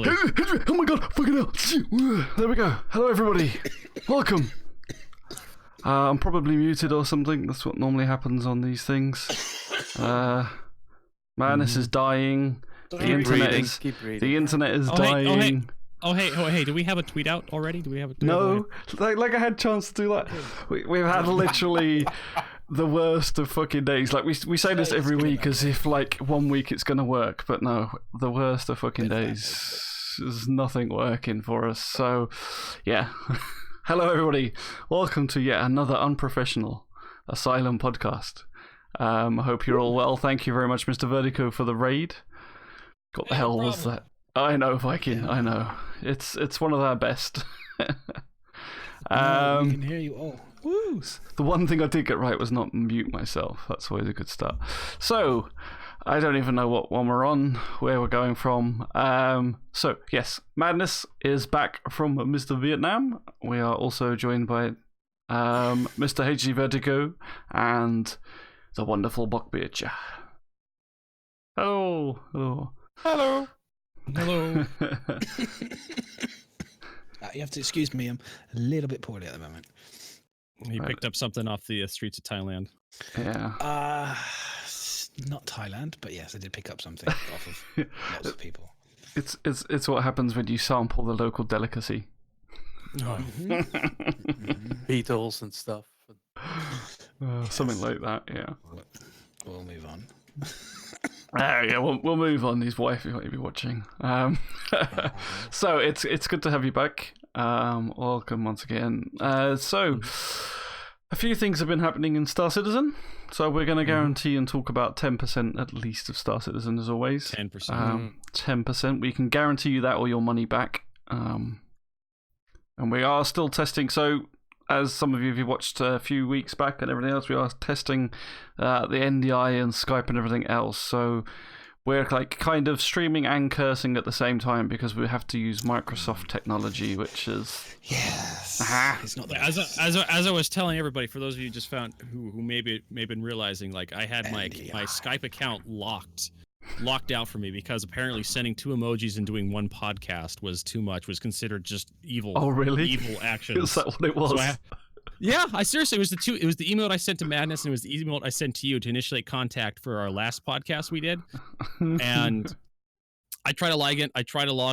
Oh my god, fucking hell. There we go. Hello, everybody. Welcome. I'm probably muted or something. That's what normally happens on these things. Madness is dying. The internet is dying. Oh hey! Do we have a tweet out already? No, like I had a chance to do that. We've had literally the worst of fucking days. Like we say this every week as if like 1 week it's gonna work, but no, the worst of fucking days. There's nothing working for us. So, yeah. Hello everybody. Welcome to yet another unprofessional Asylum podcast. I hope you're all well. Thank you very much, Mr. Vertigo, for the raid. What the hell was that? I know, Viking. I know. It's one of our best. We can hear you all. Woo! The one thing I did get right was not mute myself. That's always a good start. So, I don't even know what one we're on, where we're going from. So, yes, Madness is back from Mr. Vietnam. We are also joined by Mr. HCVertigo and the wonderful Bockbiertje. Hello. Hello. Hello. Hello. You have to excuse me. I'm a little bit poorly at the moment. He picked up something off the streets of Thailand. Yeah. Not Thailand, but yes, I did pick up something off of lots of people. It's what happens when you sample the local delicacy. Oh. Beetles and stuff. Something like that. Yeah. We'll move on. Yeah, we'll move on. His wife might be watching. So it's good to have you back. Welcome once again. So a few things have been happening in Star Citizen. So we're going to guarantee and talk about 10% at least of Star Citizen as always. 10%. 10%. We can guarantee you that or your money back. And we are still testing. So as some of you have watched a few weeks back and everything else, we are testing the NDI and Skype and everything else. So we're like kind of streaming and cursing at the same time because we have to use Microsoft technology, which is It's not as I was telling everybody, for those of you who just found who may have been realizing, like I had my Skype account locked out for me because apparently sending 2 emojis and doing 1 podcast was too much, was considered just evil. Oh, really? Evil actions. Is that what it was? So I seriously, it was the email I sent to Madness and it was the email I sent to you to initiate contact for our last podcast we did. And I try to log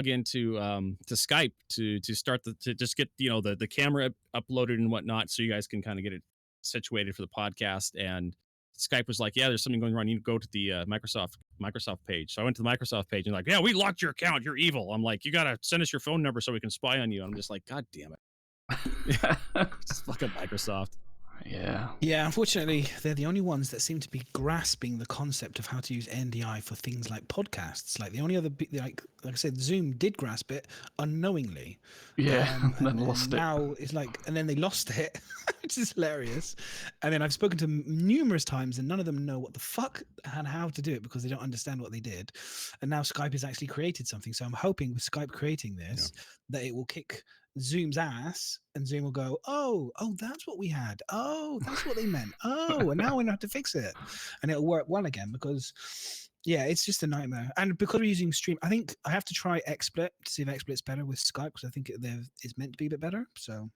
into to Skype to start to just get the camera uploaded and whatnot so you guys can kind of get it situated for the podcast. And Skype was like, yeah, there's something going wrong. You need to go to the Microsoft page. So I went to the Microsoft page and like, yeah, we locked your account. You're evil. I'm like, you got to send us your phone number so we can spy on you. I'm just like, God damn it. Just fucking Microsoft. Yeah, unfortunately, they're the only ones that seem to be grasping the concept of how to use NDI for things like podcasts. Like the only other, like I said, Zoom did grasp it unknowingly. Yeah, and then lost it. Now it's like, and then they lost it, which is hilarious. And then I've spoken to them numerous times, and none of them know what the fuck and how to do it because they don't understand what they did. And now Skype has actually created something. So I'm hoping with Skype creating this, that it will kick Zoom's ass and Zoom will go, oh, that's what we had. Oh, that's what they meant. Oh, and now we know how to fix it. And it'll work well again because, yeah, it's just a nightmare. And because we're using Stream, I think I have to try XSplit to see if XSplit's better with Skype because I think it's meant to be a bit better. So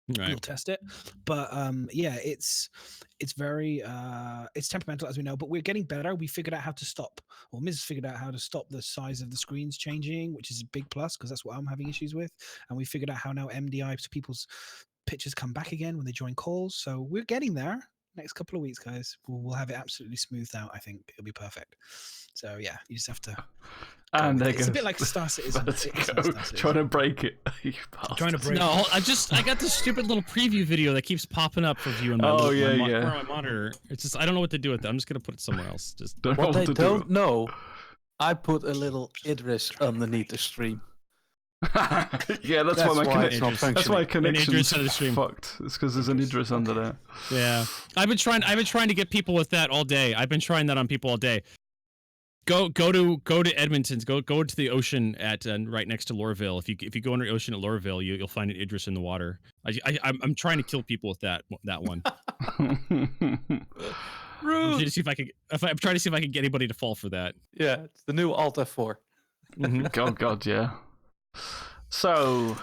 we'll test it. But yeah, it's very it's temperamental as we know, but we're getting better. We figured out how to stop, or Ms. figured out how to stop the size of the screens changing, which is a big plus because that's what I'm having issues with. And we figured out how now MDI to people's pictures come back again when they join calls. So we're getting there. Next couple of weeks, guys, we'll have it absolutely smoothed out. I think it'll be perfect. So yeah, you just have to. And it's a bit like Star Citizen. Trying to break it. Trying to break. No, I got this stupid little preview video that keeps popping up for view on my, my monitor. It's just I don't know what to do with it. I'm just gonna put it somewhere else. Just what they don't know. I put a little Idris underneath the stream. Yeah, that's why my connection's stream fucked. It's because there's an Idris under there. Yeah, I've been trying to get people with that all day. I've been trying that on people all day. Go to Edmonton's. Go to the ocean at right next to Lorville. If you go under the ocean at Lorville, you'll find an Idris in the water. I'm trying to kill people with that one. I'm trying to see if I can get anybody to fall for that. Yeah, it's the new Alt F4. God, yeah. So,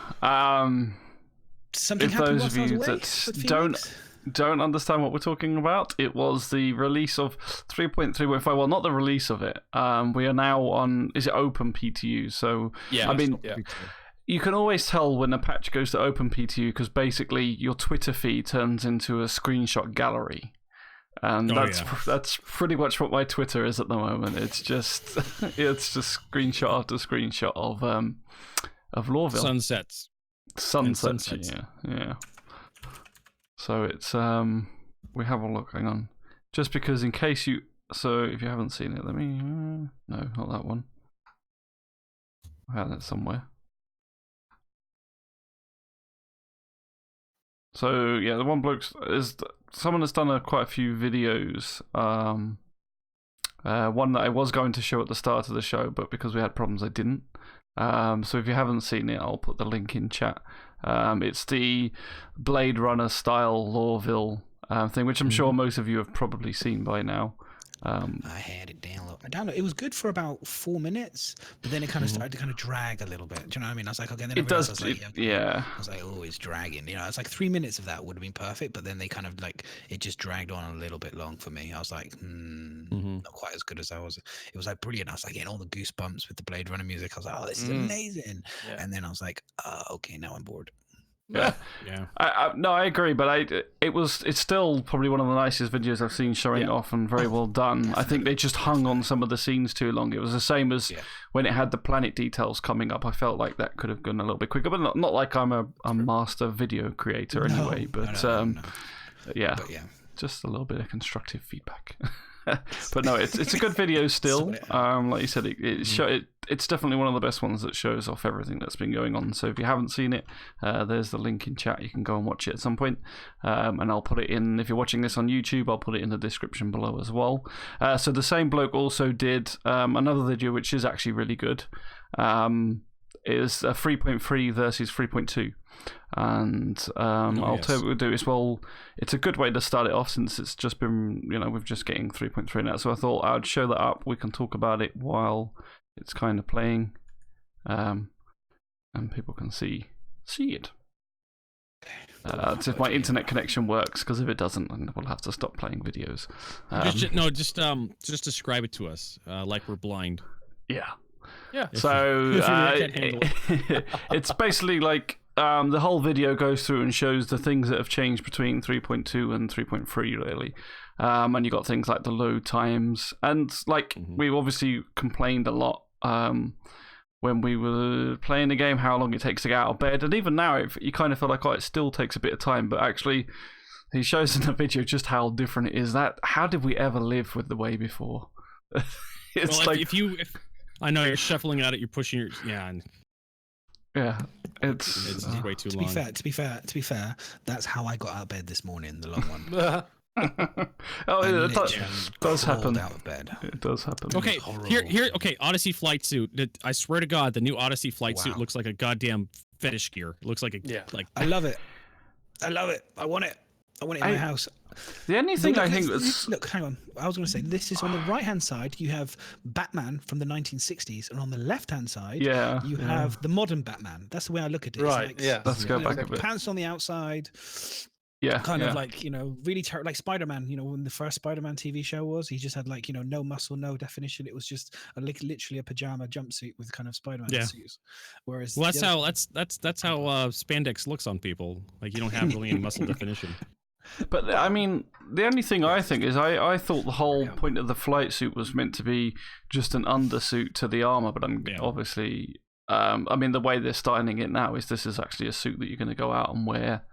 Something if happened those whilst of I was you away that with don't Phoenix? understand what we're talking about, it was the release of 3.3.5. Well, not the release of it. We are now on. Is it open PTU? So Yeah. I mean, Yeah. you can always tell when a patch goes to open PTU because basically your Twitter feed turns into a screenshot gallery. And that's pretty much what my Twitter is at the moment. It's just screenshot after screenshot of Lorville. Sunsets. Sunsets. Yeah. So it's we have a look. Hang on, just because in case you. So if you haven't seen it, let me. No, not that one. I had it somewhere. So yeah, the one bloke is someone has done quite a few videos. One that I was going to show at the start of the show, but because we had problems, I didn't. So if you haven't seen it, I'll put the link in chat. It's the Blade Runner style Lorville thing, which I'm sure most of you have probably seen by now. I had it download. It was good for about 4 minutes, but then it kind of started to kind of drag a little bit. Do you know what I mean? I was like, okay, then It does. I was like, Yeah. I was like, oh, it's dragging. You know, it's like 3 minutes of that would have been perfect, but then they kind of like it just dragged on a little bit long for me. I was like, not quite as good as I was. It was like brilliant. I was like getting all the goosebumps with the Blade Runner music. I was like, oh, this is amazing. Yeah. And then I was like, okay, now I'm bored. Yeah. No, I agree, but it's still probably one of the nicest videos I've seen showing off and very well done. Definitely. I think they just hung on some of the scenes too long. It was the same as when it had the planet details coming up. I felt like that could have gone a little bit quicker, but not like I'm a master video creator anyway. But yeah, just a little bit of constructive feedback. But no, it's a good video still. Like you said, it's definitely one of the best ones that shows off everything that's been going on. So if you haven't seen it, there's the link in chat. You can go and watch it at some point. And I'll put it in, if you're watching this on YouTube, I'll put it in the description below as well. So the same bloke also did another video which is actually really good. Is a 3.3 versus 3.2. And I'll tell you what we'll do is, well, it's a good way to start it off since it's just been, we're just getting 3.3 now. So I thought I'd show that up. We can talk about it while it's kind of playing, and people can see it. It's if my internet connection works, because if it doesn't, then we'll have to stop playing videos. Just describe it to us, like we're blind. Yeah. Yeah. So it's basically like the whole video goes through and shows the things that have changed between 3.2 and 3.3 really. And you got things like the load times, and like we obviously complained a lot when we were playing the game how long it takes to get out of bed, and even now you kind of feel like it still takes a bit of time, but actually he shows in the video just how different it is. That how did we ever live with the way before? It's if I know you're shuffling at it, you're pushing your it's way too long. To be fair, that's how I got out of bed this morning, the long one. It does happen. Out of bed. It does happen. Okay, okay, Odyssey flight suit. I swear to God, the new Odyssey flight suit looks like a goddamn fetish gear. It looks like I love it. I want it. I want it in my house. The only thing I think was... Look, hang on. I was going to say, this is on the right-hand side, you have Batman from the 1960s, and on the left-hand side, you have the modern Batman. That's the way I look at it. Right, it's like, Let's go back a bit. Pants on the outside. Kind of like, really terrible. Like Spider-Man, when the first Spider-Man TV show was, he just had like, no muscle, no definition. It was just literally a pajama jumpsuit with kind of Spider-Man suits. Whereas... Well, that's how spandex looks on people. Like, you don't have really any muscle definition. But I mean, the only thing I think is I thought the whole point of the flight suit was meant to be just an undersuit to the armor, but obviously, I mean, the way they're styling it now is this is actually a suit that you're going to go out and wear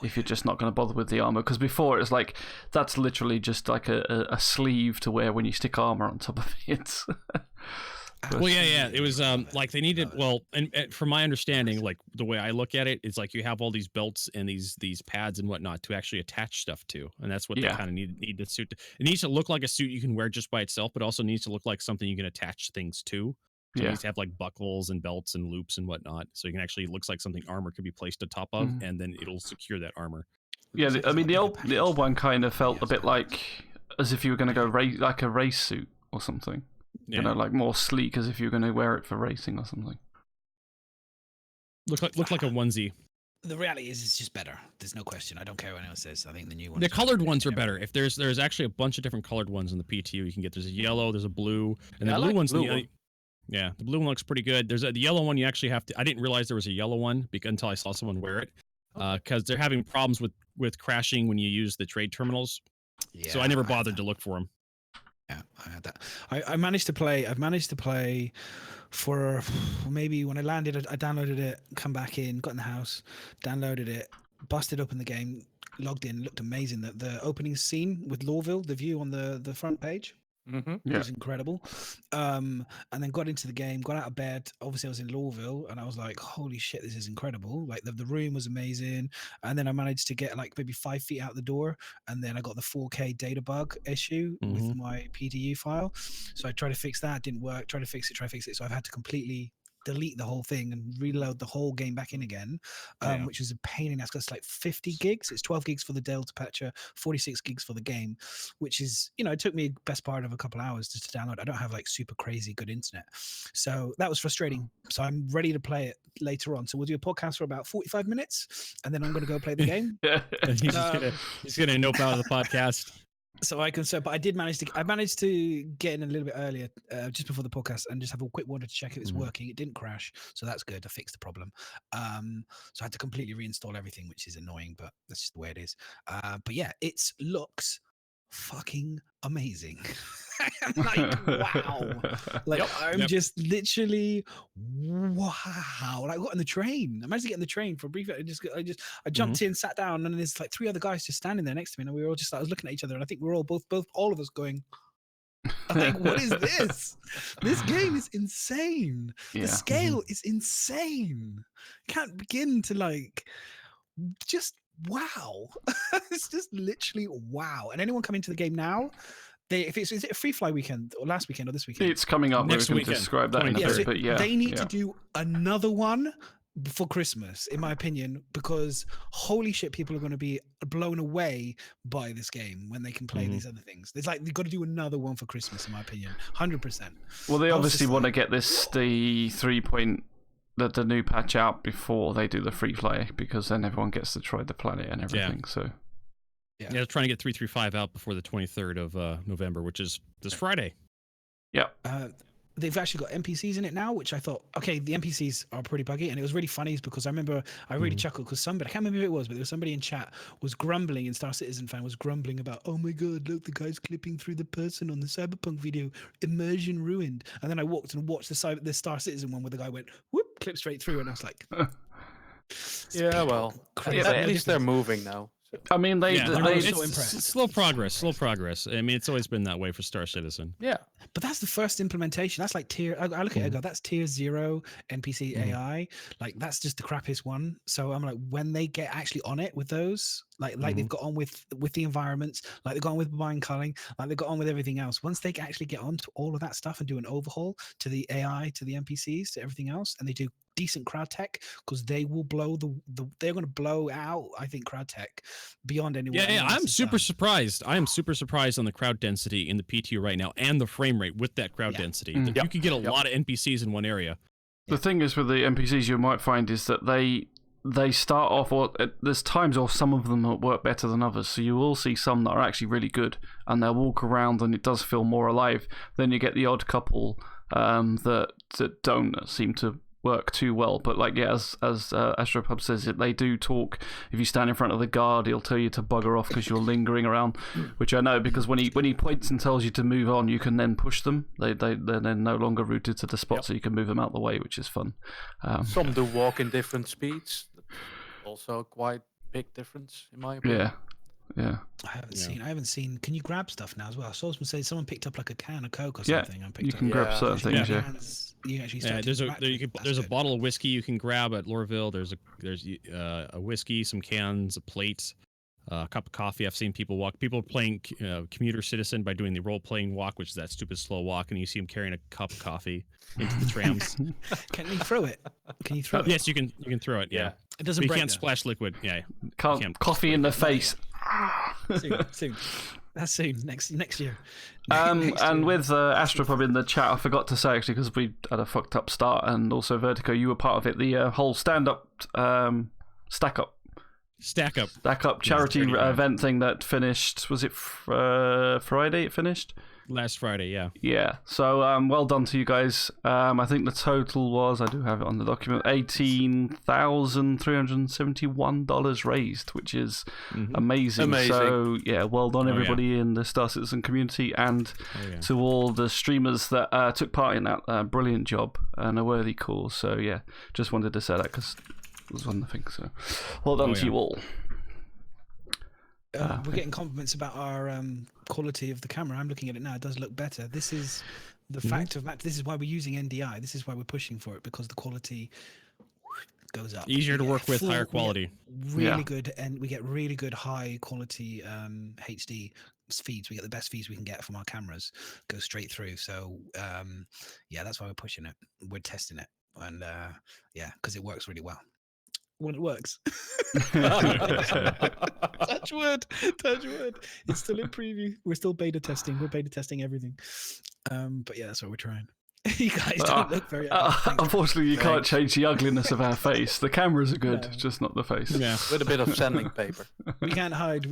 if you're just not going to bother with the armor. Because before it's like that's literally just like a sleeve to wear when you stick armor on top of it. Well, it was like they needed. Well, and from my understanding, like the way I look at it, it's like you have all these belts and these pads and whatnot to actually attach stuff to, and that's what they kind of need the suit. It needs to look like a suit you can wear just by itself, but also needs to look like something you can attach things to. So it needs to have like buckles and belts and loops and whatnot, so you can actually looks like something armor could be placed on top of, and then it'll secure that armor. Yeah, I mean the old one kind of felt a bit like as if you were going to go like a race suit or something. Like more sleek, as if you're going to wear it for racing or something. Look like a onesie. The reality is, it's just better. There's no question. I don't care what anyone says. I think the new ones. The colored ones are better. If there's actually a bunch of different colored ones in the PTU you can get. There's a yellow, there's a blue, and the blue one's yeah, the blue one looks pretty good. There's the yellow one you actually have to. I didn't realize there was a yellow one until I saw someone wear it, because they're having problems with crashing when you use the trade terminals. Yeah, so I never bothered to look for them. Yeah, I had that. I managed to play. I've managed to play for maybe when I landed. I downloaded it, come back in, got in the house, downloaded it, busted open the game, logged in, looked amazing. The opening scene with Lorville, the view on the front page. It was incredible. And then got into the game, got out of bed. Obviously, I was in Lorville, and I was like, "Holy shit, this is incredible!" Like the room was amazing. And then I managed to get like maybe 5 feet out the door, and then I got the 4K data bug issue with my PTU file. So I tried to fix that, didn't work. Tried to fix it. So I've had to completely delete the whole thing and reload the whole game back in again, which is a pain in the ass. It's like 50 gigs. It's 12 gigs for the Delta patcher, 46 gigs for the game, which is, it took me best part of a couple hours just to download. I don't have like super crazy good internet. So that was frustrating. So I'm ready to play it later on. So we'll do a podcast for about 45 minutes, and then I'm going to go play the game. He's gonna nope out of the podcast. So I can but I managed to get in a little bit earlier, just before the podcast, and just have a quick wander to check if it's working. It didn't crash, so that's good. I fixed the problem. So I had to completely reinstall everything, which is annoying, but that's just the way it is. But yeah, it looks fucking amazing. I'm like, wow. Like, I'm just literally, wow. Like, I got on the train. I managed to get on the train for a brief. I jumped in, sat down, and there's like 3 other guys just standing there next to me, and we were all I was looking at each other, and I think we're all all of us going, like, what is this? This game is insane. The scale is insane. Can't begin to like, just wow. It's just literally wow. And anyone coming to the game now, is it a Freefly weekend or last weekend or this weekend? It's coming up. Next we can weekend. describe that in a bit, but yeah. They need to do another one before Christmas, in my opinion, because holy shit, people are going to be blown away by this game when they can play these other things. It's like they've got to do another one for Christmas, in my opinion, 100%. Well, they obviously want to get the 3 point. The new patch out before they do the Freefly, because then everyone gets to try the planet and everything. So they're trying to get 3.35 out before the 23rd of November, which is this Friday. Yeah. They've actually got NPCs in it now, which I thought, okay, the NPCs are pretty buggy. And it was really funny because I remember I really chuckled because somebody, I can't remember who it was, but there was somebody in chat was grumbling, in Star Citizen fan was grumbling about, oh my God, look, the guy's clipping through the person on the Cyberpunk video, immersion ruined. And then I walked and watched the Star Citizen one where the guy went, whoop, clipped straight through. And I was like, yeah, well, at least they're moving now. I mean, it's slow progress. I mean, it's always been that way for Star Citizen. Yeah. But that's the first implementation. That's like I look at it, I go, that's tier 0 NPC AI. Like, that's just the crappiest one. So I'm like, when they get actually on it with those, like they've got on with the environments, like they've got on with mind culling, like they've got on with everything else. Once they actually get on to all of that stuff and do an overhaul to the AI, to the NPCs, to everything else, and they do decent crowd tech, because they will blow they're going to blow out, I think, crowd tech beyond anyone. I'm super surprised. I am super surprised on the crowd density in the PTU right now and the frame rate with that crowd density. You can get a lot of NPCs in one area. The thing is with the NPCs, you might find is that they start off, or there's times or some of them that work better than others. So you will see some that are actually really good, and they'll walk around and it does feel more alive. Then you get the odd couple that don't seem to work too well, but like as Astropub says, they do talk. If you stand in front of the guard, he'll tell you to bugger off because you're lingering around, which I know, because when he points and tells you to move on, you can then push them. They're then no longer rooted to the spot, so you can move them out the way, which is fun. Some do walk in different speeds. Also quite big difference in my opinion. Yeah. I haven't seen. Can you grab stuff now as well? I saw someone say someone picked up like a can of Coke or something. You can grab certain things. You actually there's a bottle of whiskey you can grab at Lorville. There's a whiskey, some cans, a plate, a cup of coffee. I've seen people playing Commuter Citizen by doing the role-playing walk, which is that stupid slow walk, and you see them carrying a cup of coffee into the trams. Can you throw it? Can you throw it? Yes, you can throw it. Yeah. It doesn't but break. You can't splash liquid. Yeah. Can't coffee in the face. Soon. That's soon. Next year. And Next year. with Astropub in the chat, I forgot to say actually because we had a fucked up start, and also Vertigo, you were part of it. The whole stand-up, stack up charity event thing that finished. Was it Friday? It finished last Friday. Yeah. Yeah. So well done to you guys. I think the total was, I do have it on the document, $18,371 raised, which is amazing. So yeah, well done everybody in the Star Citizen community, and to all the streamers that took part in that. Brilliant job and a worthy cause. So yeah, just wanted to say that because it was one of the things. So well done to you all. We're getting compliments about our quality of the camera. I'm looking at it now. It does look better. This is the fact of this is why we're using NDI. This is why we're pushing for it, because the quality goes up. Easier to work with, higher quality. Really good, and we get really good high quality HD feeds. We get the best feeds we can get from our cameras. Go straight through. So that's why we're pushing it. We're testing it, and because it works really well. When it works. Touch wood. It's still in preview. We're still beta testing. We're beta testing everything. But yeah, that's what we're trying. You guys don't look very unfortunately, you can't change the ugliness of our face. The cameras are good, just not the face. Yeah, with a bit of sanding paper. We can't hide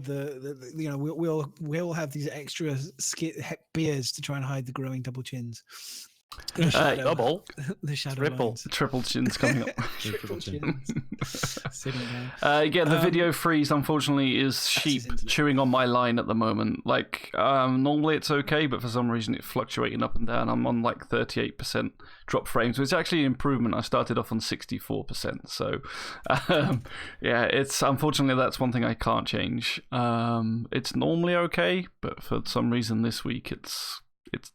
the we'll have these extra beards to try and hide the growing double chins. Double, the shadow triple chins coming up. Triple chins. Sitting down. The video freeze unfortunately is sheep chewing on my line at the moment. Like normally it's okay, but for some reason it's fluctuating up and down. I'm on like 38% drop frames, which is actually an improvement. I started off on 64%, so it's unfortunately that's one thing I can't change. It's normally okay, but for some reason this week it's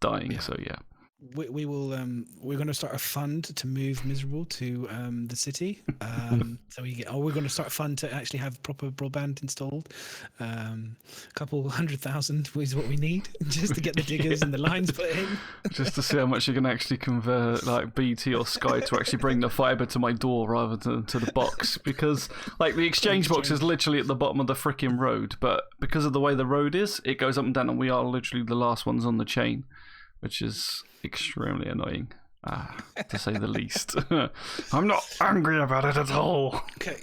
dying. So yeah. We will. We're going to start a fund to move Miserable to the city. So we're going to start a fund to actually have proper broadband installed. A couple 100,000 is what we need just to get the diggers and the lines put in. Just to see how much you can actually convert, like BT or Sky, to actually bring the fiber to my door rather than to the box, because like the exchange box is literally at the bottom of the freaking road, but because of the way the road is, it goes up and down, and we are literally the last ones on the chain, which is extremely annoying, to say the least. I'm not angry about it at all. Okay,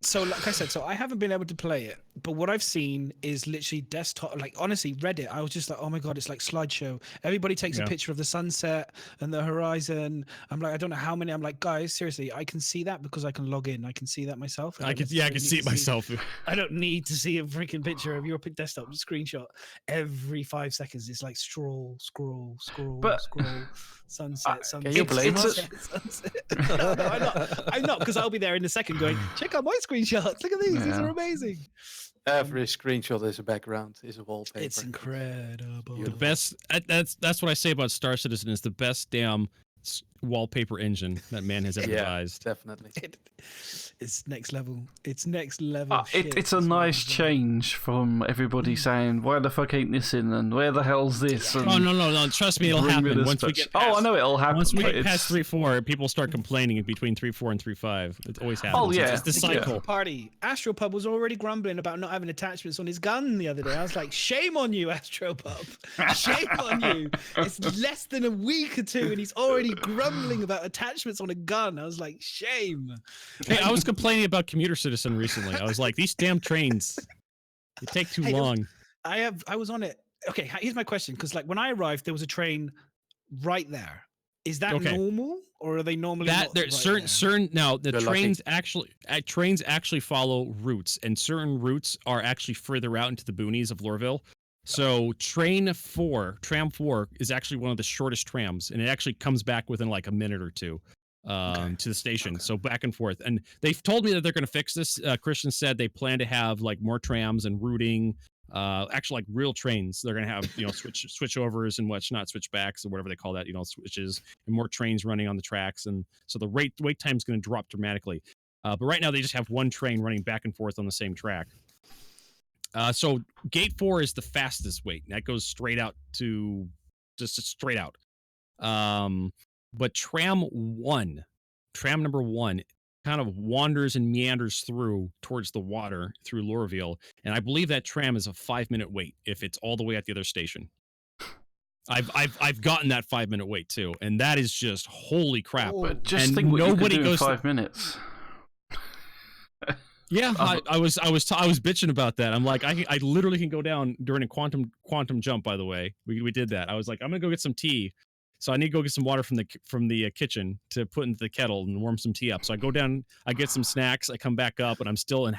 so like I said, I haven't been able to play it, but what I've seen is literally desktop. Like honestly, Reddit, I was just like, oh my god, it's like slideshow. Everybody takes a picture of the sunset and the horizon. I'm like, I don't know how many. I'm like, guys, seriously, I can see that because I can log in. I can see that myself. I can see it myself. I don't need to see a freaking picture of your desktop screenshot every 5 seconds. It's like scroll, sunset. Can you play sunset. No, I'm not, because I'll be there in a second going, check out my screenshots. Look at these. These are amazing. Every screenshot is a background, is a wallpaper. It's incredible. The best. That's what I say about Star Citizen. Is the best damn wallpaper engine that man has ever devised. Definitely. It's next level. It's next level. It's a nice change from everybody saying, why the fuck ain't this in, and where the hell's this? And no. Trust me, it'll happen. Once we get past, I know it'll happen. Once we get past 3.4, people start complaining between 3.4 and 3.5. It always happens. Oh, yeah. It's the cycle. Party. Astropub was already grumbling about not having attachments on his gun the other day. I was like, shame on you, Astropub. Shame on you. It's less than a week or two, and he's already grumbling about attachments on a gun. I was like, shame. Hey, I was complaining about Commuter Citizen recently. I was like, these damn trains, they take too long. I was on it. Okay, here's my question, because like when I arrived, there was a train right there. Is that normal, or are they normally that not certain now the trains lucky. Trains actually follow routes, and certain routes are actually further out into the boonies of Lorville. So Tram 4 is actually one of the shortest trams, and it actually comes back within like a minute or two to the station. So back and forth. And they've told me that they're going to fix this. Christian said they plan to have like more trams and routing, actually like real trains. They're going to have, switchovers and whatnot, switchbacks or whatever they call that, switches, and more trains running on the tracks. And so the wait time is going to drop dramatically. But right now they just have one train running back and forth on the same track. So gate 4 is the fastest wait. That goes straight out to just straight out. But tram number 1 kind of wanders and meanders through towards the water through Lorville, and I believe that tram is a 5-minute wait if it's all the way at the other station. I've gotten that 5-minute wait too, and that is just holy crap. But just and think what nobody you could do in goes 5 minutes. Yeah, I was bitching about that. I'm like, I literally can go down during a quantum jump. By the way, we did that. I was like, I'm gonna go get some tea, so I need to go get some water from the kitchen to put into the kettle and warm some tea up. So I go down, I get some snacks, I come back up, and I'm still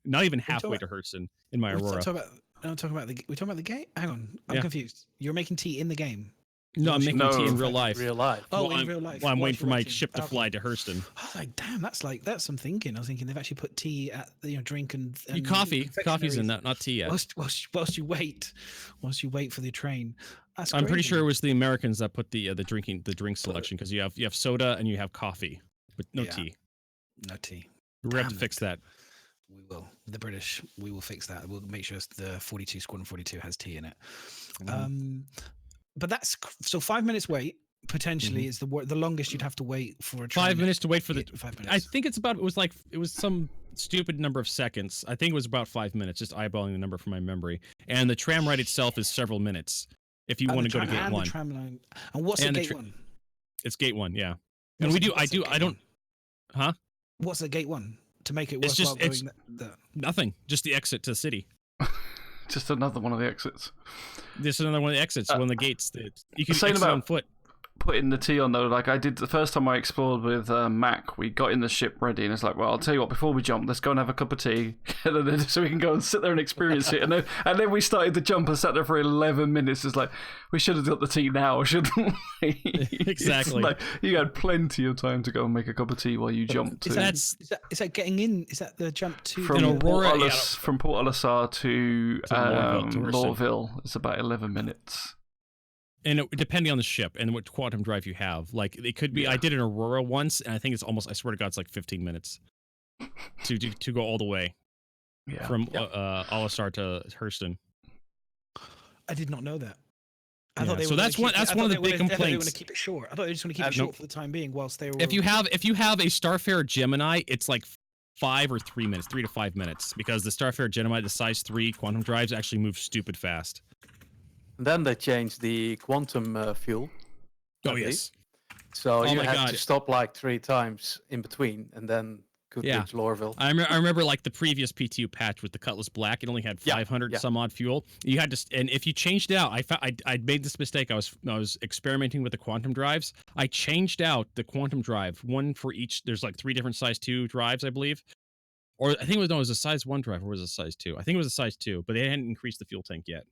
not even halfway to Hurston in my Aurora. We're talking about the game. Hang on, I'm confused. You're making tea in the game. No, I'm making tea in real life. Real life. Oh, in real life. Well, I'm waiting for my ship to fly to Hurston. I was like, damn, that's some thinking. I was thinking they've actually put tea at drink and coffee's in that, not tea yet. Whilst you wait for the train. I'm pretty sure it was the Americans that put the drink selection, because you have soda and you have coffee, but no tea. No tea. We're gonna have to fix that. We will. The British, we will fix that. We'll make sure the 42 Squadron 42 has tea in it. But that's so 5 minutes wait potentially is the longest you'd have to wait for a train. 5 minutes to wait for the 5 minutes. I think it was some stupid number of seconds. I think it was about 5 minutes, just eyeballing the number from my memory. And the tram ride itself is several minutes if you want to go to gate 1. The tram line. And what's the gate 1? It's gate 1, yeah. And Huh? What's the gate 1 to make it worthwhile going nothing, just the exit to the city. Just another one of the exits. Just another one of the exits, one of the gates that you can exit on foot. Putting the tea on though, like I did the first time I explored with Mac, we got in the ship ready, and it's like, well, I'll tell you what, before we jump, let's go and have a cup of tea, and then, so we can go and sit there and experience it. And then we started the jump and sat there for 11 minutes. It's like, we should have got the tea now, shouldn't we? Exactly. Like, you had plenty of time to go and make a cup of tea while you jumped. Is that getting in? Is that the jump to from Aurora? From Port Olisar to Lorville? It's about 11 minutes. And depending on the ship and what quantum drive you have, like it could be. I did an Aurora once, and I think it's almost. I swear to God, it's like 15 minutes to go all the way from Olisar to Hurston. I did not know that. I thought they so that's one of the big complaints. They want to keep it short. I thought they just want to keep it short for the time being, whilst they were. If you have a Starfarer Gemini, it's like 5 or 3 minutes, 3 to 5 minutes, because the Starfarer Gemini, the size 3 quantum drives actually move stupid fast. Then they changed the quantum fuel. Oh, yes. So you had to stop like 3 times in between, and then could reach Lorville. I remember like the previous PTU patch with the Cutlass Black, it only had 500 some odd fuel. You had to, and if you changed it out, I made this mistake. I was experimenting with the quantum drives. I changed out the quantum drive, one for each. There's like 3 different size 2 drives, I believe. Or I think it was a size 1 drive, or was it a size 2? I think it was a size 2, but they hadn't increased the fuel tank yet.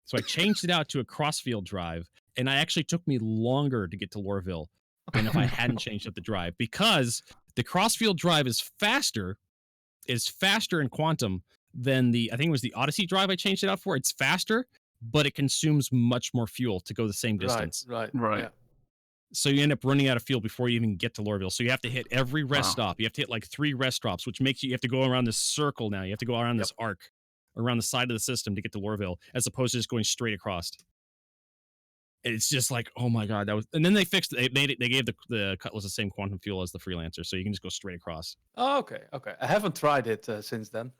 So I changed it out to a crossfield drive, and it actually took me longer to get to Lorville than if I hadn't changed up the drive, because the crossfield drive is faster in quantum than I think it was the Odyssey drive I changed it out for. It's faster, but it consumes much more fuel to go the same distance. Right. Yeah. So you end up running out of fuel before you even get to Lorville. So you have to hit every rest stop. You have to hit like 3 rest stops, which makes you have to go around this circle now. You have to go around this arc around the side of the system to get to Lorville, as opposed to just going straight across. It's just like, oh my God, and then they fixed it. They gave the Cutlass the same quantum fuel as the Freelancer, so you can just go straight across. Oh, okay. I haven't tried it since then.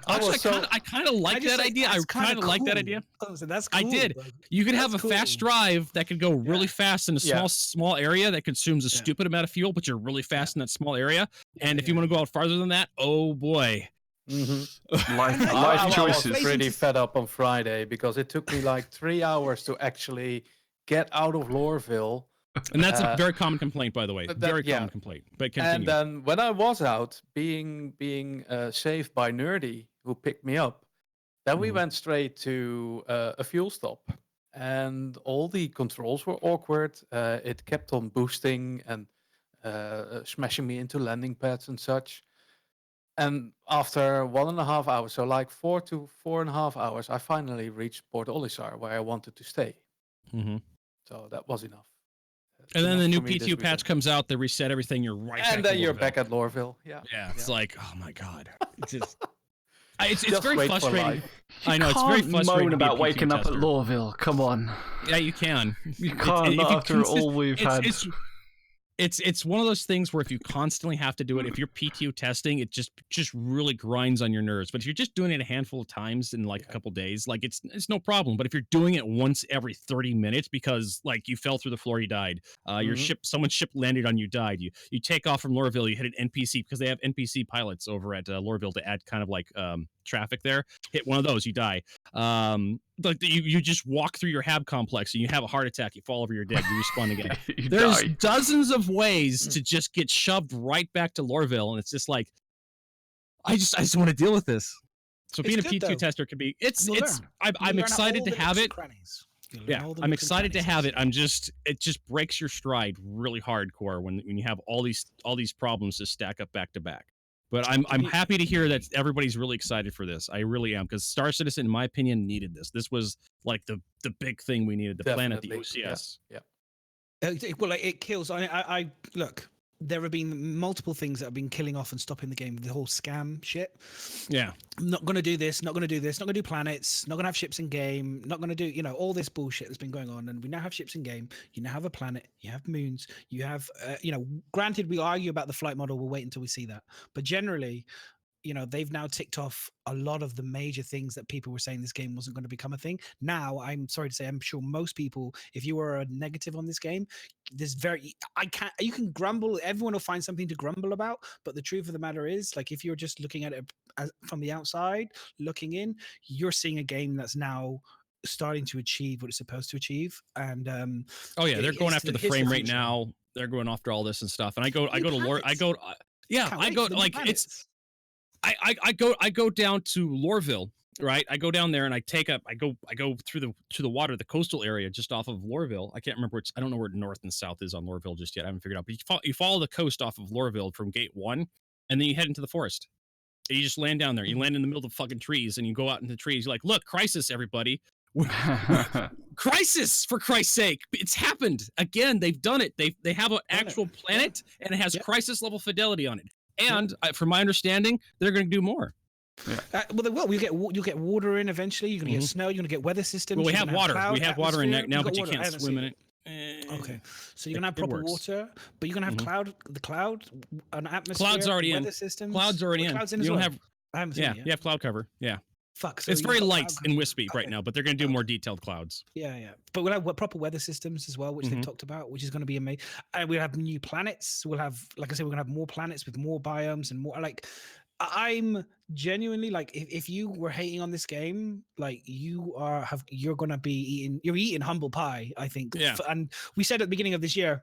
Actually, I kind of like that idea. I kind of like that idea. Oh, so that's cool. I did. You could have a fast drive that could go really fast in a small area that consumes a stupid amount of fuel, but you're really fast in that small area. And if you want to go out farther than that, oh boy. Life choices. I was pretty fed up on Friday because it took me like 3 hours to actually get out of Lorville. And that's a very common complaint, by the way. Very common complaint. But continue. And then when I was out, being saved by Nerdy, who picked me up, then we went straight to a fuel stop. And all the controls were awkward. It kept on boosting and smashing me into landing pads and such. And after 1.5 hours, so like 4 to 4.5 hours, I finally reached Port Olisar, where I wanted to stay. Mm-hmm. So that was enough. And then the new PTU patch comes out, they reset everything, you're right back. And then you're back at Lorville. Yeah, it's like, oh my God. It's just... It's very frustrating. I know, it's very frustrating. Moan about waking up at Lorville. Come on. Yeah, you can. You can't after all we've had. it's one of those things where if you constantly have to do it, if you're PTU testing, it just really grinds on your nerves. But if you're just doing it a handful of times in like a couple days, like it's no problem. But if you're doing it once every 30 minutes because like you fell through the floor, you died, your someone's ship landed on you, died, you take off from Lorville, you hit an NPC because they have NPC pilots over at Lorville to add kind of like traffic there, hit one of those, you die. Like you just walk through your hab complex and you have a heart attack, you fall over, you're dead, you respawn again. There's dozens of ways to just get shoved right back to Lorville, and it's just like I just want to deal with this. So being a P2 tester could be I'm excited to have it. Yeah, I'm excited to have it. It just breaks your stride really hardcore when you have all these problems to stack up back to back. But I'm happy to hear that everybody's really excited for this. I really am, because Star Citizen, in my opinion, needed this. This was like the big thing we needed to plan at the OCS. Yeah. Well, it kills. I look. There have been multiple things that have been killing off and stopping the game. The whole scam shit. Yeah. I'm not going to do this. Not going to do this. Not going to do planets. Not going to have ships in game. Not going to do, all this bullshit that's been going on. And we now have ships in game. You now have a planet. You have moons. You have, granted, we argue about the flight model. We'll wait until we see that. But generally, they've now ticked off a lot of the major things that people were saying this game wasn't going to become a thing. Now, I'm sorry to say, I'm sure most people, if you were a negative on this game, you can grumble. Everyone will find something to grumble about. But the truth of the matter is, like, if you're just looking at it from the outside, looking in, you're seeing a game that's now starting to achieve what it's supposed to achieve. And they're going after the frame rate now. They're going after all this and stuff. And I go down to Lorville, right? I go down there and I go through the water, the coastal area just off of Lorville. I can't remember I don't know where north and south is on Lorville just yet. I haven't figured out. But you follow the coast off of Lorville from gate 1, and then you head into the forest. And you just land down there. You land in the middle of the fucking trees, and you go out into the trees. You're like, look, crisis, everybody. Crisis, for Christ's sake. It's happened again. They've done it. They have an actual planet, and it has crisis level fidelity on it. And from my understanding, they're going to do more. Yeah. Well, they will. You'll get water in eventually. You're going to get snow. You're going to get weather systems. Well, we have water. We have water in there now, but you can't swim in it. Okay, so you're gonna have proper water, but you're gonna have an atmosphere. Clouds already weather in. Systems. Clouds already in. Clouds in you don't well. have. I haven't seen it yet. You have cloud cover. Yeah. Fuck. So it's very light and wispy right now, but they're gonna do more detailed clouds. Yeah. But we'll have proper weather systems as well, which they've talked about, which is going to be amazing. And we'll have new planets. We'll have, like I said, we're gonna have more planets with more biomes and more. Like, I'm genuinely like, if you were hating on this game, like you're gonna be eating humble pie, I think. Yeah. And we said at the beginning of this year,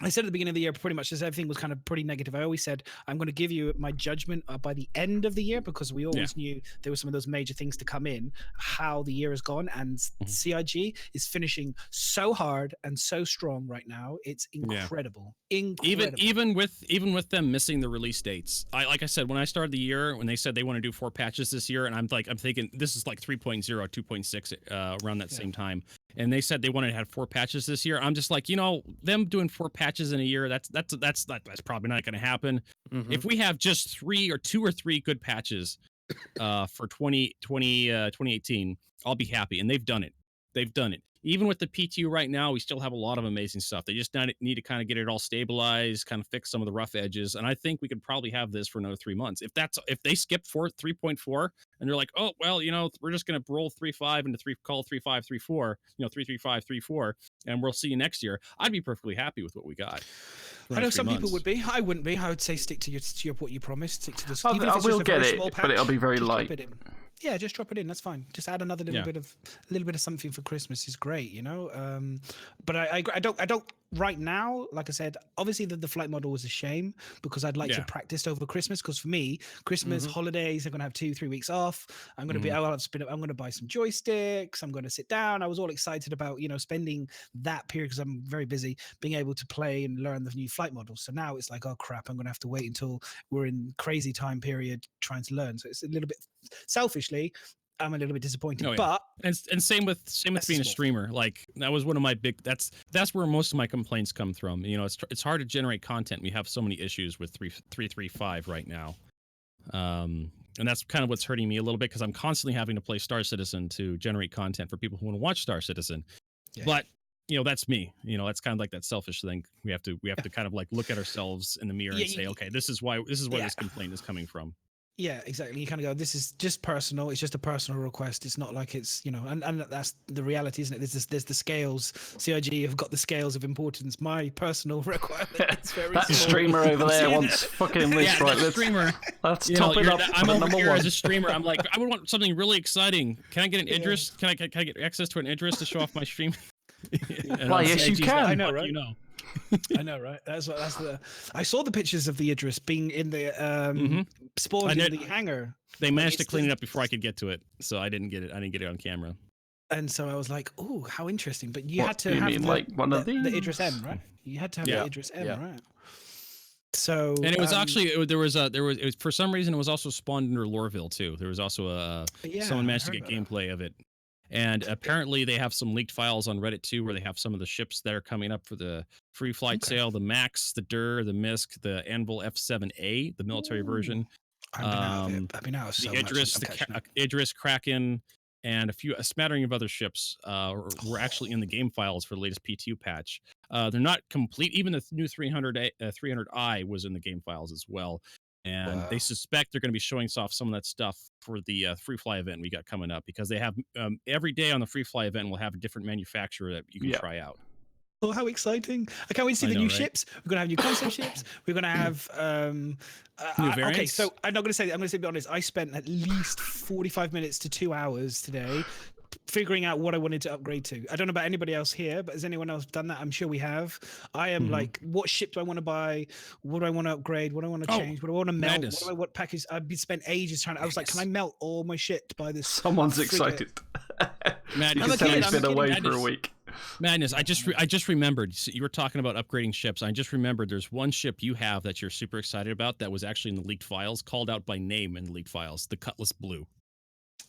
pretty much as everything was kind of pretty negative. I always said, I'm going to give you my judgment by the end of the year, because we always knew there were some of those major things to come in, how the year has gone. And CIG is finishing so hard and so strong right now. It's incredible. Even with them missing the release dates. Like I said, when I started the year, when they said they want to do 4 patches this year, and I'm thinking this is like 3.0, 2.6 around that same time. And they said they wanted to have 4 patches this year. I'm just like, them doing 4 patches in a year, that's probably not going to happen. If we have just 2 or 3 good patches for 2018, I'll be happy. And they've done it. Even with the PTU right now, we still have a lot of amazing stuff. They just need to kind of get it all stabilized, kind of fix some of the rough edges. And I think we could probably have this for another 3 months. If they skip 3.4 and they're like, oh, well, we're just going to roll 3.5 into 3.5, 3.4, 3.35, 3.4, and we'll see you next year. I'd be perfectly happy with what we got. I know some people would be. I wouldn't be. I would say stick to your what you promised. Stick to the. I will get it, but it'll be very light. Yeah, just drop it in. That's fine. Just add another little bit of something for Christmas is great, But I don't right now. Like I said, obviously the flight model was a shame, because I'd like to practice over Christmas. Because for me, Christmas holidays, I'm gonna have 2-3 weeks off. I'm gonna I'm gonna buy some joysticks. I'm gonna sit down. I was all excited about spending that period, because I'm very busy, being able to play and learn the new flight model. So now it's like, oh crap, I'm gonna have to wait until we're in crazy time period trying to learn. So it's a little bit selfishly, I'm a little bit disappointed. But and same with being a streamer. Like, that was one of my big. That's where most of my complaints come from. It's hard to generate content. We have so many issues with 3.3.5 right now, and that's kind of what's hurting me a little bit, because I'm constantly having to play Star Citizen to generate content for people who want to watch Star Citizen. But you know, that's me. You know, that's kind of like that selfish thing. We have to kind of like look at ourselves in the mirror and say, okay, this is where this complaint is coming from. Yeah, exactly. You kind of go, this is just personal. It's just a personal request. It's not like it's, you know, and that's the reality, isn't it? There's the scales. CIG have got the scales of importance. My personal requirement is very that small. streamer over there wants fucking this, right? Streamer. Let's top it up. I'm over here one. as a streamer. I'm like, I would want something really exciting. Can I get an Idris? Can I get access to an Idris to show off my stream? Why, yes, you can. I know, right? You know. I know, right? That's the. I saw the pictures of the Idris being in the spawned in the hangar. They managed to clean it up before I could get to it, so I didn't get it. I didn't get it on camera. And so I was like, "Oh, how interesting!" But you What, had to you have mean, like one of these? the Idris M, right? You had to have the Idris M, right? So and it was actually there was for some reason it was also spawned under Lorville too. There was also someone managed to get gameplay of it. And apparently they have some leaked files on Reddit too, where they have some of the ships that are coming up for the free flight sale: the Max, the Dur, the Misk, the Anvil F7A, the military version. I've been out so the Idris, Idris, Kraken, and a smattering of other ships were actually in the game files for the latest PTU patch. They're not complete. Even the new 300i was in the game files as well. And they suspect they're going to be showing off some of that stuff for the Freefly event we got coming up, because they have every day on the Freefly event we'll have a different manufacturer that you can try out. Oh, how exciting! I can't wait to see the new ships. We're going to have new concept ships. We're going to have new variants. Okay, so I'm not going to say. I'm going to be honest. I spent at least 45 minutes to 2 hours today figuring out what I wanted to upgrade to. I don't know about anybody else here, but has anyone else done that? I'm sure we have. I am like, what ship do I want to buy? What do I want to upgrade? What do I want to change? What do I want to melt? Madness. What package? I've been spent ages trying. I was like, can I melt all my shit to buy this? Someone's excited. Madness. He's been away for a week. Madness. I just remembered. So you were talking about upgrading ships. I just remembered there's one ship you have that you're super excited about that was actually in the leaked files, called out by name in the leaked files. The Cutlass Blue.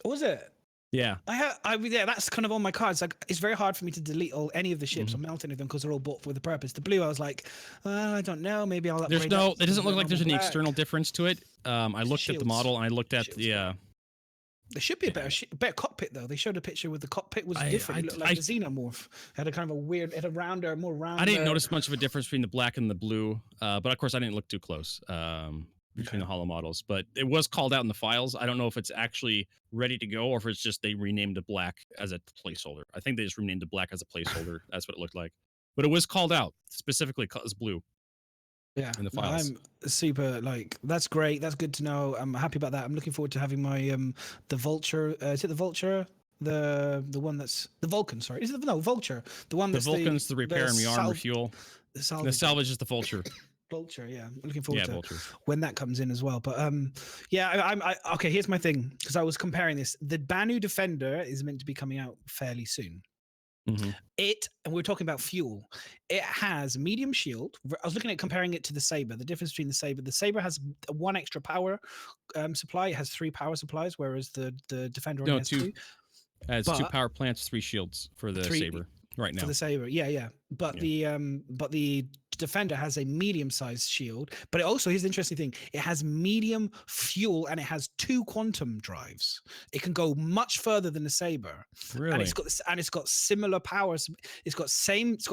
What was it? Yeah, that's kind of on my cards. Like, it's very hard for me to delete any of the ships or melt any of them because they're all bought with a purpose. The blue, I was like, I don't know, maybe I'll upgrade. It doesn't look like there's any external difference to it. I looked at the model and I looked at There should be a better cockpit though. They showed a picture with the cockpit was different. It looked like a xenomorph. It had a kind of a weird, it had a more round. I didn't notice much of a difference between the black and the blue, but of course I didn't look too close. Between the holo models, but it was called out in the files. I don't know if it's actually ready to go or if it's just they renamed the black as a placeholder. I think they just renamed the black as a placeholder. That's what it looked like, but it was called out specifically as blue. Yeah, in the files. I'm super that's great. That's good to know. I'm happy about that. I'm looking forward to having my the Vulture. Is it the Vulture? The one that's the Vulcan. Sorry, is it Vulture? The one that's the Vulcan's the repair and rearm refuel. The salvage is the Vulture. Vulture, yeah. I'm looking forward to Vulture. When that comes in as well. But okay, here's my thing, because I was comparing this. The Banu Defender is meant to be coming out fairly soon. And we're talking about fuel. It has medium shield. I was looking at comparing it to the Saber. The difference between the Saber has one extra power supply. It has 3 power supplies, whereas the Defender only has 2. It has 2 power plants, 3 shields for the Saber right now. For the Saber, yeah. But the Defender has a medium-sized shield, but it also, here's the interesting thing, it has medium fuel and it has 2 quantum drives. It can go much further than the Saber. Really? And it's got similar powers. It's got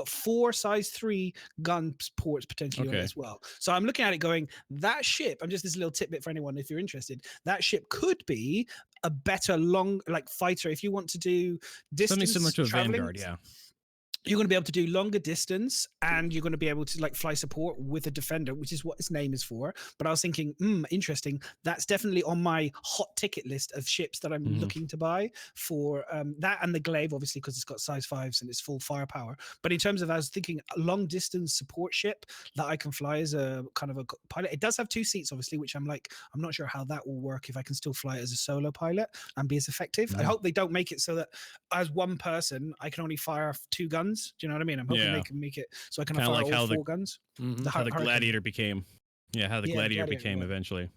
4 size 3 gun ports potentially on it as well. So I'm looking at it going, that ship, I'm just this little tidbit for anyone if you're interested, that ship could be a better fighter if you want to do distance something similar to a traveling. Vanguard, yeah. You're going to be able to do longer distance, and you're going to be able to fly support with a Defender, which is what its name is for. But I was thinking, interesting. That's definitely on my hot ticket list of ships that I'm looking to buy for that, and the Glaive, obviously, because it's got size 5s and it's full firepower. But in terms of, I was thinking a long distance support ship that I can fly as a kind of a pilot. It does have 2 seats, obviously, which I'm not sure how that will work if I can still fly it as a solo pilot and be as effective. I hope they don't make it so that as one person, I can only fire 2 guns. Do you know what I mean? I'm hoping they can make it so I can fire all 4 guns. How the Gladiator became. Yeah, how the Gladiator became eventually.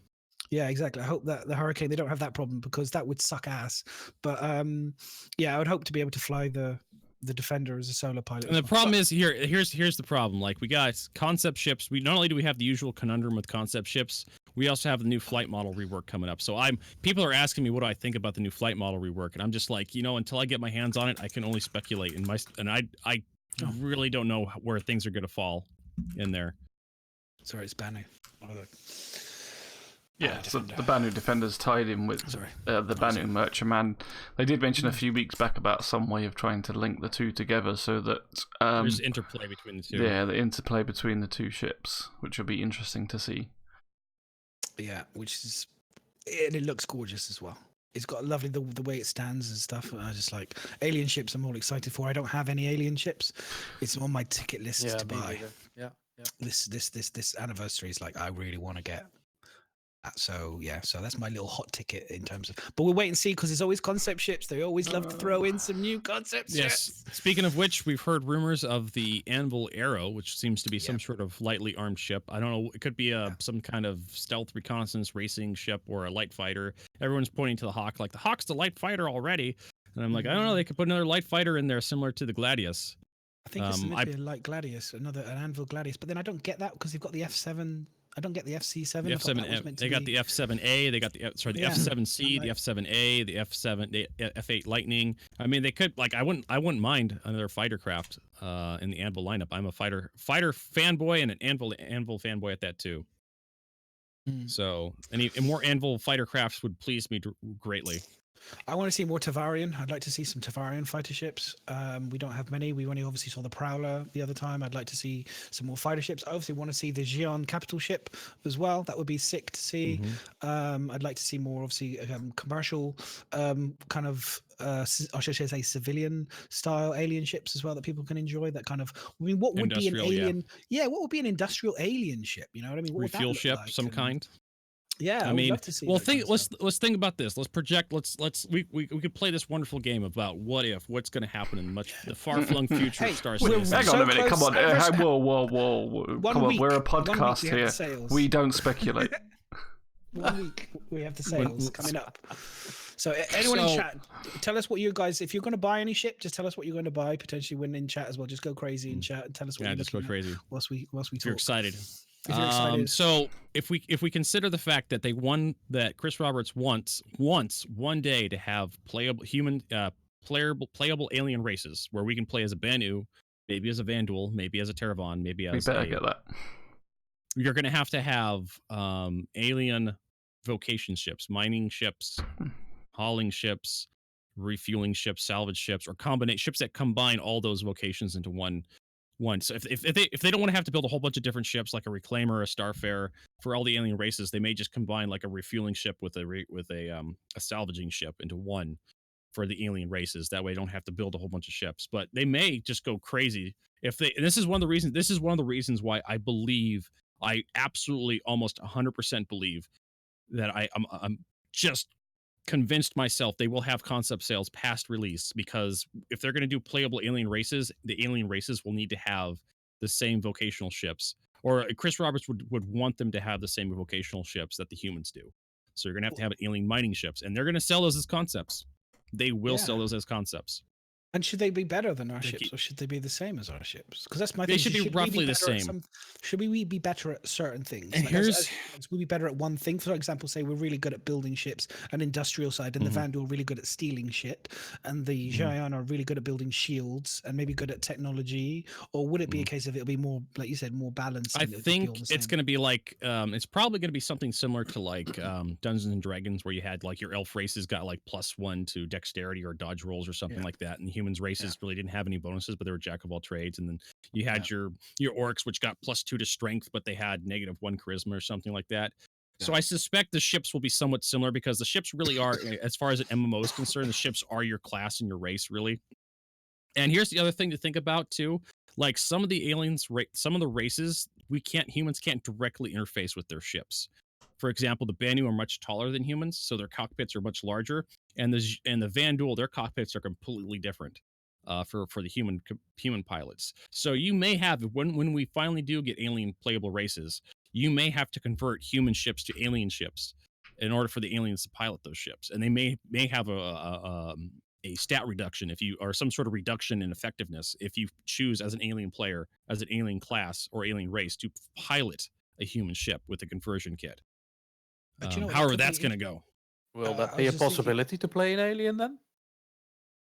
Yeah, exactly. I hope that the Hurricane, they don't have that problem, because that would suck ass. But I would hope to be able to fly the Defender as a solo pilot. And the problem is here's the problem. We got concept ships. We not only do we have the usual conundrum with concept ships, we also have the new flight model rework coming up. So people are asking me what do I think about the new flight model rework, and I'm just like, until I get my hands on it, I can only speculate. And I I really don't know where things are going to fall in there. Sorry, it's Banu. Yeah, so the Banu Defenders tied in with the Banu Merchantman. They did mention a few weeks back about some way of trying to link the two together so that... there's interplay between the two. Yeah, the interplay between the two ships, which will be interesting to see. Yeah, which is... And it looks gorgeous as well. It's got lovely the way it stands and stuff. I just like alien ships. I'm all excited for. I don't have any alien ships. It's on my ticket list to buy. Yeah. This anniversary is like I really want to get. So yeah, so that's my little hot ticket in terms of. But we'll wait and see because it's always concept ships. They always love to throw in some new concept ships. Speaking of which, we've heard rumors of the Anvil Arrow, which seems to be some sort of lightly armed ship. I don't know. It could be some kind of stealth reconnaissance racing ship or a light fighter. Everyone's pointing to the Hawk, like the Hawk's the light fighter already. And I'm like, I don't know. They could put another light fighter in there, similar to the Gladius. I think it's maybe a light Gladius, an Anvil Gladius. But then I don't get that because they've got the F7. I don't get the FC7. The F7. They got the F7A. They got the F7C, the F7A, the F7, the F8 Lightning. I mean, they could I wouldn't mind another fighter craft in the Anvil lineup. I'm a fighter fanboy and an Anvil fanboy at that too. So any more Anvil fighter crafts would please me greatly. I want to see more Tavarian. I'd like to see some Tavarian fighter ships. We don't have many. We only obviously saw the Prowler the other time. I'd like to see some more fighter ships. I obviously want to see the Xi'an capital ship as well. That would be sick to see. I'd like to see more, obviously, commercial kind of, I should say, civilian style alien ships as well that people can enjoy. That kind of, I mean, what would be an alien? Yeah, what would be an industrial alien ship? You know what I mean? What refuel ship, like? Some kind. Yeah, I mean, well, let's think about this. Let's project. We could play this wonderful game about what's going to happen in the far-flung future of Star Citizen. Hang on a minute. Come on. Whoa. Come on. We're a podcast here. We don't speculate. 1 week we have the sales coming up. So anyone in chat, tell us what you guys. If you're going to buy any ship, just tell us what you're going to buy. Potentially win in chat as well. Just go crazy in chat and tell us what. Yeah, just go crazy. Whilst we talk. You're excited. So if we consider the fact that that Chris Roberts wants one day to have playable alien races where we can play as a Banu, maybe as a Vanduul, maybe as a Terravan, maybe as we better get that. You're going to have alien vocation ships, mining ships, hauling ships, refueling ships, salvage ships, or combinate ships that combine all those vocations into one. So if they don't want to have to build a whole bunch of different ships like a Reclaimer or a Starfarer for all the alien races, they may just combine like a refueling ship with a salvaging ship into one for the alien races. That way, they don't have to build a whole bunch of ships. But they may just go crazy if they. And this is one of the reasons. This is one of the reasons why I absolutely almost 100% believe that I'm just convinced myself they will have concept sales past release, because if they're going to do playable alien races, the alien races will need to have the same vocational ships, or Chris Roberts would want them to have the same vocational ships that the humans do. So you're going to have alien mining ships, and they're going to sell those as concepts. They will sell those as concepts. And should they be better than our ships, or should they be the same as our ships? Because that's my thing. They should be roughly the same. Should we be better at certain things? And like here's we be better at one thing. For example, say we're really good at building ships, an industrial side, and the Vanduul are really good at stealing shit, and the Xi'an are really good at building shields and maybe good at technology. Or would it be a case of it'll be more, like you said, more balanced? I think it's going to be like it's probably going to be something similar to like Dungeons and Dragons, where you had like your elf races got like +1 to dexterity or dodge rolls or something like that, and the humans races really didn't have any bonuses, but they were jack of all trades. And then you had your orcs, which got +2 to strength, but they had -1 charisma or something like that. So I suspect the ships will be somewhat similar, because the ships really are, as far as an MMO is concerned, the ships are your class and your race, really. And here's the other thing to think about too. Like some of the aliens, some of the races, humans can't directly interface with their ships. For example, the Banu are much taller than humans, so their cockpits are much larger. And the Vanduul, their cockpits are completely different. For the human pilots. So you may have, when we finally do get alien playable races, you may have to convert human ships to alien ships in order for the aliens to pilot those ships, and they may have a stat reduction or some sort of reduction in effectiveness if you choose as an alien player, as an alien class or alien race, to pilot a human ship with a conversion kit. However, that's going to go. Will that be a possibility to play an alien then?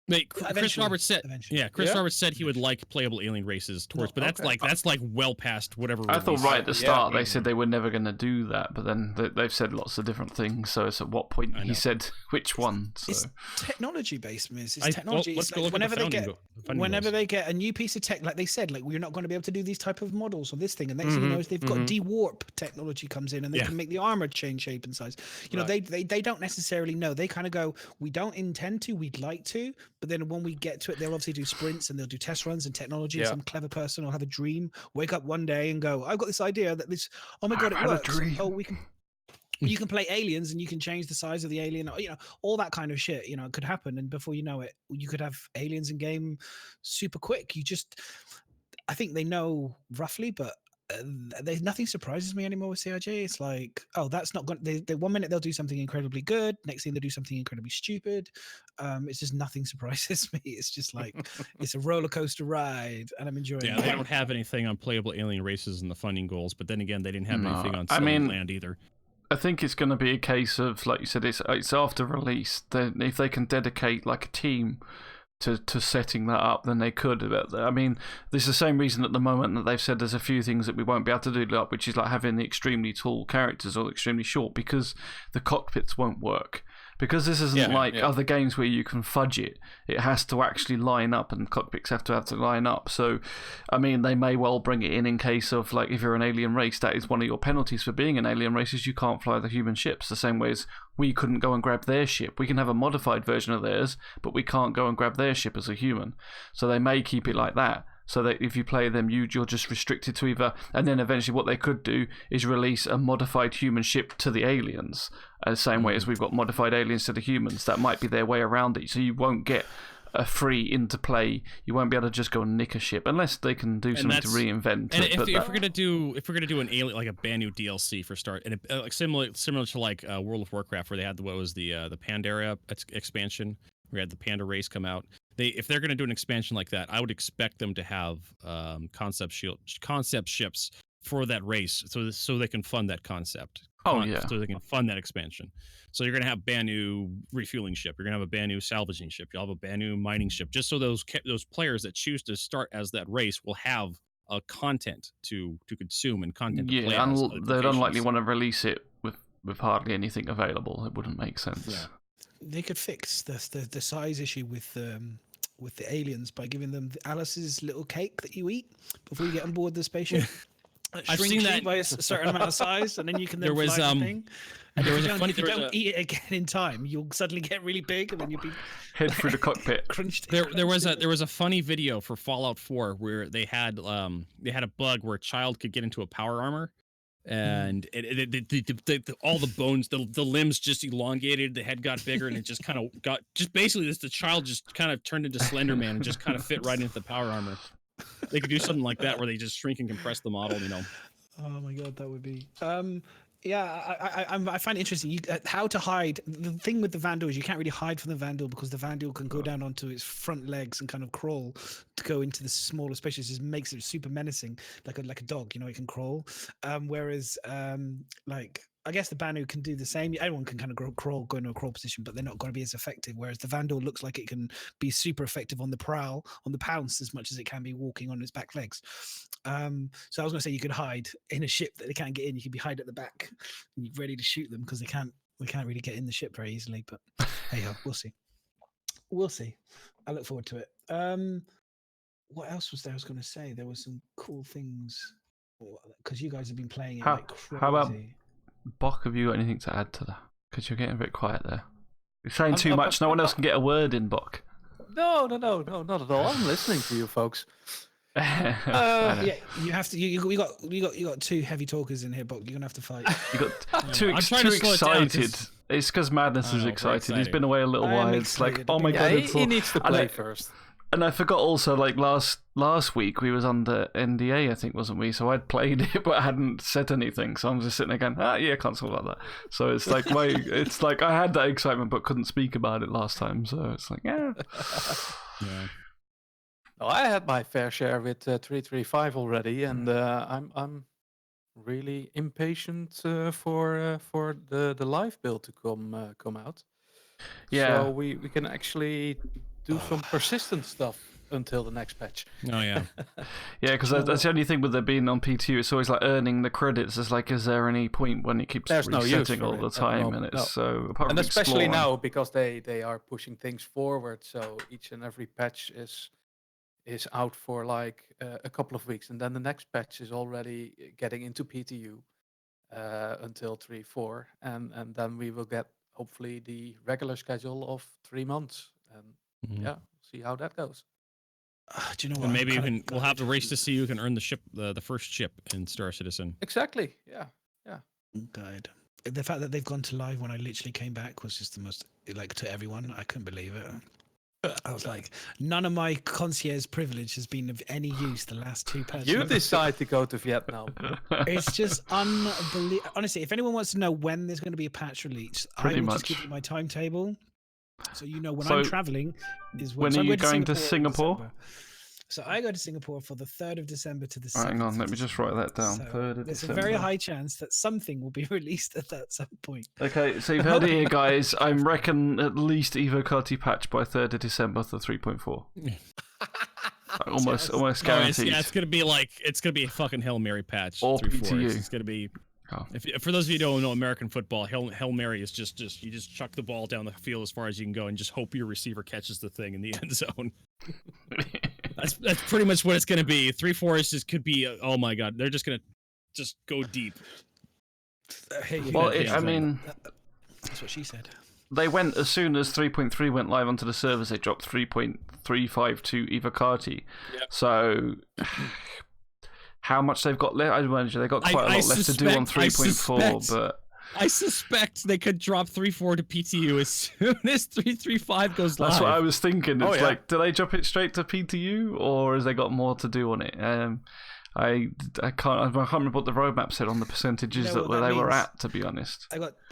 Wait, Chris Eventually, Roberts said, eventually. yeah, Chris Yeah? Roberts said he would like playable alien races towards, but that's okay. that's like well past whatever. I thought release. right at the Yeah. start they said they were never going to do that, but then they've said lots of different things. So it's at what point I he know. said which one. So It's technology based, Miz. It's I- technology. well, let's It's go like look at the whenever they founding get go- the funding whenever goals. they get a new piece of tech, like they said, like we're not going to be able to do these type of models or this thing, and next thing you know, is they've got de-warp technology comes in, and they Yeah. can make the armor change shape and size. You know, Right. they don't necessarily know. They kind of go, we don't intend to, we'd like to, but then when we get to it, they'll obviously do sprints and they'll do test runs and technology. And Yeah. some clever person will have a dream, wake up one day and go, I've got this idea that this, oh my god, it I've had a works. dream. Oh, we can. You can play aliens and you can change the size of the alien, or, you know, all that kind of shit, you know, could happen. And before you know it, you could have aliens in game super quick. I think they know roughly, but there's nothing surprises me anymore with CRJ. It's like, oh, that's not going. They 1 minute they'll do something incredibly good, next thing they'll do something incredibly stupid. It's just nothing surprises me. It's just like it's a roller coaster ride, and I'm enjoying. Yeah, it. they don't have anything on playable alien races in the funding goals, but then again, they didn't have No, anything on I Settlement mean- Land either. I think it's going to be a case of, like you said, it's after release. Then if they can dedicate like a team to setting that up, then they could. I mean, there's the same reason at the moment that they've said there's a few things that we won't be able to do, which is like having the extremely tall characters or extremely short, because the cockpits won't work. Because this isn't like other games where you can fudge it. It has to actually line up, and cockpits have to line up. So, I mean, they may well bring it in case of, like, if you're an alien race, that is one of your penalties for being an alien race, is you can't fly the human ships, the same way as we couldn't go and grab their ship. We can have a modified version of theirs, but we can't go and grab their ship as a human. So they may keep it like that, so that if you play them, you're just restricted to either. And then eventually what they could do is release a modified human ship to the aliens, the same way as we've got modified aliens to the humans. That might be their way around it, so you won't get a free interplay. You won't be able to just go and nick a ship unless they can do something to reinvent And it. if we're gonna do an alien, like a brand new DLC for start, and like similar to like World of Warcraft, where they had the Pandaria expansion, we had the Panda race come out. If they're gonna do an expansion like that, I would expect them to have concept ships for that race, so they can fund that concept. So they can fund that expansion. So you're gonna have a brand new refueling ship. You're gonna have a brand new salvaging ship. You'll have a brand new mining ship, just so those players that choose to start as that race will have content to consume and content to play. And as they'd unlikely want to release it with hardly anything available. It wouldn't make sense. Yeah. They could fix the size issue with the aliens by giving them Alice's little cake that you eat before you get on board the spaceship. I've Shrinks seen you that by a certain amount of size, and then you can then There was, fly the thing. And there if was you a don't, funny- if you there was don't eat it again in time, you'll suddenly get really big, and then you'll be Head through the cockpit. crunched. There was a funny video for Fallout 4 where they had a bug where a child could get into a power armor, and all the bones, the limbs just elongated, the head got bigger, and it just kind of got the child just kind of turned into Slender Man and just kind of fit right into the power armor. They could do something like that where they just shrink and compress the model, you know. Oh my god, that would be. Yeah, I find it interesting. How to hide. The thing with the Vandal is you can't really hide from the Vandal because the Vandal can go down onto its front legs and kind of crawl to go into the smaller spaces. It just makes it super menacing, like a dog. You know, it can crawl. Whereas, like, I guess the Banu can do the same. Everyone can kind of go into a crawl position, but they're not going to be as effective. Whereas the Vandal looks like it can be super effective on the prowl, on the pounce, as much as it can be walking on its back legs. So I was going to say you could hide in a ship that they can't get in. You could be hide at the back, and you're ready to shoot them because we can't really get in the ship very easily. But hey ho, we'll see. We'll see. I look forward to it. What else was there? I was going to say there were some cool things because you guys have been playing it like crazy. How about Bock, have you got anything to add to that? Because you're getting a bit quiet there. You're saying too much. No one else can get a word in, Bock. No, not at all. I'm listening to you folks. Yeah, you have to. You got two heavy talkers in here, but you're gonna have to fight. You got too I'm trying to slow it down excited. 'cause- It's because Madness is we're excited. He's excited. been away a little I am while. It's like, excited. oh my Yeah, god, it's he all... needs to play first. And I forgot also, like last week we was under NDA, I think, wasn't we? So I'd played it, but I hadn't said anything. So I'm just sitting there going, yeah, can't talk about that. So it's like it's like I had that excitement, but couldn't speak about it last time. So it's like, yeah. Oh, I had my fair share with 335 already, and I'm really impatient for the live build to come out. Yeah. So we can actually do some persistent stuff until the next patch. Oh yeah. Yeah, because that's the only thing with there being on PTU. It's always like earning the credits. It's like, is there any point when it keeps There's no use resetting for all it the at the time? moment, And it's no. so apart And from especially exploring. now because they are pushing things forward, so each and every patch is out for like a couple of weeks, and then the next patch is already getting into PTU until 3-4, and then we will get hopefully the regular schedule of 3 months, and yeah, see how that goes. Do you know what? And maybe we'll have to the race to see who can earn the ship, the first ship in Star Citizen. Exactly. Yeah. Good. The fact that they've gone to live when I literally came back was just the most, like, to everyone. I couldn't believe it. I was like, none of my concierge privilege has been of any use the last 2 patches. You decide to go to Vietnam. It's just unbelievable. Honestly, if anyone wants to know when there's going to be a patch release, Pretty I will much. just give you my timetable. So you know when So, I'm traveling is when so are I'm you going going to Singapore? in December. So I go to Singapore for the 3rd of December to the 7th. Hang on, let me just write that down. So 3rd of there's December. a very high chance that something will be released at that some point. Okay, so you've heard it here, guys. I reckon at least Ejectors patch by 3rd of December to 3.4. Almost guaranteed. It's gonna be a fucking Hail Mary patch. Or 3-4. PTU. It's gonna be. Oh. If for those of you who don't know American football, Hail Mary is just you just chuck the ball down the field as far as you can go and just hope your receiver catches the thing in the end zone. That's pretty much what it's gonna be. 3-4 is just could be. Oh my god, they're just gonna just go deep. Well, I mean, That's what she said. they went as soon as 3.3 went live onto the servers. They dropped 3.35 to Ejectors. Yep. So, how much they've got left? I imagine they got quite a lot left to do on 3.4. But I suspect they could drop 3.4 to PTU as soon as 3.35 goes live. that's what I was thinking. It's yeah. like, do they drop it straight to PTU, or has they got more to do on it? I can't remember what the roadmap said on the percentages You know that what that they were means? at, to be honest.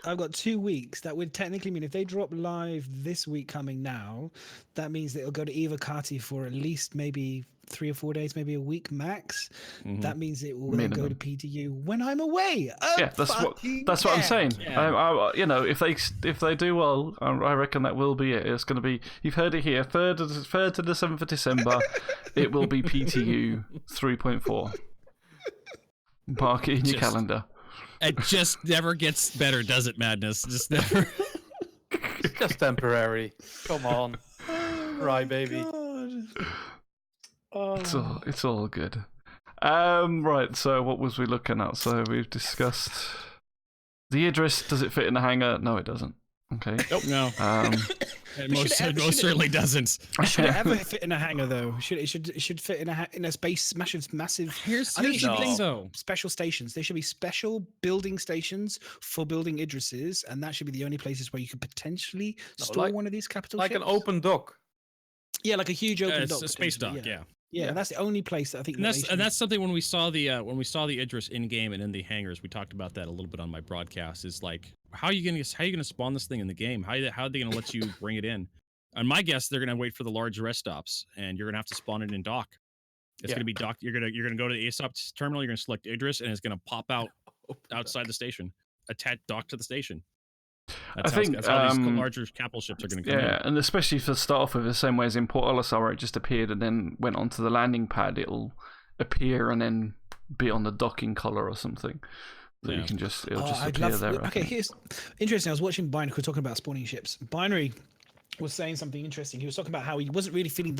I've got 2 weeks. That would technically mean if they drop live this week coming now, that means that it'll go to Ejectors for at least maybe 3 or 4 days, maybe a week max. That means it will then go to PTU when I'm away. Yeah, that's what I'm saying. Yeah. You know, if they do well, I reckon that will be it. It's going to be. You've heard it here. 3rd to the 7th of December, it will be PTU 3.4. Mark it in your calendar. It just never gets better, does it, Madness? Just never. It's just temporary. Come on. Cry, baby. It's all good. Right. So what was we looking at? So we've discussed the Idris. Does it fit in a hangar? No, it doesn't. Okay. Nope. No. It most certainly doesn't. Should it ever fit in a hangar though? It should fit in a space massive. Here's I think it should the be thing, though. special stations. There should be special building stations for building Idrises, and that should be the only places where you could potentially store one of these capital Like ships. an open dock. Yeah, like a huge open It's dock. a space dock. potentially, Yeah. Yeah, that's the only place that I think. And that's something when we saw the Idris in game and in the hangars, we talked about that a little bit on my broadcast. Is like, how are you gonna spawn this thing in the game? How are they gonna let you bring it in? And my guess, they're gonna wait for the large rest stops, and you're gonna have to spawn it in dock. It's gonna be dock. You're gonna go to the ASOP terminal. You're gonna select Idris, and it's gonna pop out outside the station, attach dock to the station. That's how these larger capital ships are going to come in. Yeah, and especially for start off with the same way as in Port Olisar, where it just appeared and then went onto the landing pad, it'll appear and then be on the docking collar or something. So you can just, it'll just appear there. Okay, here's interesting. I was watching Binary, we're talking about spawning ships. Binary was saying something interesting. He was talking about how he wasn't really feeling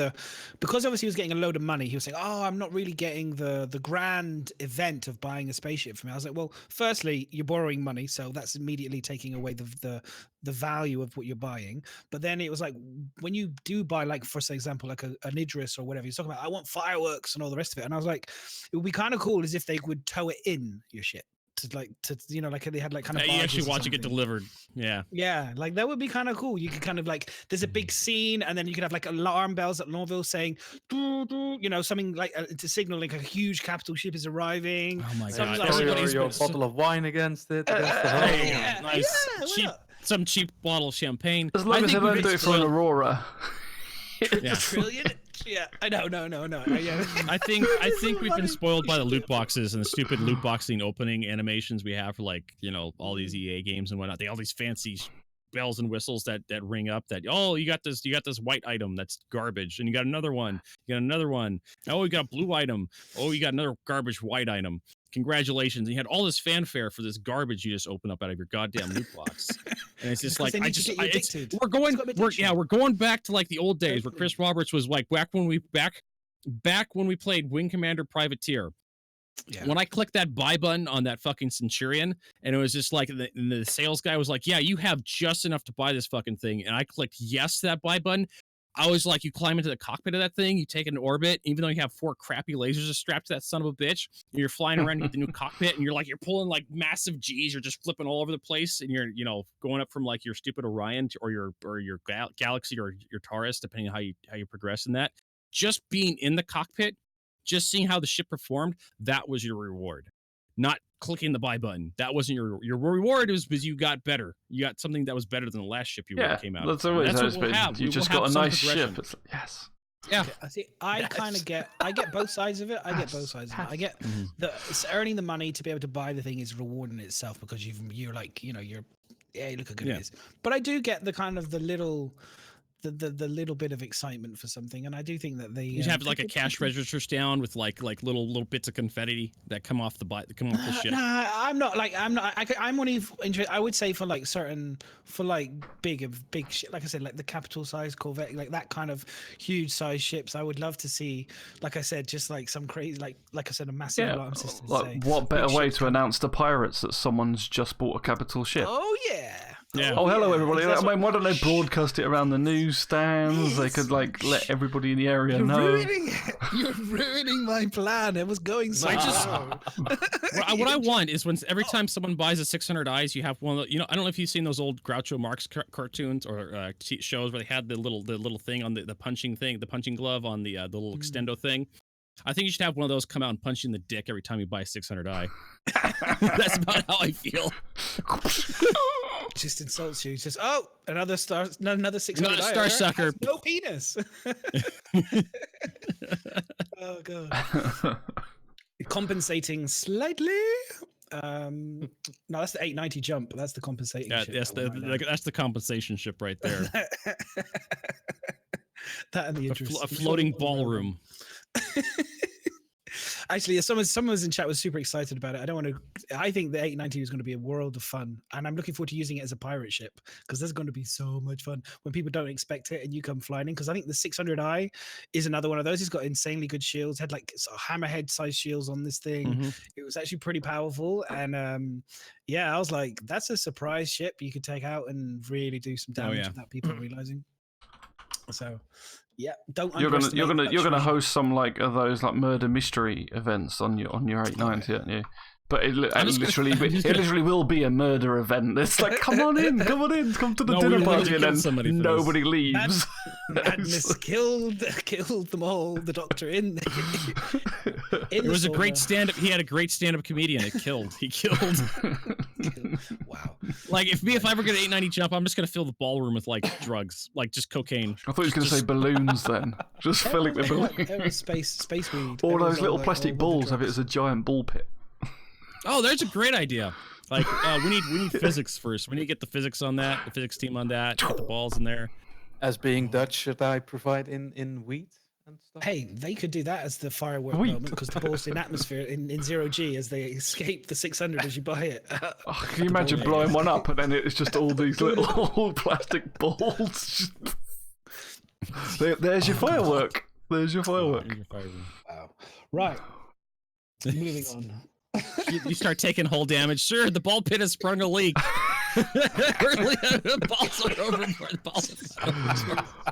because obviously he was getting a load of money. He was saying, "Oh, I'm not really getting the grand event of buying a spaceship for me." I was like, "Well, firstly, you're borrowing money, so that's immediately taking away the value of what you're buying." But then it was like when you do buy, like for example, like an Idris or whatever, he's talking about, "I want fireworks and all the rest of it," and I was like, it would be kind of cool as if they would tow it in your ship. Like they had like kind of you actually watch it get delivered. Yeah, like that would be kind of cool. You could kind of like, there's a big scene, and then you could have like alarm bells at Lorville saying, doo, doo, something like to signal like a huge capital ship is arriving. Oh my Something god! like Your bottle of wine against it. Some cheap bottle of champagne. As long as they don't do it for an Aurora. Yeah. Trillion. Yeah, I know. No. Yeah. I think we've been spoiled by the loot boxes and the stupid loot boxing opening animations we have for all these EA games and whatnot. They all these fancy bells and whistles that ring up that, oh, you got this white item that's garbage, and you got another one, oh, you got a blue item, oh, you got another garbage white item, congratulations. And you had all this fanfare for this garbage you just opened up out of your goddamn loot box. And it's just like, we're going back to like the old days where Chris Roberts was like, back when we played Wing Commander Privateer. Yeah. When I clicked that buy button on that fucking Centurion, and it was just like the sales guy was like, yeah, you have just enough to buy this fucking thing. And I clicked yes to that buy button. I was like, you climb into the cockpit of that thing, you take an orbit, even though you have 4 crappy lasers strapped to that son of a bitch, and you're flying around with the new cockpit, and you're pulling like massive G's, you're just flipping all over the place, and you're, going up from like your stupid Orion or your Galaxy or your Taurus, depending on how you progress in that. Just being in the cockpit, just seeing how the ship performed, that was your reward. Not clicking the buy button. That wasn't your reward. It was because you got better. You got something that was better than the last ship you came out. That's always what we'll have. You just got a nice ship. It's like, yes. Yeah. I see. I kind of get both sides of it. I get the earning the money to be able to buy the thing is rewarding itself because you're like, look how good it is. But I do get the kind of the little bit of excitement for something, and I do think that you have like a cash register stand with like little bits of confetti that come off the ship. Nah, I'm not. I'm only interested. I would say for like big shit, like I said, like the capital size Corvette, like that kind of huge size ships. I would love to see, like I said, just like some crazy, like I said, a massive alarm system. Like what better way to announce to pirates that someone's just bought a capital ship? Oh yeah. Yeah. Oh, hello everybody. I mean, why don't they broadcast it around the newsstands? They could like let everybody in the area know. You're ruining my plan. It was going so well. What I want is when every time someone buys a 600 eyes, you have one of the, I don't know if you've seen those old Groucho Marx cartoons or shows where they had the little thing on the punching thing, the punching glove on the little extendo thing. I think you should have one of those come out and punch you in the dick every time you buy a 600 eye. That's about how I feel. Just insults you. Just another 600 another star sucker. No penis. Oh god. Compensating slightly. No, that's the 890 jump. That's the compensating. Yeah, that's the compensation ship right there. That and the a floating ballroom. Actually, someone was in chat was super excited about it. I think the 890 is going to be a world of fun, and I'm looking forward to using it as a pirate ship because there's going to be so much fun when people don't expect it and you come flying in. Because I think the 600i is another one of those. It's got insanely good shields, had like hammerhead size shields on this thing. Mm-hmm. It was actually pretty powerful, and I was like, that's a surprise ship you could take out and really do some damage without people realizing. So. Yeah, you're gonna host some like of those like murder mystery events on your 890, aren't you? But it literally will be a murder event. It's like, come on in, come to the dinner party, and then nobody leaves. Madness killed them all. The doctor in it was a great stand-up. He had a great stand-up comedian. He killed. Wow. Like if I ever get an 890 jump, I'm just gonna fill the ballroom with like drugs, like just cocaine. I thought he was gonna say balloons then. Just fill it with balloons. There was space weed. All those little plastic balls have it as a giant ball pit. Oh, there's a great idea. Like we need physics first. We need to get the physics on that, the physics team on that, get the balls in there. As being Dutch, should I provide in wheat and stuff? Hey, they could do that as the firework moment because the balls in atmosphere in 0G as they escape the 600 as you buy it. Can you imagine blowing one up and then it's just all these little plastic balls? There's your firework. There's your firework. Wow. Right. Moving on. You start taking hull damage. Sure, the ball pit has sprung a leak.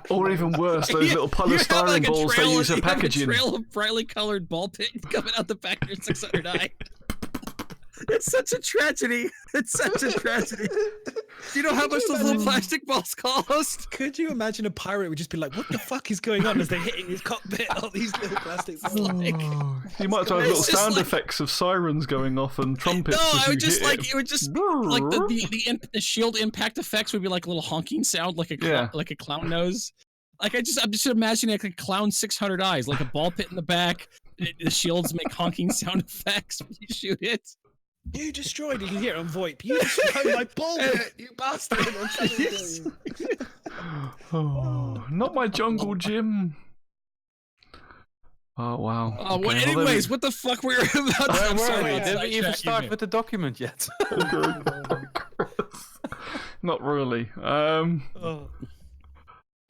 Or even worse, those little polystyrene balls they use for packaging. A trail of brightly colored ball pit coming out the back of your 600i. It's such a tragedy. It's such a tragedy. Do you know how much those little plastic balls cost? Could you imagine a pirate would just be like, what the fuck is going on as they're hitting his cockpit? All these little plastic balls. You might have little sound effects of sirens going off and trumpets. No, it would just like the shield impact effects would be like a little honking sound, like a clown nose. Like I'm just imagining like a clown 600 eyes, like a ball pit in the back. The shields make honking sound effects when you shoot it. You destroyed it. You hear it on VoIP. You destroyed my bullet, you bastard. I'm trying to kill you. Oh, not my jungle gym. Oh wow. Oh, Okay, well, well, anyways, what the fuck were we about? Where I'm were sorry, we? I'll Did we even sidetrack start you. with the document yet? Not really. Oh.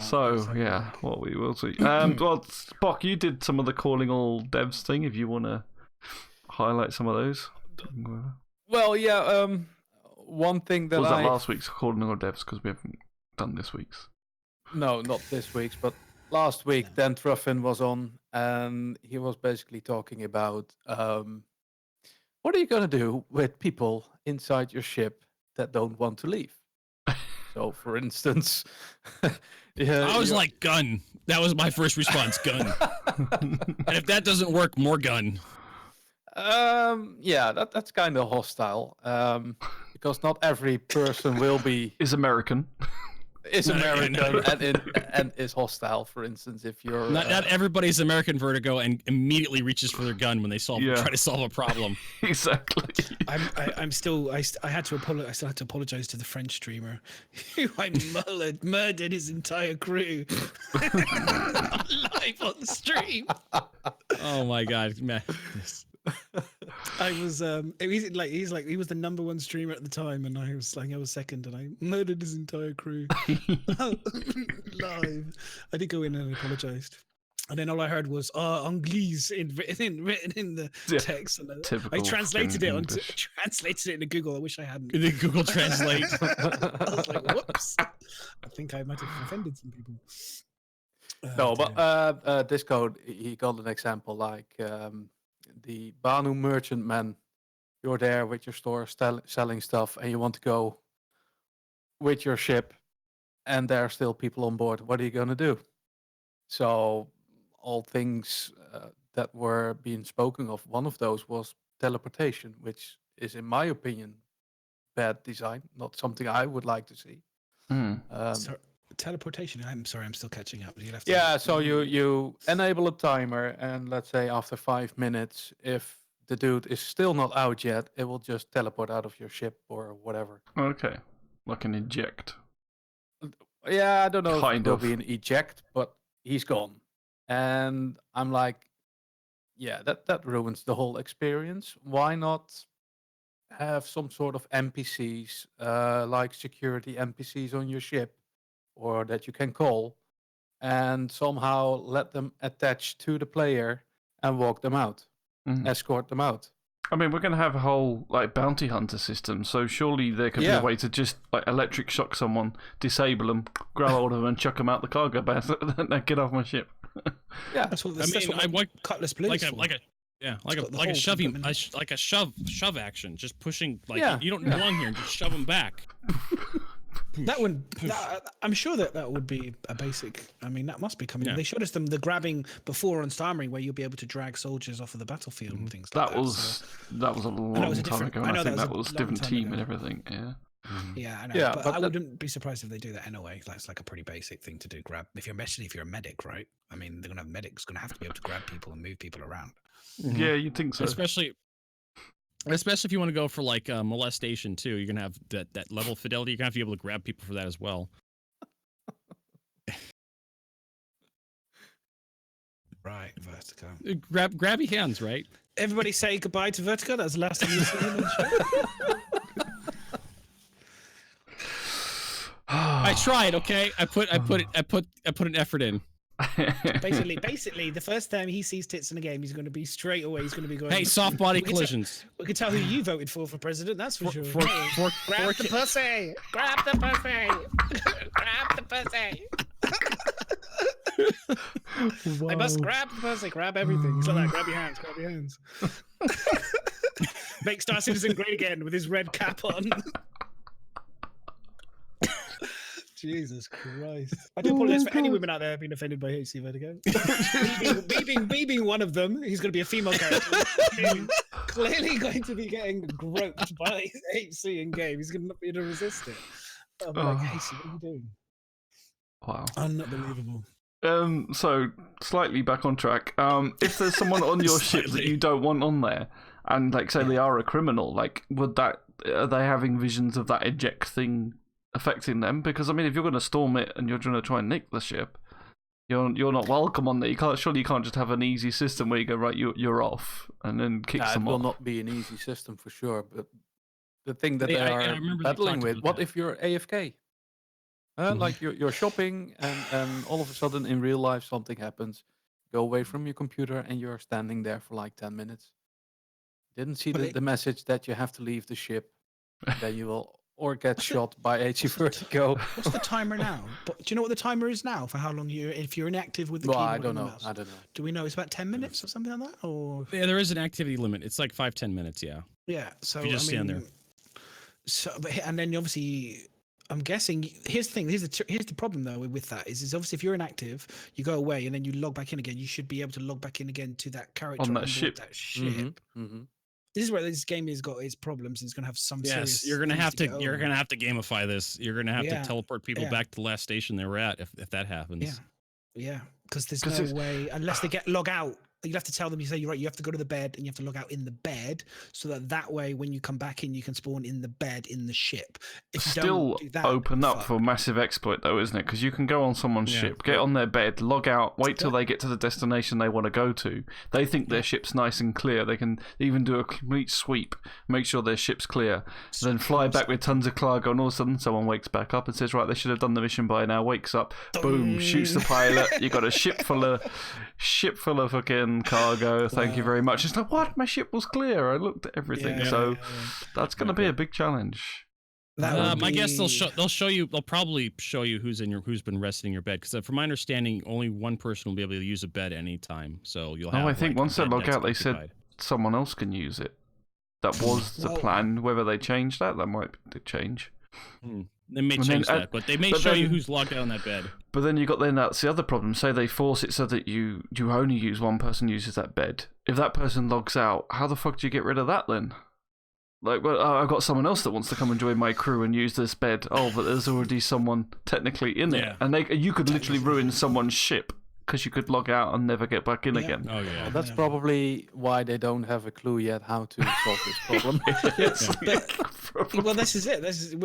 So yeah, what we will see. Well, Spock, you did some of the calling all devs thing. If you want to highlight some of those. Well, yeah. One thing that Was that I last week's calling all devs because we haven't done this week's? no, not this week's, but last week. Then Ruffin was on, and he was basically talking about what are you gonna do with people inside your ship that don't want to leave. So, for instance, yeah, I was like, gun. That was my first response, gun. And if that doesn't work, more gun. yeah, that's kind of hostile. Because not every person will be Is American. is No, American no. and is hostile. For instance, if you're Not everybody's American Vertigo and immediately reaches for their gun when they try to solve a problem. Exactly. I still had to apologize. I still had to apologize to the French streamer who I murdered his entire crew live on the stream. Oh my god, man. I was he was the number one streamer at the time, and I was second, and I murdered his entire crew live. I did go in and apologized. And then all I heard was Anglais written in the text. And I translated it translated it into Google. I wish I hadn't. Did Google Translate? I was like, whoops. I think I might have offended some people. no, but this code he got an example like the Banu merchantman. You're there with your store selling stuff, and you want to go with your ship, and there are still people on board. What are you gonna do? So all things that were being spoken of, one of those was teleportation, which is, in my opinion, bad design, not something I would like to see. Teleportation. I'm sorry, I'm still catching up. You'll have to Yeah, so you enable a timer, and let's say after 5 minutes, if the dude is still not out yet, it will just teleport out of your ship or whatever. Okay. Like an eject. Yeah, I don't know if Kind it will of. be an eject, but he's gone. And I'm like, yeah, that ruins the whole experience. Why not have some sort of NPCs, like security NPCs on your ship, or that you can call, and somehow let them attach to the player and walk them out, escort them out. I mean, we're going to have a whole like bounty hunter system, so surely there could be a way to just like electric shock someone, disable them, grab hold of them, and chuck them out the cargo bay. Then get off my ship. Yeah, That's what I want Cutlass Black like a shove action, just pushing you don't belong here and just shove them back. I'm sure that would be a basic. I mean, that must be coming. Yeah. They showed us the grabbing before on Star Marine, where you'll be able to drag soldiers off of the battlefield and things like that. That was a long time ago. And I think that was a different team and everything. Yeah. Yeah, I know. Yeah, but but I wouldn't be surprised if they do that anyway. That's like a pretty basic thing to do. Grab if you're a medic, right? I mean, they're gonna have medics. Gonna have to be able to grab people and move people around. Yeah, you'd think so. Especially if you want to go for like molestation too, you're gonna have that level of fidelity. You're gonna have to be able to grab people for that as well. Right, Vertigo. Grabby hands, right? Everybody say goodbye to Vertigo. That was the last time you saw him on the show. I tried. Okay, I put an effort in. Basically, the first time he sees tits in a game, he's going to be straight away. He's going to be going. Hey, soft body collisions. We can tell who you voted for president. That's for sure. Grab the pussy. Grab the pussy. Grab the pussy. I must grab the pussy. Grab everything. It's like that. Grab your hands. Grab your hands. Make Star Citizen great again with his red cap on. Jesus Christ. I do apologize for any women out there being offended by HCVertigo. me being one of them, he's going to be a female character. Clearly going to be getting groped by HC in game. He's going to not be able to resist it. I'm like, HC, what are you doing? Wow. Unbelievable. So slightly back on track. If there's someone on your ship that you don't want on there, and like say they are a criminal, like are they having visions of that eject thing affecting them? Because I mean, if you're going to storm it and you're going to try and nick the ship, you're not welcome on there. You can't just have an easy system where you go right, you're off, and then kick them off. It will not be an easy system for sure. But the thing that they are battling with, what if you're AFK? Like you're shopping and all of a sudden in real life something happens. Go away from your computer and you're standing there for like 10 minutes. Didn't see the message that you have to leave the ship. Then you will or get shot by HCVertigo. What's the timer now? Do you know what the timer is now for how long if you're inactive with the keyboard? I don't know. Do we know it's about 10 minutes or something like that? Or yeah, there is an activity limit. It's like 5-10 minutes. Yeah. Yeah. So if you just stand there. So, and then obviously, I'm guessing. Here's the thing. Here's the problem though with that is obviously if you're inactive, you go away and then you log back in again. You should be able to log back in again to that character on that ship. Mm-hmm. This is where this game has got its problems. It's going to have some. Yes, you're going to have to. You're going to have to gamify this. You're going to have to teleport people back to the last station they were at if that happens. Yeah, because there's no way unless they log out. You'd have to tell them. You say you're right. You have to go to the bed and you have to log out in the bed, so that way when you come back in, you can spawn in the bed in the ship. If you still don't do that, open up for massive exploit though, isn't it? Because you can go on someone's ship, get on their bed, log out, wait till they get to the destination they want to go to. They think their ship's nice and clear. They can even do a complete sweep, make sure their ship's clear, then fly back with tons of cargo, and all of a sudden someone wakes back up and says, right, they should have done the mission by now. Wakes up, boom, shoots the pilot. You got a ship full of fucking cargo. Thank you very much. It's like, what? My ship was clear. I looked at everything. That's going to be a big challenge. I guess they'll probably show you who's been resting in your bed, because from my understanding, only one person will be able to use a bed anytime. So you'll have. I think once they log out, they said someone else can use it. That was the plan. Whether they changed that might change. They may change that, but they may show you who's logged out on that bed. But then that's the other problem. Say they force it so that you only use one person uses that bed. If that person logs out, how the fuck do you get rid of that then? Like, well, I've got someone else that wants to come and join my crew and use this bed. Oh, but there's already someone technically in it, and you could literally ruin someone's ship because you could log out and never get back in again. Oh yeah, well, that's probably why they don't have a clue yet how to solve this problem. Well, this is it.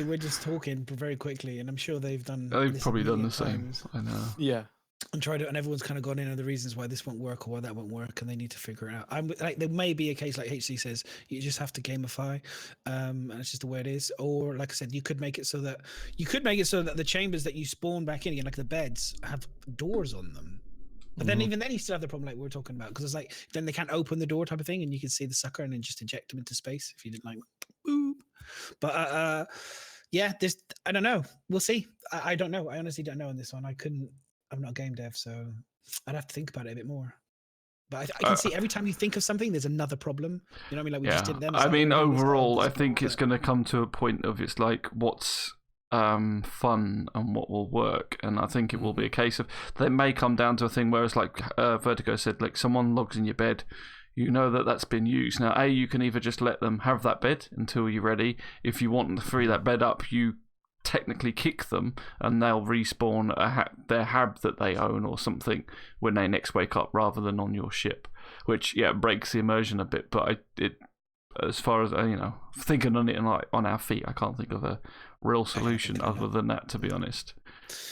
We're just talking very quickly, and I'm sure they've done. They've probably done the same. I know. Yeah. And everyone's kind of gone into the reasons why this won't work or why that won't work, and they need to figure it out. There may be a case like HC says, you just have to gamify, and it's just the way it is. Or like I said, you could make it so that the chambers that you spawn back in again, like the beds, have doors on them. But then even then, you still have the problem like we were talking about, because it's like then they can't open the door type of thing, and you can see the sucker and then just eject them into space if you didn't like. Boop. But I don't know. We'll see. I don't know. I honestly don't know on this one. I'm not a game dev, so I'd have to think about it a bit more. But I can see every time you think of something, there's another problem. You know what I mean? Like we just did then. I mean, overall, I think it's going to come to a point of it's like what's fun and what will work, and I think it will be a case of they may come down to a thing where it's like Vertigo said, like someone logs in your bed. You know that's been used. Now, you can either just let them have that bed until you're ready. If you want to free that bed up, you technically kick them and they'll respawn their hab that they own or something when they next wake up rather than on your ship, which breaks the immersion a bit. But as far as thinking on it and like on our feet, I can't think of a real solution other than that, to be honest,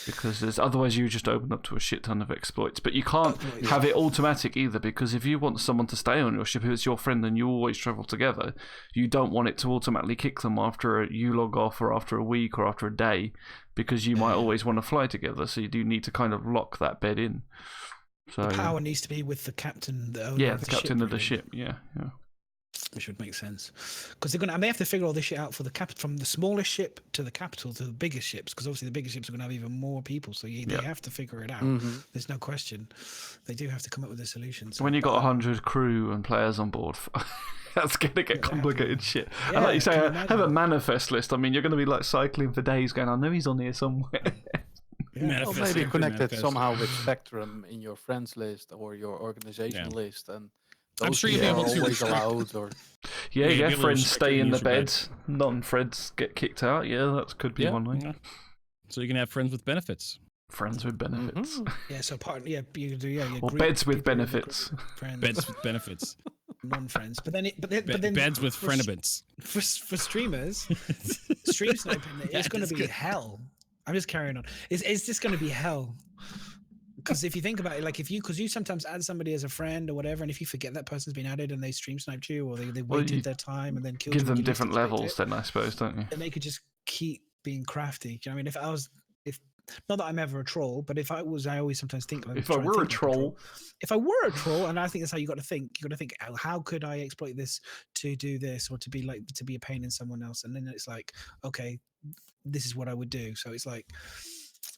because otherwise you just open up to a shit ton of exploits. But you can't have it automatic either, because if you want someone to stay on your ship who is your friend and you always travel together, you don't want it to automatically kick them after you log off or after a week or after a day, because you might always want to fly together. So you do need to kind of lock that bed in. So the power needs to be with the captain. The captain of the ship. Yeah. Which would make sense, because they have to figure all this shit out for the from the smallest ship to the capital to the biggest ships, because obviously the bigger ships are going to have even more people, so they have to figure it out. There's no question. They do have to come up with a solution. So when you got 100 crew and players on board, that's going to get complicated shit. And like you say, have a manifest list. I mean, you're going to be like cycling for days going, I know he's on here somewhere. Or maybe connected somehow with Spectrum in your friends list or your organization list, and I'm sure you'll be able to always allowed, or friends stay in the bed, non-friends get kicked out. Yeah, that could be one way. So you can have friends with benefits. Friends with benefits. Yeah, so you do Or beds with benefits. Beds with benefits. Non-friends, but then beds with friendabits. For streamers, stream sniping it's going to be hell. I'm just carrying on. It's just going to be hell. Because if you think about it, like because you sometimes add somebody as a friend or whatever, and if you forget that person's been added and they stream sniped you or they waited their time and then killed you, give them different levels, then I suppose, don't you? And they could just keep being crafty. Do you know what I mean? If not that I'm ever a troll, but if I was, I always sometimes think like, if I were a troll, and I think that's how you got to think. You got to think, how could I exploit this to do this, or to be a pain in someone else? And then it's like, okay, this is what I would do. So it's like,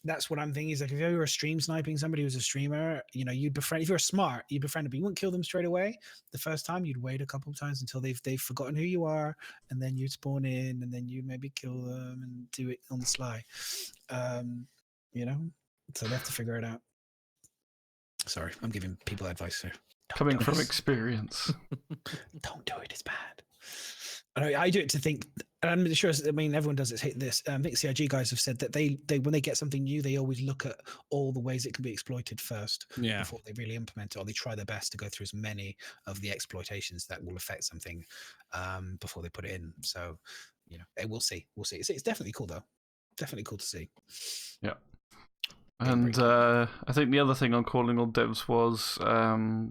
that's what I'm thinking. Is like, if you were stream sniping somebody who's a streamer, you'd befriend. If you're smart, you'd befriend them. You wouldn't kill them straight away the first time. You'd wait a couple of times until they've forgotten who you are, and then you'd spawn in, and then you maybe kill them and do it on the sly. So they have to figure it out. Sorry, I'm giving people advice here. Coming from experience. Don't do it. It's bad. I do it to think, and I'm sure. I mean, everyone does it. This. I think CIG guys have said that they when they get something new, they always look at all the ways it can be exploited first before they really implement it, or they try their best to go through as many of the exploitations that will affect something before they put it in. So, we'll see. We'll see. It's definitely cool though. Definitely cool to see. Yeah. And I think the other thing on calling all devs was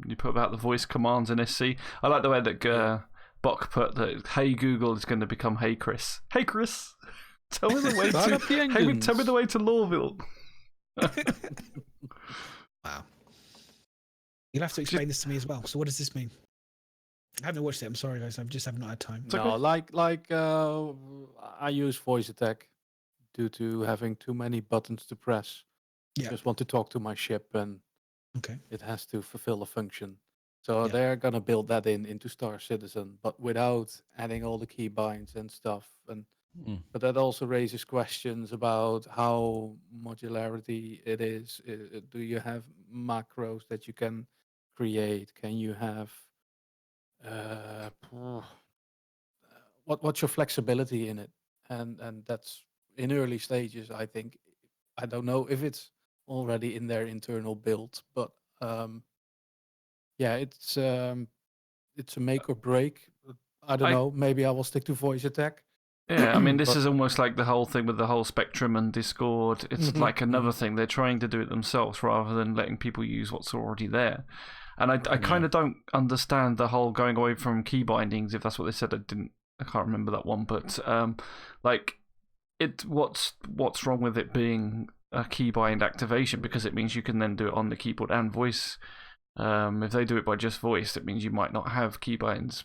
you put about the voice commands in SC. I like the way that Bock put that Hey Google is going to become Hey Chris. Hey Chris, tell me the way tell me the way to Lorville. Wow. You'll have to explain this to me as well. So what does this mean? I haven't watched it. I'm sorry, guys. I just have not had time. No, like I use voice attack due to having too many buttons to press. I just want to talk to my ship, and it has to fulfill a function. So they're gonna build that into Star Citizen, but without adding all the keybinds and stuff. And but that also raises questions about how modularity it is. Do you have macros that you can create? Can you have what's your flexibility in it? And that's in early stages. I think I don't know if it's already in their internal build, but it's a make or break. I don't know. Maybe I will stick to voice attack. Yeah, I mean, this is almost like the whole thing with the whole Spectrum and Discord. It's like another thing. They're trying to do it themselves rather than letting people use what's already there. And I kind of don't understand the whole going away from key bindings, if that's what they said. I can't remember that one, but what's wrong with it being a keybind activation? Because it means you can then do it on the keyboard and voice. If they do it by just voice, it means you might not have keybinds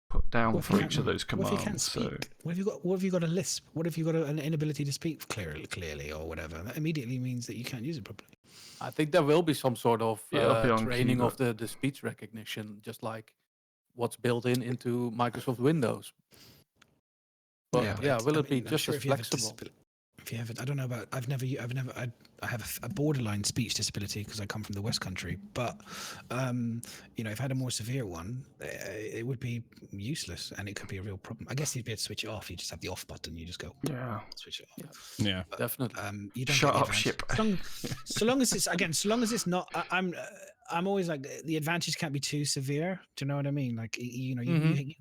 put down for each of those commands. What if you can't speak? What have you got a lisp? What if you got an inability to speak clearly or whatever? That immediately means that you can't use it properly. I think there will be some sort of training of the speech recognition, just like what's built into Microsoft Windows. But will it be just as flexible? If you have it, I don't know about. I have a borderline speech disability because I come from the West Country. But if I had a more severe one, it would be useless, and it could be a real problem. I guess you'd be able to switch it off. You just have the off button. You just go, switch it off. Yeah, but, definitely. You don't shut up, ship. So long as it's not. I'm always like, the advantage can't be too severe. Do you know what I mean? Like, you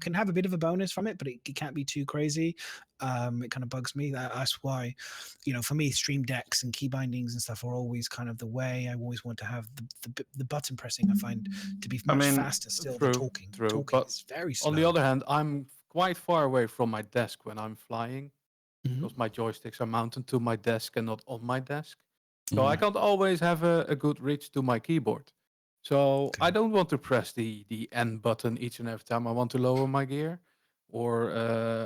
can have a bit of a bonus from it, but it can't be too crazy. It kind of bugs me. That's why, for me, stream decks and key bindings and stuff are always kind of the way. I always want to have the button pressing. I find to be much faster still than talking. Talking is very slow. On the other hand, I'm quite far away from my desk when I'm flying, because my joysticks are mounted to my desk and not on my desk. So I can't always have a good reach to my keyboard. So I don't want to press the N button each and every time I want to lower my gear or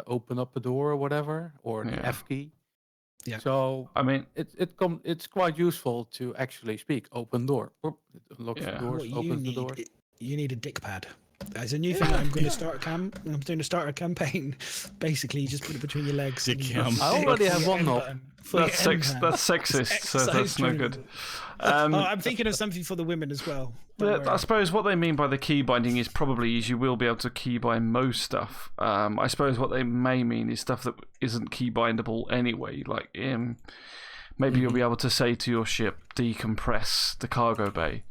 open up a door or whatever, or the F key. Yeah. So I mean, it's quite useful to actually speak. Open door. It unlocks the doors. Opens the door. You need a dick pad. That's a new thing. I'm going to start I'm going to start a campaign. Basically, you just put it between your legs. I already have one knob. That's sexist, so that's no good. I'm thinking of something for the women as well. I suppose what they mean by the key binding is you will be able to keybind most stuff. I suppose what they may mean is stuff that isn't keybindable anyway. Like maybe you'll be able to say to your ship, decompress the cargo bay.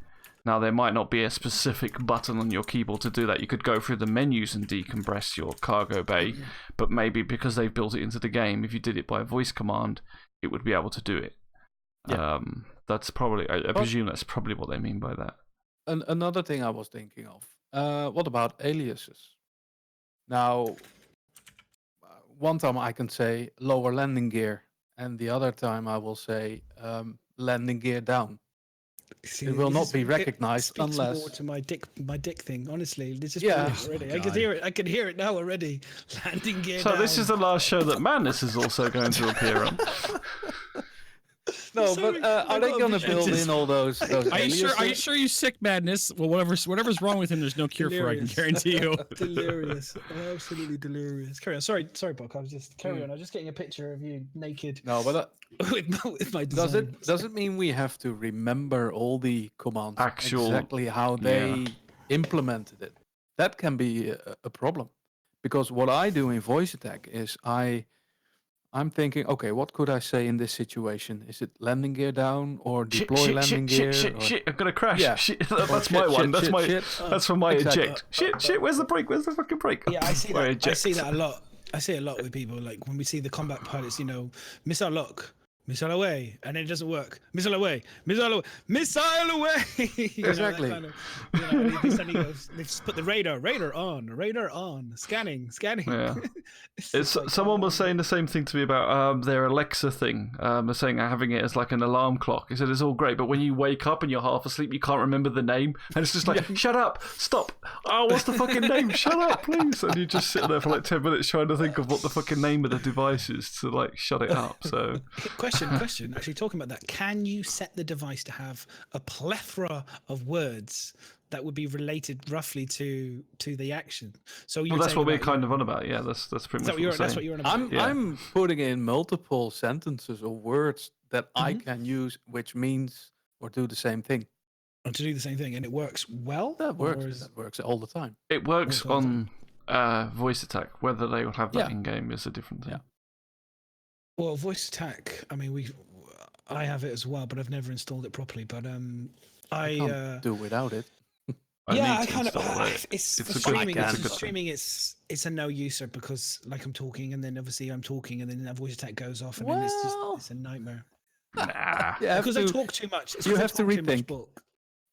Now, there might not be a specific button on your keyboard to do that. You could go through the menus and decompress your cargo bay, but maybe because they've built it into the game, if you did it by a voice command, it would be able to do it. Yeah. That's probably, I presume that's probably what they mean by that. Another thing I was thinking of, what about aliases? Now, one time I can say lower landing gear, and the other time I will say landing gear down. See, it will not be it recognized speaks unless more to my dick thing. Honestly, this is Yeah. brilliant already. I can hear it. I can hear it now already. Landing gear. So this down. is the last show that Madness is also going to appear on. no, Sorry, but are I they got going to vision. build in all those? Are you sure? Are you aliases? sure you sick, Madness? Well, whatever's wrong with him, there's no cure for. I can Delirious. guarantee you. Delirious. Absolutely delirious. Carry on. Sorry, Bock. I was just carry on. I was just getting a picture of you naked No, but with my does design. it mean we have to remember all the commands Actual- exactly how they implemented it? That can be a problem, because what I do in voice attack is I'm thinking, okay, what could I say in this situation? Is it landing gear down or deploy landing gear? Shit, I'm gonna crash. Yeah. Shit, Or that's shit, my shit, one. That's shit, my. shit. That's from my Exactly. eject. Shit, where's the brake? Where's the fucking brake? Yeah, I see Or that. I eject. see that a lot. I see it a lot with people. Like when we see the combat pilots, missile lock, missile away, and then it doesn't work. Missile away, missile away, missile away. Exactly. And he suddenly goes, they've just put the radar on, scanning. Yeah. It's It's like, someone oh, was saying the same thing to me about their Alexa thing. They're saying having it as like an alarm clock. He said it's all great, but when you wake up and you're half asleep, you can't remember the name, and it's just like, shut up, stop. Oh, what's the fucking name? Shut up, please. And you just sit there for like 10 minutes trying to think of what the fucking name of the device is to like shut it up. So Question. Actually, talking about that, can you set the device to have a plethora of words that would be related roughly to the action? So well, that's what we're kind of on about. Yeah, that's pretty much what we're that's saying. what you're on about. I'm putting in multiple sentences or words that I can use, which means or do the same thing. to do the same thing, and it works well. That works. Or is- That works all the time. It works Works all the on voice attack. Whether they will have that Yeah. in game is a different thing. Yeah. Well, voice attack. I mean, I have it as well, but I've never installed it properly. But I can't do without it. I yeah, need I to kind of. install it. It's It's for a good- streaming. it's a For good streaming, it's a no user because like I'm talking, and then obviously I'm talking, and then that voice attack goes off, and then it's a nightmare. Nah. You have Because I to- talk too much. It's you 'cause I have to talk too much rethink. bulk.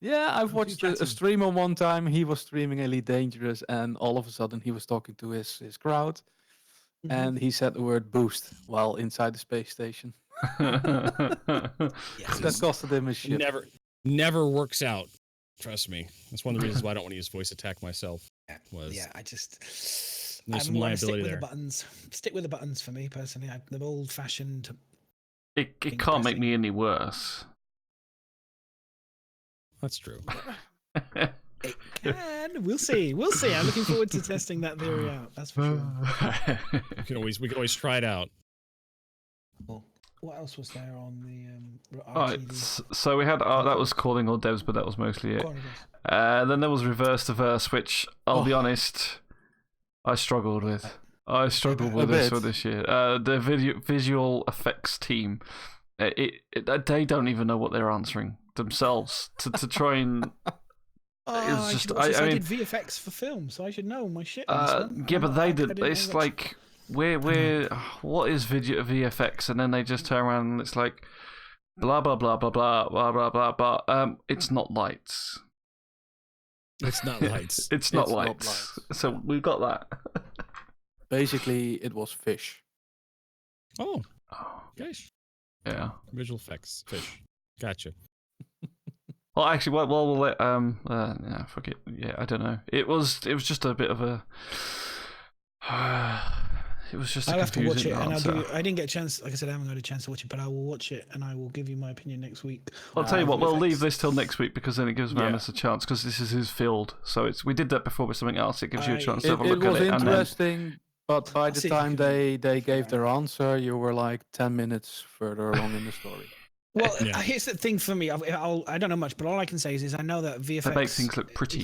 Yeah, I've too watched a chatty. streamer one time. He was streaming Elite Dangerous, and all of a sudden he was talking to his crowd, Mhm. and he said the word boost while inside the space station. Yes. That costed him his ship. Never works out. Trust me. That's one of the reasons why I don't want to use voice attack myself. Was Yeah, I just. There's some I'm gonna stick liability with there. the buttons. Stick with the buttons for me personally. The old-fashioned. it Think can't make pressing. me any worse. That's true. It can. We'll see. We'll see. I'm looking forward to testing that theory out. That's for sure. We can always try it out. What else was there on the Alright, RTV? so we had that was calling all devs, but that was mostly it. Go on, Idris. Then there was reverse to verse, which I'll be honest, I struggled with. I struggled with this bit. for this year. The visual effects team, they don't even know what they're answering themselves to try and. Oh, just- I I did VFX for film, so I should know my shit. Yeah, but they did. It's like we're what is video VFX, and then they just turn around and it's like blah blah blah blah blah blah blah blah blah. It's not lights. It's not lights. It's not It's not lights. lights. So we've got that. Basically, it was fish. Oh, Oh, gosh. yeah. Visual effects. Fish. Gotcha. Well, actually, we'll let yeah, fuck it. Yeah, I don't know. It was just a bit of a. It was just a I'll have to watch confusing it, and I'll answer. give you. I didn't get a chance. Like I said, I haven't got a chance to watch it, but I will watch it, and I will give you my opinion next week. I'll tell you what, VFX. we'll leave this till next week because then it gives Yeah. Madness a chance because this is his field. So we did that before with something else. It gives you a chance to It, have a it look at was it. And then, interesting, but by the see if I time can- they gave their answer, you were like 10 minutes further along in the story. Well, Yeah. here's the thing for me. I don't know much, but all I can say is I know that VFX They make things look pretty.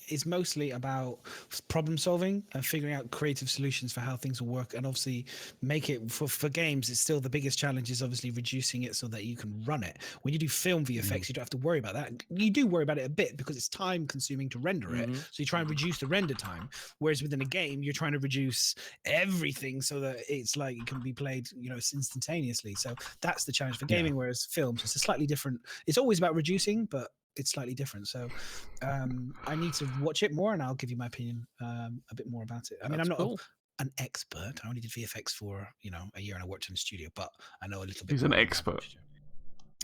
is mostly about problem solving and figuring out creative solutions for how things will work, and obviously make it for games. It's still the biggest challenge is obviously reducing it so that you can run it. When you do film VFX, you don't have to worry about that. You do worry about it a bit because it's time consuming to render it, so you try and reduce the render time. Whereas within a game, you're trying to reduce everything so that it's like it can be played, instantaneously. So that's the challenge for gaming. Whereas films, it's a slightly different. It's always about reducing, but it's slightly different. So I need to watch it more, and I'll give you my opinion a bit more about it. I mean, I'm not an expert. I only did VFX for a year, and I worked in the studio, but I know a little bit. He's an expert.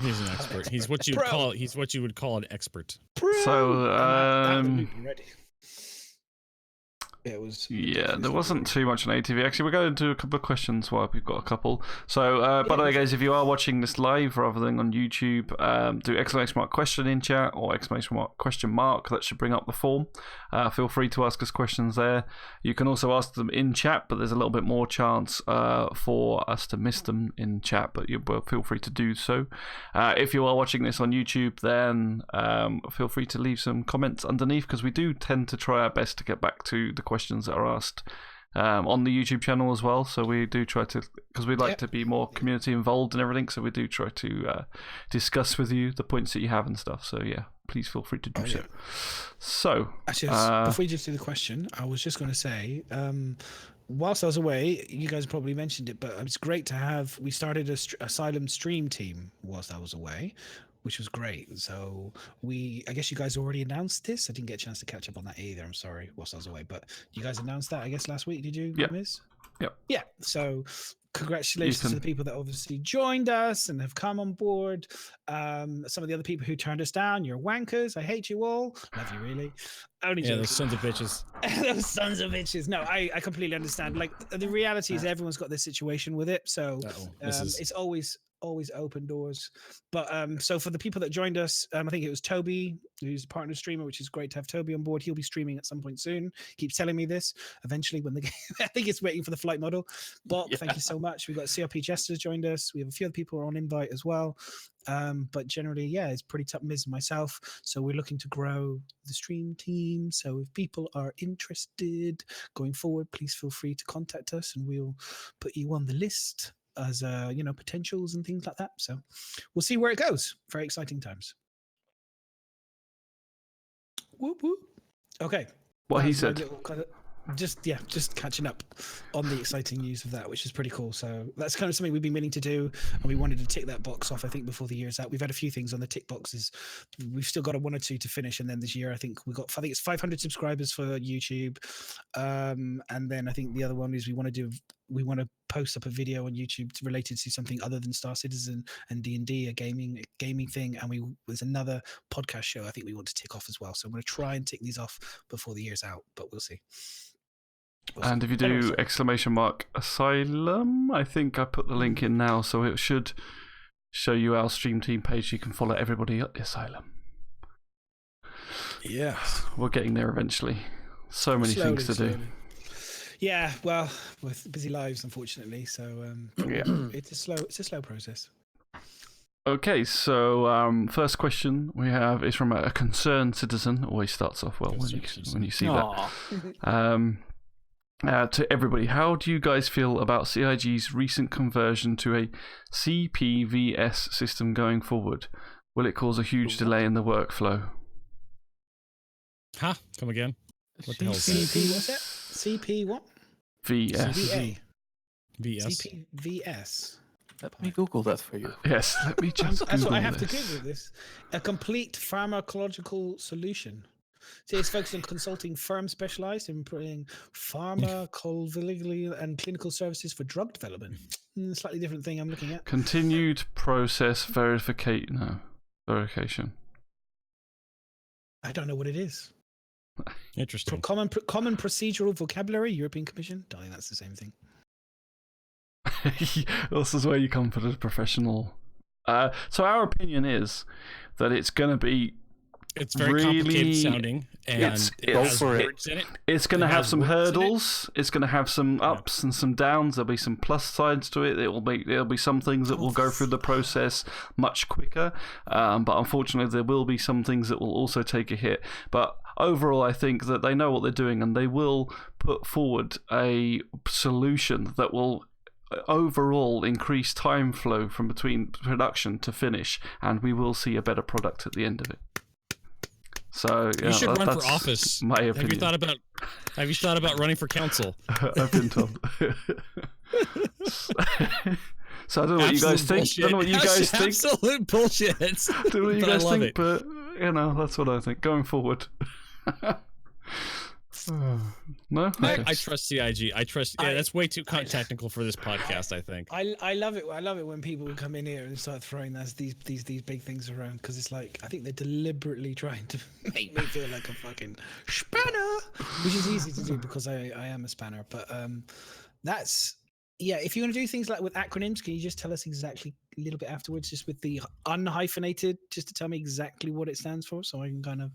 He's an expert. He's what you would call. He's what you would call an expert. So ready. It was. Yeah, there wasn't too much on ATV. Actually, we're going to do a couple of questions while we've got a couple. So, by the way, guys, if you are watching this live rather than on YouTube, do ! Question in chat or ! Question mark. That should bring up the form. Feel free to ask us questions there. You can also ask them in chat, but there's a little bit more chance for us to miss them in chat, but you feel free to do so. If you are watching this on YouTube, then feel free to leave some comments underneath, because we do tend to try our best to get back to the questions that are asked on the YouTube channel as well. So we do try to, because we like to be more community involved and everything, so we do try to discuss with you the points that you have and stuff. So yeah, please feel free to do so. So actually, before you just do the question, I was just going to say, whilst I was away, you guys probably mentioned it, but it's great to have. We started a Asylum stream team whilst I was away, which was great. So I guess you guys already announced this. I didn't get a chance to catch up on that either. I'm sorry, whilst I was away, but you guys announced that, I guess, last week. Did you, Miz? Yep. Yeah. So congratulations to the people that obviously joined us and have come on board. Some of the other people who turned us down, you're wankers. I hate you all. Love you, really. Those sons of bitches. Those sons of bitches. No, I completely understand. Like, the reality is everyone's got this situation with it. So it's always open doors. But so for the people that joined us, I think it was Toby, who's a partner streamer, which is great to have Toby on board. He'll be streaming at some point soon. Keeps telling me this. Eventually, when the game, I think it's waiting for the flight model. But thank you so much. We've got CRP Jesters joined us. We have a few other people on invite as well. But generally, it's pretty tough. Miz and myself. So we're looking to grow the stream team. So if people are interested going forward, please feel free to contact us, and we'll put you on the list as potentials and things like that. So we'll see where it goes. Very exciting times. Whoop whoop. Okay. What he said. Just catching up on the exciting news of that, which is pretty cool. So that's kind of something we've been meaning to do, and we wanted to tick that box off, I think, before the year's out. We've had a few things on the tick boxes. We've still got one or two to finish, and then this year I think it's 500 subscribers for YouTube, and then I think the other one is we want to post up a video on YouTube related to something other than Star Citizen and D&D, a gaming thing, and there's another podcast show I think we want to tick off as well. So I'm going to try and tick these off before the year's out, but we'll see. And if you do !Asylum, I think I put the link in now, so it should show you our stream team page. You can follow everybody at the Asylum. Yeah, we're getting there eventually. So many things to do. Yeah, well, with busy lives, unfortunately. So it's a slow process. Okay, so first question we have is from a concerned citizen. Always starts off well when you see that. To everybody, how do you guys feel about CIG's recent conversion to a CPVS system going forward? Will it cause a huge delay in the workflow? Come again? What the hell is CP, what's that? CP what? VS. VA. VS. CPVS. Let me Google that for you. Yes, let me just Google That's what I have this. to Google this. A complete pharmacological solution. So it's focused on consulting firms specialized in providing pharmacological and clinical services for drug development. Slightly different thing I'm looking at. Continued process verification. I don't know what it is. Interesting. Common procedural vocabulary, European Commission. Darling, that's the same thing. This is where you come for the professional. So our opinion is that it's going to be It's very really complicated sounding, and it's- it it's- has for it. words in it. It's going to It have has some words in it. hurdles. It's going to have some ups and some downs. There'll be some plus sides to it. There'll be some things that will go through the process much quicker. But unfortunately, there will be some things that will also take a hit. But overall, I think that they know what they're doing, and they will put forward a solution that will overall increase time flow from between production to finish, and we will see a better product at the end of it. So You should run for that's office. my opinion. Have you thought about running for council? I've been told. So I don't know what you guys think. I don't know what you guys think. Absolute bullshit. I don't know what you But I guys love think, it. but that's what I think going forward. No, okay. I trust CIG. I trust. Yeah, that's way too technical for this podcast. I think. I love it. I love it when people come in here and start throwing these big things around, because it's like, I think they're deliberately trying to make me feel like a fucking spanner, which is easy to do because I am a spanner. But that's, yeah. If you want to do things like with acronyms, can you just tell us exactly a little bit afterwards, just with the unhyphenated, just to tell me exactly what it stands for, so I can kind of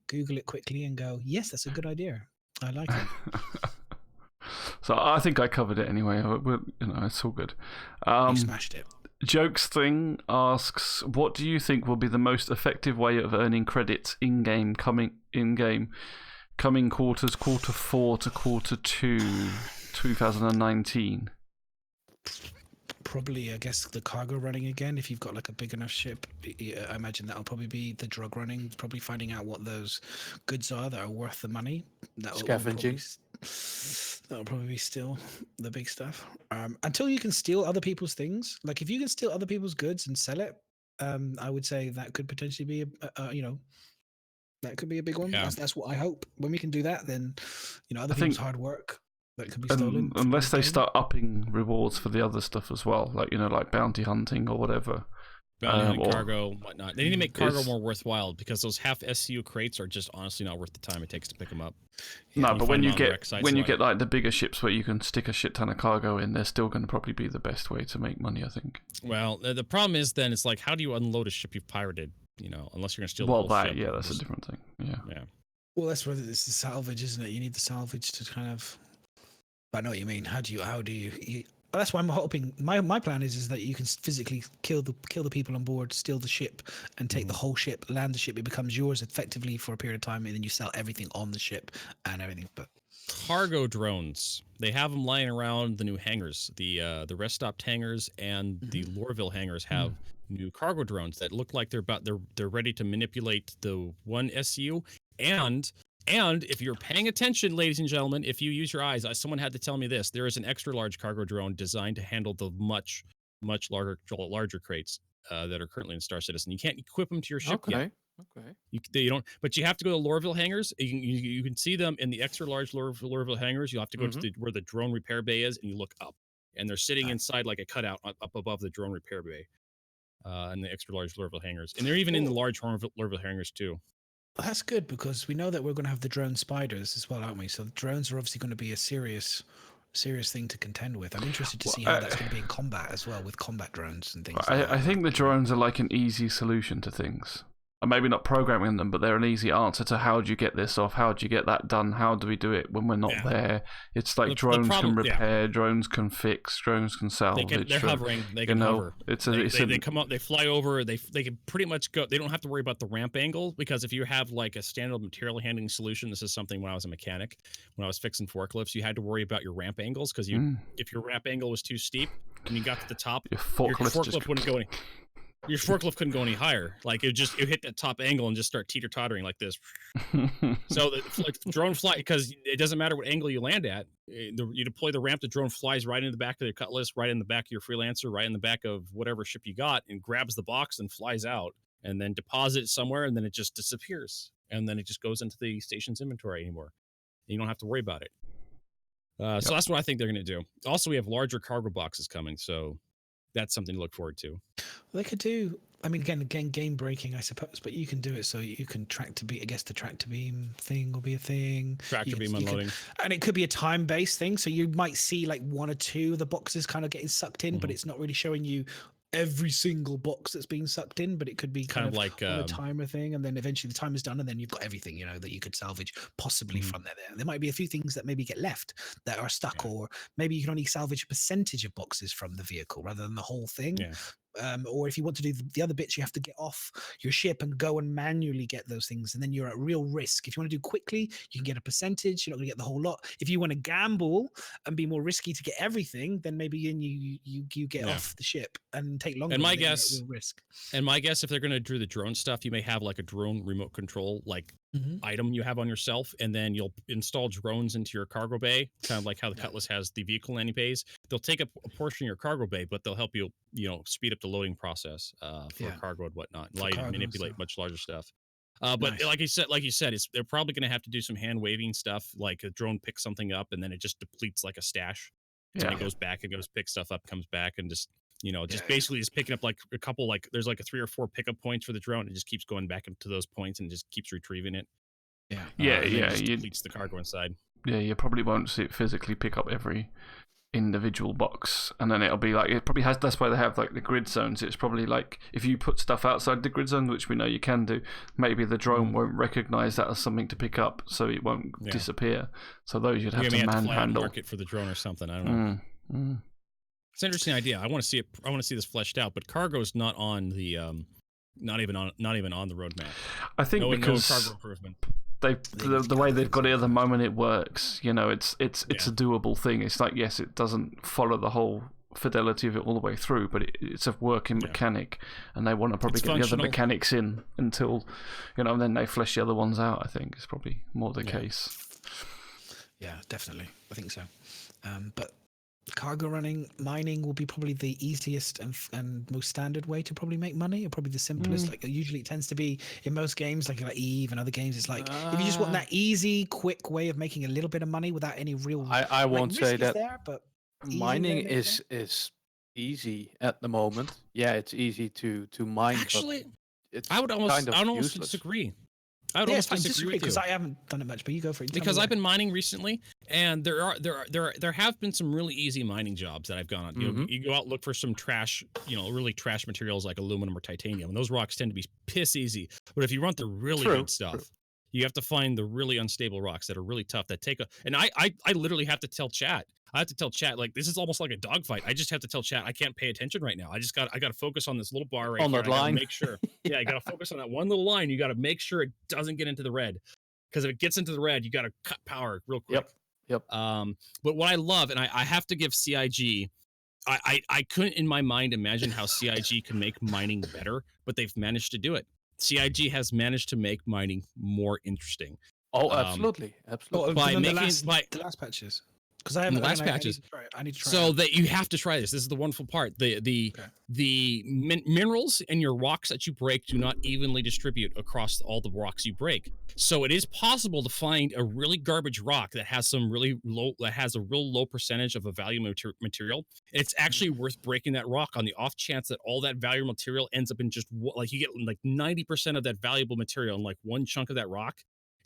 Google it quickly and go, yes, that's a good idea. I like it. So I think I covered it anyway. It's all good. You smashed it. Jokes Thing asks, what do you think will be the most effective way of earning credits coming quarters, quarter 4 to quarter 2, 2019? Probably, I guess, the cargo running again. If you've got like a big enough ship, I imagine that'll probably be the drug running. Probably finding out what those goods are that are worth the money. Scavenging. That'll probably be still the big stuff. Until you can steal other people's things. Like if you can steal other people's goods and sell it, I would say that could potentially be that could be a big one. Yeah. That's what I hope. When we can do that, then other people's hard work that could be stolen. Unless they start upping rewards for the other stuff as well, like like bounty hunting or whatever. Bounty hunting, cargo, whatnot. They need to make cargo more worthwhile, because those half SCU crates are just honestly not worth the time it takes to pick them up. No, but when you get get like the bigger ships where you can stick a shit ton of cargo in, they're still going to probably be the best way to make money, I think. Well, the problem is then it's like, how do you unload a ship you've pirated? Unless you're going to steal the whole ship. Yeah, that's a different thing. Yeah. Well, that's whether it's the salvage, isn't it? You need the salvage to kind of. I know what you mean. How do you well, that's why I'm hoping. My plan is that you can physically kill the people on board, steal the ship, and take the whole ship, land the ship. It becomes yours effectively for a period of time, and then you sell everything on the ship and everything. But cargo drones, they have them lying around the new hangars. The rest stopped hangars and the Lorville hangars have new cargo drones that look like they're ready to manipulate the one SU. And if you're paying attention, ladies and gentlemen, if you use your eyes, someone had to tell me this. There is an extra large cargo drone designed to handle the much larger crates that are currently in Star Citizen. You can't equip them to your ship yet. Okay. You don't, but you have to go to Lorville hangars. You can see them in the extra large Lorville hangars. You have to go to where the drone repair bay is, and you look up, and they're sitting inside like a cutout up above the drone repair bay, and the extra large Lorville hangars, and they're even in the large Lorville hangars too. That's good, because we know that we're going to have the drone spiders as well, aren't we? So the drones are obviously going to be a serious thing to contend with. I'm interested to see how that's going to be in combat as well, with combat drones and things. I think the drones are like an easy solution to things. And maybe not programming them, but they're an easy answer to how do you get this off, how do you get that done, how do we do it when we're not there. It's like drones can repair, drones can fix, drones can salvage. They're hovering, they can hover. They come up, they fly over, they can pretty much go. They don't have to worry about the ramp angle, because if you have like a standard material handling solution, this is something when I was a mechanic, when I was fixing forklifts, you had to worry about your ramp angles, because if your ramp angle was too steep and you got to the top, your forklift wouldn't go any. Your forklift couldn't go any higher. Like it hit that top angle and just start teeter-tottering like this. So the drone fly, because it doesn't matter what angle you land at. You deploy the ramp, the drone flies right into the back of the Cutlass, right in the back of your Freelancer, right in the back of whatever ship you got, and grabs the box and flies out, and then deposits it somewhere, and then it just disappears, and then it just goes into the station's inventory anymore. You don't have to worry about it. So that's what I think they're going to do. Also, we have larger cargo boxes coming, so that's something to look forward to. Well, they could do. I mean, again, game breaking, I suppose, but you can do it so you can track to beam. I guess the track to beam thing will be a thing. Tractor beam unloading, and it could be a time based thing. So you might see like one or two of the boxes kind of getting sucked in, but it's not really showing you every single box that's being sucked in, but it could be kind of like on a timer thing, and then eventually the timer's done, and then you've got everything, you know, that you could salvage possibly from there. There might be a few things that maybe get left that are stuck, or maybe you can only salvage a percentage of boxes from the vehicle rather than the whole thing. Or if you want to do the other bits, you have to get off your ship and go and manually get those things, and then you're at real risk. If you want to do quickly, you can get a percentage. You're not going to get the whole lot. If you want to gamble and be more risky to get everything, then maybe you get off the ship and take longer. And my and then guess, you're at real risk. And my guess, if they're going to do the drone stuff, you may have like a drone remote control item you have on yourself, and then you'll install drones into your cargo bay, kind of like how the Cutlass has the vehicle landing bays. They'll take a portion of your cargo bay, but they'll help you, speed up the loading process for cargo and whatnot, allow you to manipulate much larger stuff. But like you said, they're probably going to have to do some hand waving stuff, like a drone picks something up and then it just depletes like a stash. So it goes back and goes pick stuff up, comes back, and just basically just picking up like a couple, like there's like a 3 or 4 pickup points for the drone. It just keeps going back up to those points and just keeps retrieving it. It depletes the cargo inside. Yeah, you probably won't see it physically pick up every individual box, and then it'll be like, it probably has, that's why they have like the grid zones. It's probably like if you put stuff outside the grid zone, which we know you can do, maybe the drone won't recognize that as something to pick up, so it won't disappear. So those you'd have to manhandle. Market for the drone or something. I don't know. It's an interesting idea. I want to see it. I want to see this fleshed out. But cargo's not on the not even on the roadmap. I think because no cargo improvement. The way they've got it at the moment, it works. It's a doable thing. It's like, yes, it doesn't follow the whole fidelity of it all the way through, but it's a working mechanic, and they want to probably get the other mechanics in until, and then they flesh the other ones out. I think is probably more the case. Yeah, definitely. I think so. But cargo mining will be probably the easiest and most standard way to probably make money, or probably the simplest. Like usually it tends to be in most games, like Eve and other games, it's like if you just want that easy, quick way of making a little bit of money without any real I won't say that there, but mining is easy at the moment. Yeah, it's easy to mine. Actually, but it's I would almost useless. disagree. I would almost disagree with you, because I haven't done it much, but you go for it. Because I've been mining recently, and there have been some really easy mining jobs that I've gone on. You go out, look for some trash, really trash materials like aluminum or titanium, and those rocks tend to be piss easy. But if you want the really good stuff, you have to find the really unstable rocks that are really tough, that take and I literally have to tell chat. I have to tell chat, like, this is almost like a dogfight. I just have to tell chat, I can't pay attention right now. I got to focus on this little bar right on here. That line. Make sure. Yeah, you got to focus on that one little line. You got to make sure it doesn't get into the red, because if it gets into the red, you got to cut power real quick. Yep. But what I love, and I have to give CIG, I couldn't in my mind imagine how CIG can make mining better, but they've managed to do it. CIG has managed to make mining more interesting. Oh, absolutely. By making the last patches. Because I have the last patches. I need to try so that you have to try this. This is the wonderful part. The minerals in your rocks that you break do not evenly distribute across all the rocks you break. So it is possible to find a really garbage rock that has a real low percentage of a valuable material. It's actually worth breaking that rock on the off chance that all that valuable material ends up in just like you get like 90% of that valuable material in like one chunk of that rock.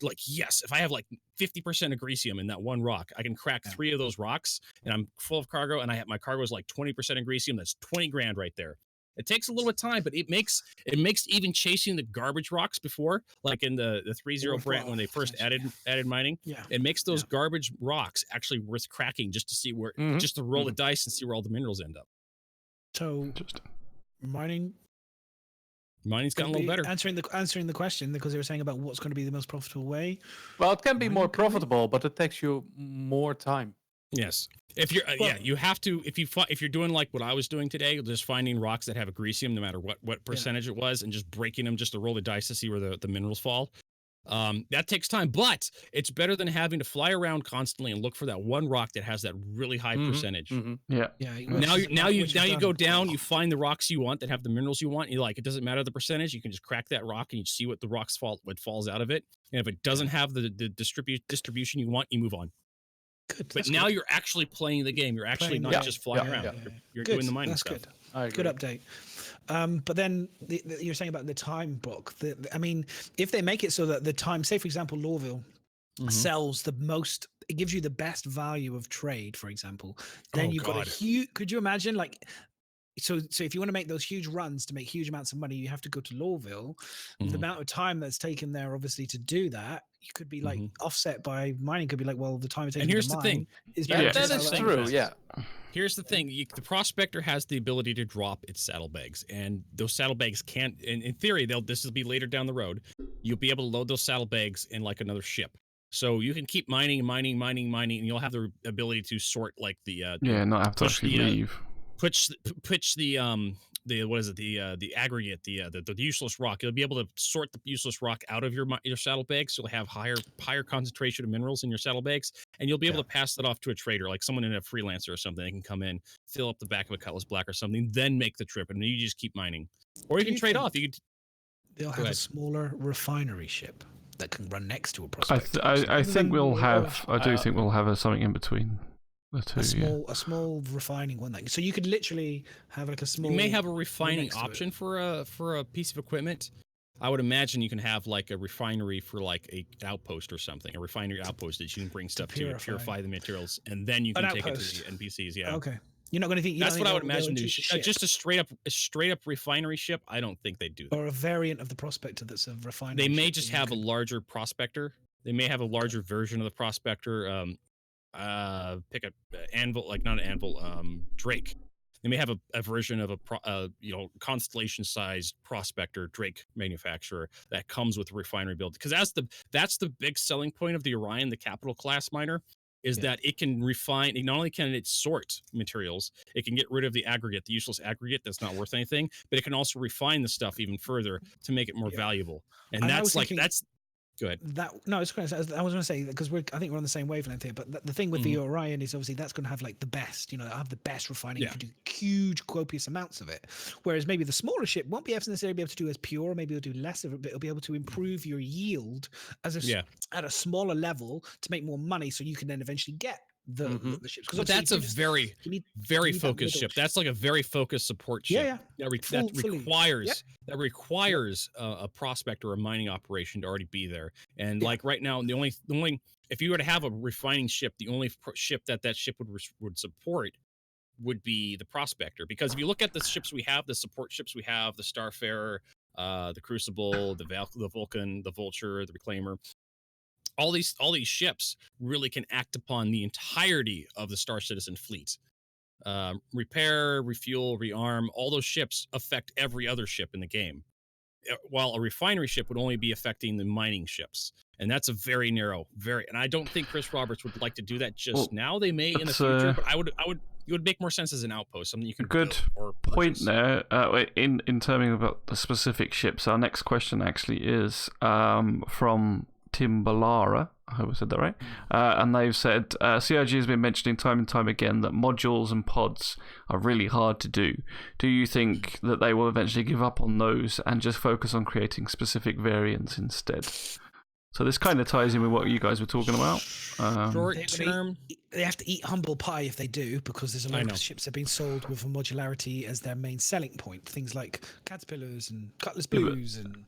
Like, yes, if I have like 50% of greasium in that one rock, I can crack 3 of those rocks, and I'm full of cargo, and my cargo is like 20% of greasium. That's 20 grand right there. It takes a little bit of time, but it makes even chasing the garbage rocks before, like in the 3.0 brand when they first added mining. Yeah, it makes those garbage rocks actually worth cracking just to see where, just to roll the dice and see where all the minerals end up. So, Mining's gotten a little better. Answering the question, because they were saying about what's going to be the most profitable way. Well, it can be more profitable, but it takes you more time. Yes. If you're you have to, if you're doing like what I was doing today, just finding rocks that have a greasium, no matter what percentage it was, and just breaking them just to roll the dice to see where the minerals fall. That takes time, but it's better than having to fly around constantly and look for that one rock that has that really high percentage. Yeah. Now you go down, you find the rocks you want that have the minerals you want. You like, it doesn't matter the percentage. You can just crack that rock and you see what the rocks what falls out of it. And if it doesn't have the distribution you want, you move on. Good. But now you're actually playing the game. You're actually not just flying around. You're doing the mining stuff. Good update. But then you're saying about the time book. I mean, if they make it so that the time, say for example, Lorville sells the most, it gives you the best value of trade, for example, then you've got a huge. Could you imagine, like, so if you want to make those huge runs to make huge amounts of money, you have to go to Lorville. The amount of time that's taken there, obviously, to do that, you could be like offset by mining. Could be like, well, the time it takes. And here's to the mine thing. is That better is to sell true. it. Yeah. Here's the thing: the prospector has the ability to drop its saddlebags, and those saddlebags can't. In theory, this will be later down the road. You'll be able to load those saddlebags in like another ship, so you can keep mining, and you'll have the ability to sort like the not have to actually leave. Pitch the what is it, the aggregate, the useless rock. You'll be able to sort the useless rock out of your saddlebags, so you'll have higher concentration of minerals in your saddlebags, and you'll be able to pass that off to a trader, like someone in a freelancer or something. They can come in, fill up the back of a Cutlass Black or something, then make the trip, and then you just keep mining, or you can trade off. They'll have a smaller refinery ship that can run next to a prospector. I think we'll have. I do think we'll have something in between. A small refining one. So you could literally have like a small. You may have a refining option for a piece of equipment. I would imagine you can have like a refinery for like an outpost or something. A refinery outpost that you can bring stuff to purify the materials, and then you can take it to the NPCs. Yeah. Okay. You're not going to think. That's what I would imagine. Just a straight up refinery ship. I don't think they do that. Or a variant of the prospector that's a refinery. They may just have a larger prospector. They may have a larger version of the prospector. Pick a Anvil, like not an Anvil, Drake. They may have a version of a constellation sized prospector Drake manufacturer that comes with a refinery build, because that's the big selling point of the Orion, the capital class miner, is that it can refine. Not only can it sort materials, it can get rid of the aggregate, the useless aggregate that's not worth anything, but it can also refine the stuff even further to make it more valuable. And that's Go ahead. I was going to say, because I think we're on the same wavelength here. But the thing with the Orion is obviously that's going to have like the best. Have the best refining. You can do huge, copious amounts of it. Whereas maybe the smaller ship won't be able to necessarily be able to do as pure. Maybe it'll do less of it, but it'll be able to improve your yield at a smaller level to make more money, so you can then eventually get the ships. But that's a very focused ship. That's like a very focused support ship. That requires a prospector or a mining operation to already be there. And like right now, the only if you were to have a refining ship, the only ship that ship would support would be the prospector. Because if you look at the ships we have, the support ships we have, the Starfarer, the Crucible, the Vulcan, the Vulture, the Reclaimer. All these ships really can act upon the entirety of the Star Citizen fleet. Repair, refuel, rearm, all those ships affect every other ship in the game. While a refinery ship would only be affecting the mining ships. And that's a very narrow, and I don't think Chris Roberts would like to do that now. They may in the future, but it would make more sense as an outpost, something you can good or point there. In terms about the specific ships, our next question actually is from Tim Ballara, I hope I said that right, and they've said CIG has been mentioning time and time again that modules and pods are really hard to do. Do you think that they will eventually give up on those and just focus on creating specific variants instead? So this kind of ties in with what you guys were talking about. Short term, they have to eat humble pie if they do, because there's a lot of ships that have been sold with modularity as their main selling point. Things like Caterpillars and Cutlass Blues and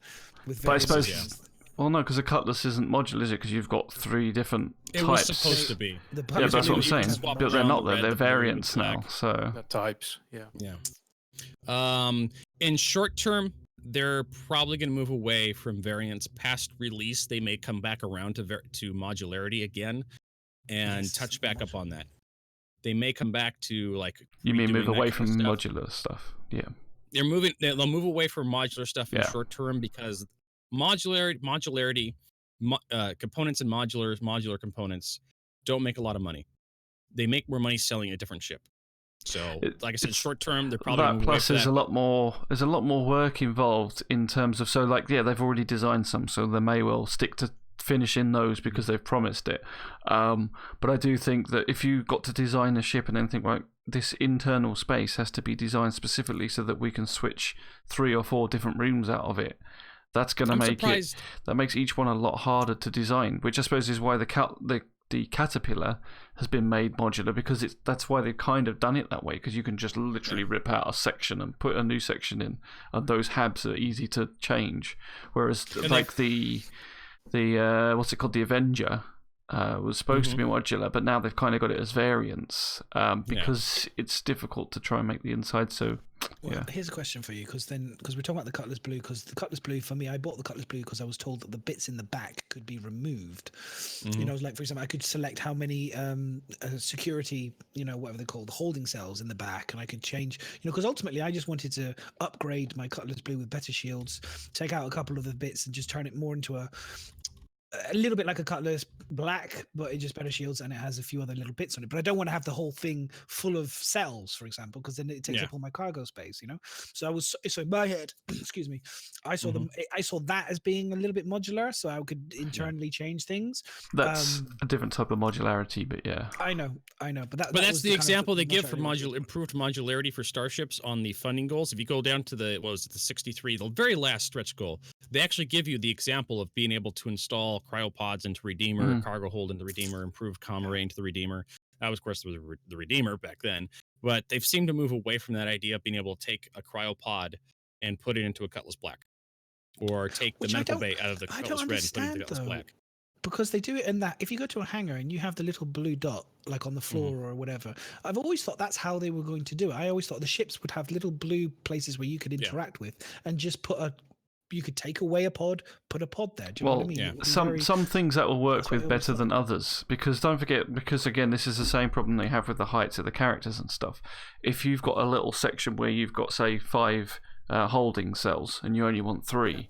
with various. But I suppose. Well, no, because a Cutlass isn't modular, is it? Because you've got 3 different types. It was supposed to be. Yeah, that's what I'm saying. But they're not there. They're variants now. So the types, in short term, they're probably going to move away from variants past release. They may come back around to modularity again and touch back up on that. They may come back to like. You mean move away from modular stuff? Yeah. They'll move away from modular stuff in short term, because modularity, components and modular components don't make a lot of money. They make more money selling a different ship. So, like I said, short term, they're probably that. Plus, there's a lot more work involved in terms of they've already designed some, so they may well stick to finishing those because they've promised it. But I do think that if you got to design a ship and then think, right, this internal space has to be designed specifically so that we can switch 3 or 4 different rooms out of it. That's going to make it. That makes each one a lot harder to design, which I suppose is why the Caterpillar has been made modular, because that's why they've kind of done it that way, because you can just literally rip out a section and put a new section in, and those habs are easy to change. Whereas the what's it called, the Avenger, was supposed to be modular, but now they've kind of got it as variants because it's difficult to try and make the inside so. Well, here's a question for you, because we're talking about the Cutlass Blue, because the Cutlass Blue, for me, I bought the Cutlass Blue because I was told that the bits in the back could be removed. You know, like, for example, I could select how many security, you know, whatever they're called, holding cells in the back, and I could change, you know, because ultimately I just wanted to upgrade my Cutlass Blue with better shields, take out a couple of the bits and just turn it more into a little bit like a Cutlass Black, but it just better shields, and it has a few other little bits on it. But I don't want to have the whole thing full of cells, for example, because then it takes up all my cargo space, you know. So in my head, excuse me, I saw I saw that as being a little bit modular, so I could internally change things. That's a different type of modularity, but yeah. I know, but that's the example they give for improved modularity for starships on the funding goals. If you go down to the 63, the very last stretch goal, they actually give you the example of being able to install cryopods into Redeemer, cargo hold into Redeemer, improved comm array into the Redeemer. That was, of course, the Redeemer back then. But they've seemed to move away from that idea of being able to take a cryopod and put it into a Cutlass Black, or take the mental bay out of the Cutlass Red and put it into the Cutlass Black. Because they do it in that, if you go to a hangar and you have the little blue dot, like on the floor or whatever, I've always thought that's how they were going to do it. I always thought the ships would have little blue places where you could interact with, and just you could take away a pod, put a pod there. Do you know what I mean? Yeah. Some things that will work with better than others, because don't forget, because again, this is the same problem they have with the heights of the characters and stuff. If you've got a little section where you've got, say, 5 holding cells and you only want 3,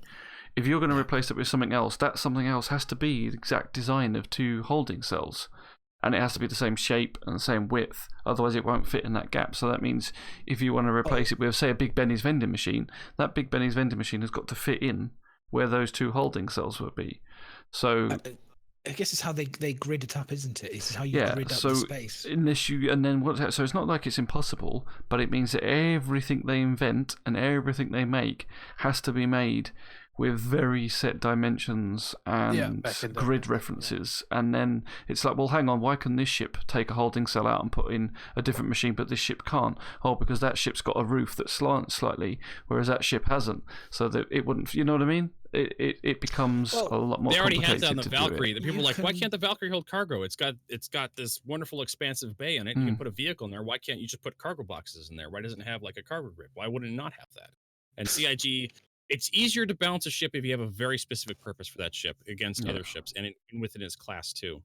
if you're going to replace it with something else, that something else has to be the exact design of 2 holding cells. And it has to be the same shape and the same width, otherwise it won't fit in that gap. So that means if you want to replace it with, say, a Big Benny's vending machine, that Big Benny's vending machine has got to fit in where those 2 holding cells would be. So I guess it's how they grid it up, isn't it? It's how you grid up the space. So it's not like it's impossible, but it means that everything they invent and everything they make has to be made with very set dimensions and grid references. And then it's like, well, hang on, why can this ship take a holding cell out and put in a different machine, but this ship can't? Oh, because that ship's got a roof that slants slightly, whereas that ship hasn't. So that it wouldn't, you know what I mean? It becomes a lot more complicated. They already had that on the Valkyrie. The people are like, why can't the Valkyrie hold cargo? It's got this wonderful expansive bay in it. You can put a vehicle in there. Why can't you just put cargo boxes in there? Why doesn't it have like a cargo grip? Why would it not have that? And CIG, it's easier to balance a ship if you have a very specific purpose for that ship against other ships, and within its class too.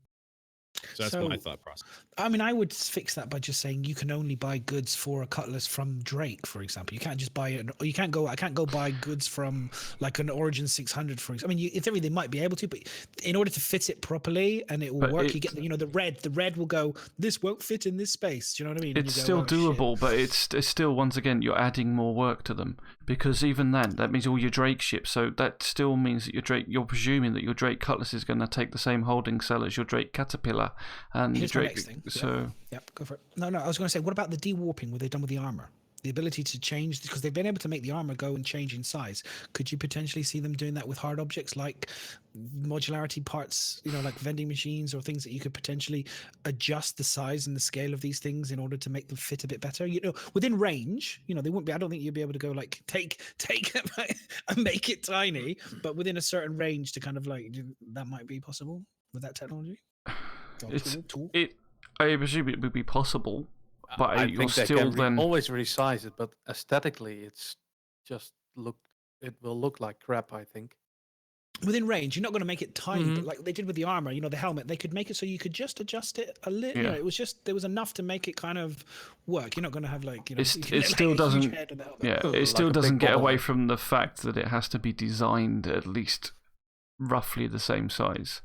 So that's my thought process. I mean, I would fix that by just saying you can only buy goods for a Cutlass from Drake, for example. You can't just buy it. You can't go. I can't go buy goods from like an Origin 600, for example. I mean, in theory they might be able to, but in order to fit it properly and it will work, you get the red. The red will go. This won't fit in this space. Do you know what I mean? It's still doable, but it's still, once again, you're adding more work to them, because even then that means all your Drake ships. So that still means that you're presuming that your Drake Cutlass is going to take the same holding cell as your Drake Caterpillar. And here's Drake, my next thing. So yep, go for it. No, I was going to say, what about the de-warping? What they've done with the armor? The ability to change, because they've been able to make the armor go and change in size. Could you potentially see them doing that with hard objects like modularity parts, like vending machines or things that you could potentially adjust the size and the scale of these things in order to make them fit a bit better? Within range, they wouldn't be. I don't think you'd be able to go like take it and make it tiny, but within a certain range to kind of that might be possible with that technology. I presume it would be possible, but I think they can always resize it, but aesthetically, it will look like crap, I think. Within range, you're not going to make it tiny, but like they did with the armor, the helmet, they could make it so you could just adjust it a little. Yeah. It was just, there was enough to make it kind of work. You're not going to have it still doesn't. Yeah, it still doesn't get away from the fact that it has to be designed at least roughly the same size.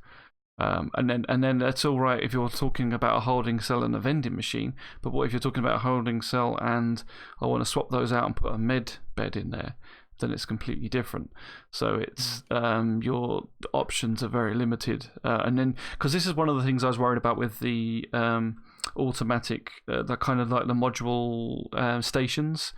And then that's all right if you're talking about a holding cell and a vending machine. But what if you're talking about a holding cell and I want to swap those out and put a med bed in there? Then it's completely different. So it's your options are very limited. And then, because this is one of the things I was worried about with the automatic, the kind of like the module stations.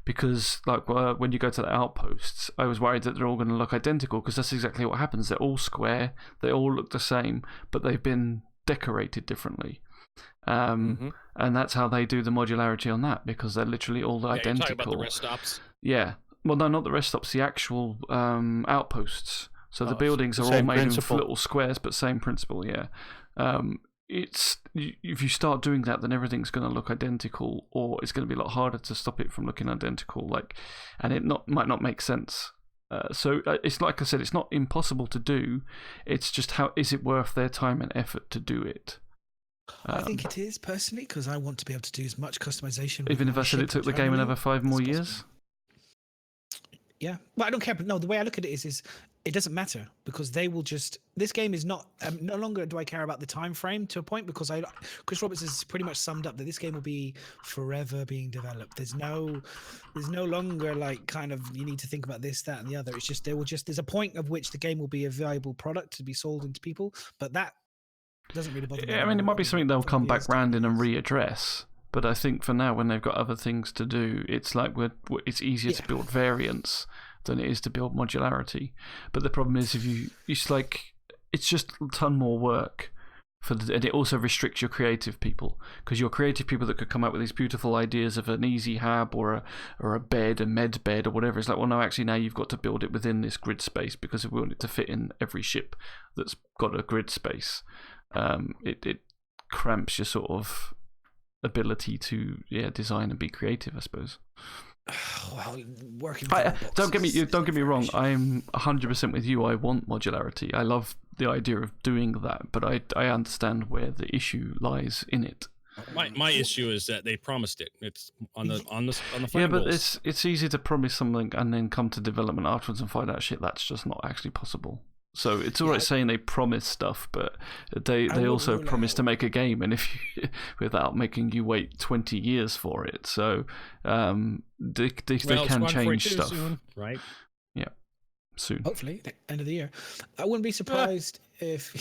Because when you go to the outposts, I was worried that they're all going to look identical, because that's exactly what happens. They're all square, they all look the same, but they've been decorated differently. And that's how they do the modularity on that, because they're literally all identical. You're talking about the rest stops? Yeah. Well, no, not the rest stops, the actual outposts. So the buildings are all made in little squares, but same principle, yeah. if you start doing that, then everything's going to look identical, or it's going to be a lot harder to stop it from looking identical. And it might not make sense. So it's like I said, it's not impossible to do. It's just how is it worth their time and effort to do it? I think it is personally because I want to be able to do as much customization. Even if I said it took the game another 5 more years. Yeah, well, I don't care. But no, the way I look at it is it doesn't matter because they will just. This game is not. No longer do I care about the time frame to a point because Chris Roberts has pretty much summed up that this game will be forever being developed. There's no longer like kind of you need to think about this, that, and the other. It's just there's a point of which the game will be a viable product to be sold into people, but that doesn't really bother me. Yeah, I mean, it might be something they'll come back round in and readdress. But I think for now, when they've got other things to do, it's like it's easier to build variants than it is to build modularity. But the problem is, it's just a ton more work and it also restricts your creative people because your creative people that could come up with these beautiful ideas of an easy hab or a bed, a med bed or whatever. It's like, well, no, actually now you've got to build it within this grid space because we want it to fit in every ship that's got a grid space. It cramps your sort of ability to design and be creative, I suppose. Well, working. Don't get me wrong. I'm 100% with you. I want modularity. I love the idea of doing that, but I understand where the issue lies in it. My issue is that they promised it. It's on the yeah, but goals. it's easy to promise something and then come to development afterwards and find out shit that's just not actually possible. So it's all right saying they promise stuff, but they also promise to make a game, and if you, without making you wait 20 years for it. So they can change stuff, soon, right? Yeah, soon. Hopefully, end of the year. I wouldn't be surprised if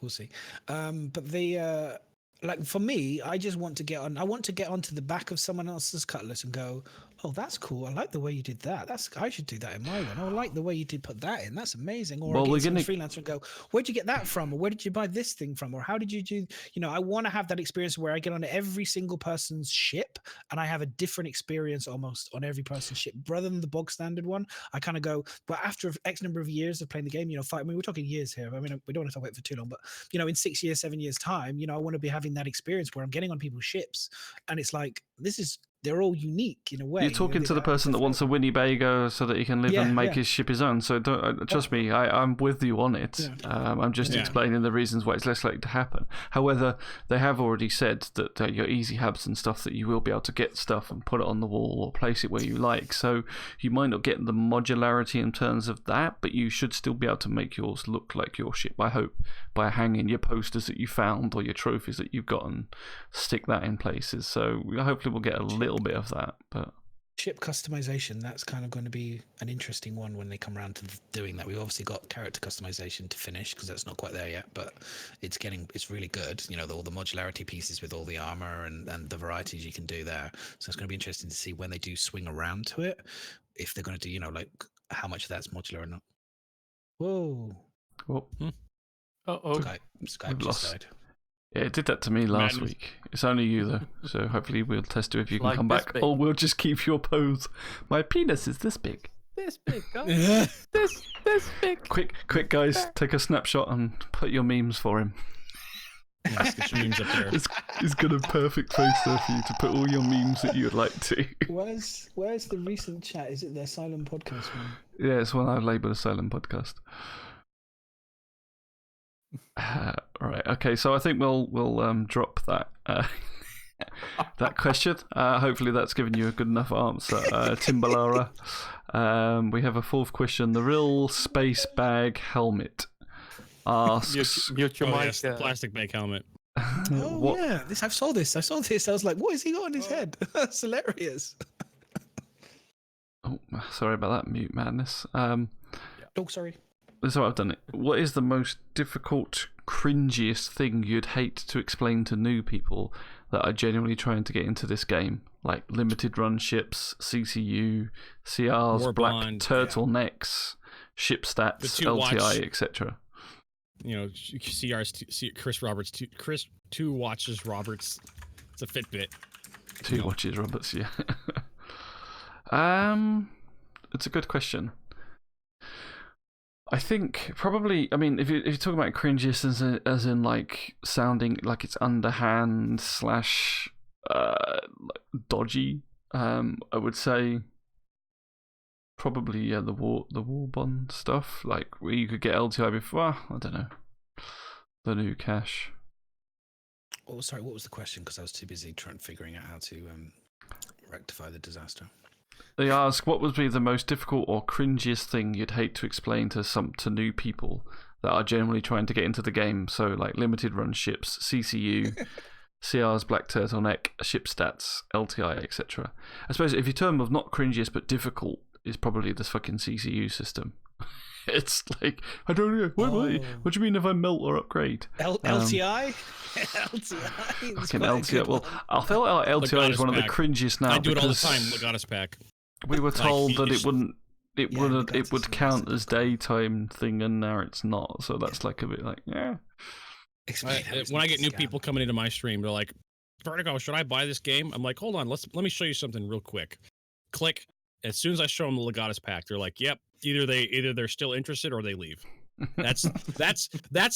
we'll see. But the like for me, I just want to get on. I want to get onto the back of someone else's Cutlass and go, "Oh, that's cool. I like the way you did that. I should do that in my one. Oh, I like the way you did put that in. That's amazing." Or well, get some freelancer and go, "Where'd you get that from? Or where did you buy this thing from? Or how did you do?" I want to have that experience where I get on every single person's ship and I have a different experience almost on every person's ship, rather than the bog standard one. I kind of go, well, after X number of years of playing the game, we're talking years here. I mean, we don't want to talk about it for too long, but in 6 years, 7 years time, I want to be having that experience where I'm getting on people's ships and it's like, they're all unique in a way. You're talking to the person that wants a Winnebago so that he can live and make his ship his own. So don't trust me, I'm with you on it. Yeah. I'm just explaining the reasons why it's less likely to happen. However, they have already said that your easy hubs and stuff that you will be able to get stuff and put it on the wall or place it where you like. So you might not get the modularity in terms of that, but you should still be able to make yours look like your ship, I hope, by hanging your posters that you found or your trophies that you've got and stick that in places. So hopefully we'll get a little bit of that. But ship customization, that's kind of going to be an interesting one when they come around to doing that. We've obviously got character customization to finish because that's not quite there yet, but it's really good. All the modularity pieces with all the armor and the varieties you can do there. So it's going to be interesting to see when they do swing around to it, if they're going to do like how much of that's modular or not. Whoa. Skype just died. Yeah, it did that to me last week. It's only you, though. So hopefully we'll test you if you can come back. Big. Or we'll just keep your pose. My penis is this big. This big, guys. this big. Quick, guys. Take a snapshot and put your memes for him. Let's get your memes up there. He's got a perfect place there for you to put all your memes that you'd like to. Where's the recent chat? Is it the Asylum podcast one? Yeah, it's one I've labelled Asylum podcast. Right. Okay. So I think we'll drop that that question. Hopefully that's given you a good enough answer, Timbalara. We have a fourth question. The real space bag helmet asks. Mute your mic. Yes, the plastic bag helmet. Yeah. I saw this. I was like, what has he got on his head? That's hilarious. Oh, sorry about that. Mute madness. Oh, sorry. That's how I've done it. What is the most difficult, cringiest thing you'd hate to explain to new people that are genuinely trying to get into this game? Like limited run ships, CCU, CRs, War black bond, turtlenecks, ship stats, LTI, etc. CRs, Chris Roberts, Chris 2 watches Roberts. It's a Fitbit. 2 watches Roberts, yeah. It's a good question. I think probably. I mean, if you're talking about cringiest as in like sounding like it's underhand / dodgy, I would say probably the war bond stuff, like where you could get LTI before. I don't know, the new cache. Oh, sorry. What was the question? Because I was too busy figuring out how to rectify the disaster. They ask, what would be the most difficult or cringiest thing you'd hate to explain to new people that are generally trying to get into the game? So, like limited run ships, CCU, CR's Black Turtleneck, ship stats, LTI, etc. I suppose if you term of not cringiest but difficult is probably this fucking CCU system. It's like, I don't know. What do you mean if I melt or upgrade? LTI? LTI? Fucking LTI. Well, I feel like LTI is one of the cringiest now. I do it all the time. Legatus pack. We were told that it would count as daytime thing, and now it's not. So that's like a bit like, yeah. When I get new people coming into my stream, they're like, "Vertigo, should I buy this game?" I'm like, "Hold on, let me show you something real quick." Click. As soon as I show them the Legatus pack, they're like, "Yep." Either they're still interested or they leave. That's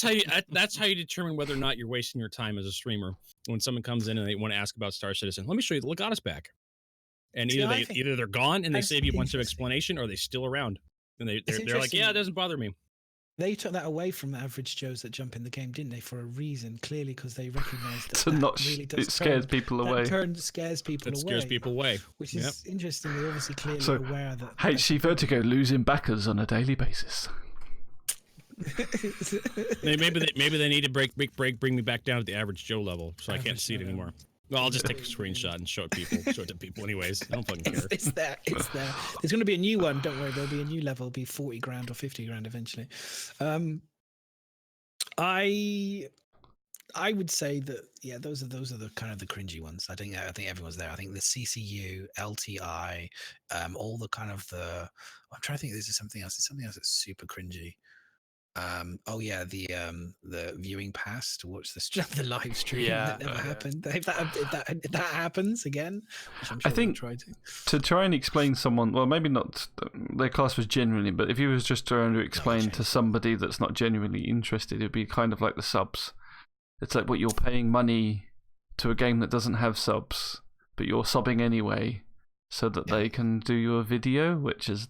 how you determine whether or not you're wasting your time as a streamer. When someone comes in and they want to ask about Star Citizen, let me show you the Legatus pack. And either they're gone and they save you a bunch of explanation, or they're still around and they're like, yeah, it doesn't bother me. They took that away from the average Joes that jump in the game, didn't they? For a reason, clearly, because they recognised that really does. It scares people away. Scares people away. It scares people away. Which is interesting. They're obviously clearly aware that HCVertigo losing backers on a daily basis. maybe they need to bring me back down to the average Joe level, so I can't see it anymore. Well, I'll just take a screenshot and show it to people anyways. I don't fucking care. It's there. There's going to be a new one. Don't worry. There'll be a new level. It'll be 40 grand or 50 grand eventually. I would say that those are the kind of the cringy ones. I think everyone's there. I think the CCU, LTI, all the kind of the. I'm trying to think. This is something else. It's something else that's super cringy. The viewing pass to watch the live stream that never happened. If that happens again, which I'm sure I think to try and explain someone, well, maybe not their class was genuinely, but if you was just trying to explain to somebody that's not genuinely interested, it'd be kind of like the subs. It's like what you're paying money to a game that doesn't have subs, but you're subbing anyway, so that they can do your video, which is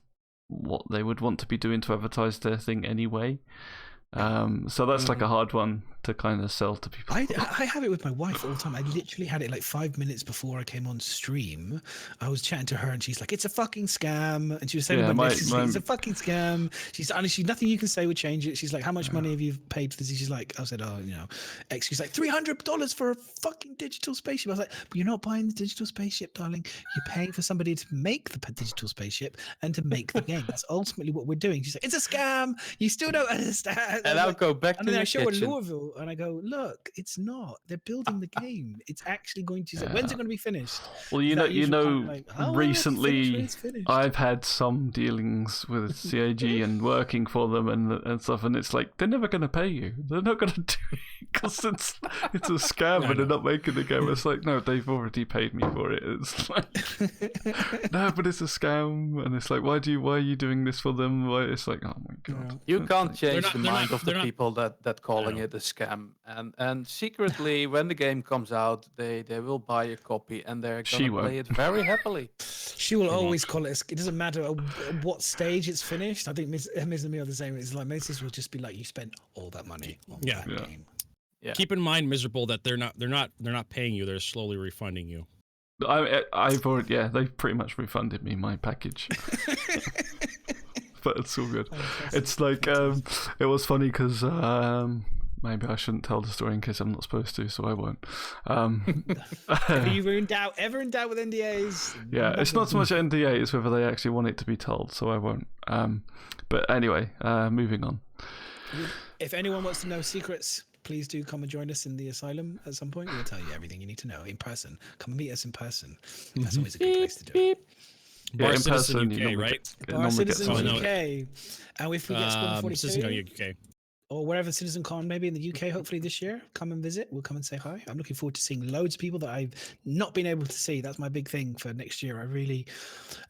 what they would want to be doing to advertise their thing anyway. So that's like a hard one to kind of sell to people. I have it with my wife all the time. I literally had it like 5 minutes before I came on stream. I was chatting to her and she's like, "It's a fucking scam." And she was saying, "It's a fucking scam." She's honestly, nothing you can say would change it. She's like, "How much money have you paid for this?" She's like, I said, "Oh, X." She's like, $300 for a fucking digital spaceship. I was like, "But you're not buying the digital spaceship, darling. You're paying for somebody to make the digital spaceship and to make the game. That's ultimately what we're doing." She's like, "It's a scam. You still don't understand." And I'll go back to the kitchen. And then I show her Lorville and I go, "Look, it's not. They're building the game. It's actually going to. When's it going to be finished?" Well, recently I've had some dealings with CAG and working for them and stuff, and it's like they're never going to pay you. They're not going to do it because it's a scam and they're not making the game. It's like, no, they've already paid me for it. It's like, no, but it's a scam, and it's like, why are you doing this for them? Why? It's like, oh my god, you can't change the mind of the people that calling it a scam. And secretly, when the game comes out, they will buy a copy and they're gonna play it very happily. She will always call it. It doesn't matter at what stage it's finished. I think Ms. and me are the same. It's like Mrs. will just be like, "You spent all that money on that game." Yeah. Keep in mind, miserable, that they're not paying you. They're slowly refunding you. They've pretty much refunded me my package. But it's all good. It's like it was funny because maybe I shouldn't tell the story in case I'm not supposed to, so I won't. Are you ever in doubt with NDAs? Yeah, it's not so much NDA, it's whether they actually want it to be told, so I won't. But anyway, moving on. If anyone wants to know secrets, please do come and join us in the asylum at some point. We'll tell you everything you need to know in person. Come and meet us in person. That's always a good place to do it. Bar in Citizen UK, right? Bar Citizen UK. And if we get spawned 42, Citizen UK. or wherever CitizenCon, maybe in the UK, hopefully this year. Come and visit. We'll come and say hi. I'm looking forward to seeing loads of people that I've not been able to see. That's my big thing for next year.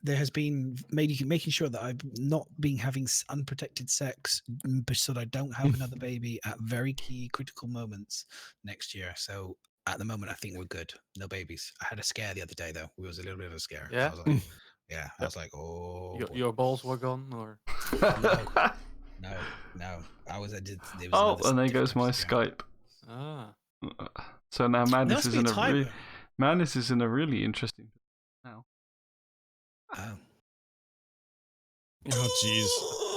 There has been making sure that I'm not having unprotected sex so that I don't have another baby at very key critical moments next year. So at the moment, I think we're good. No babies. I had a scare the other day, though. It was a little bit of a scare. Yeah? I was like, yeah. I was like, oh. Your balls were gone, or? No. I was. There was Oh, another and there goes my scare. Skype. Ah. So now Madness There is must be a timer. Madness is in a really interesting now. Oh. Oh, jeez.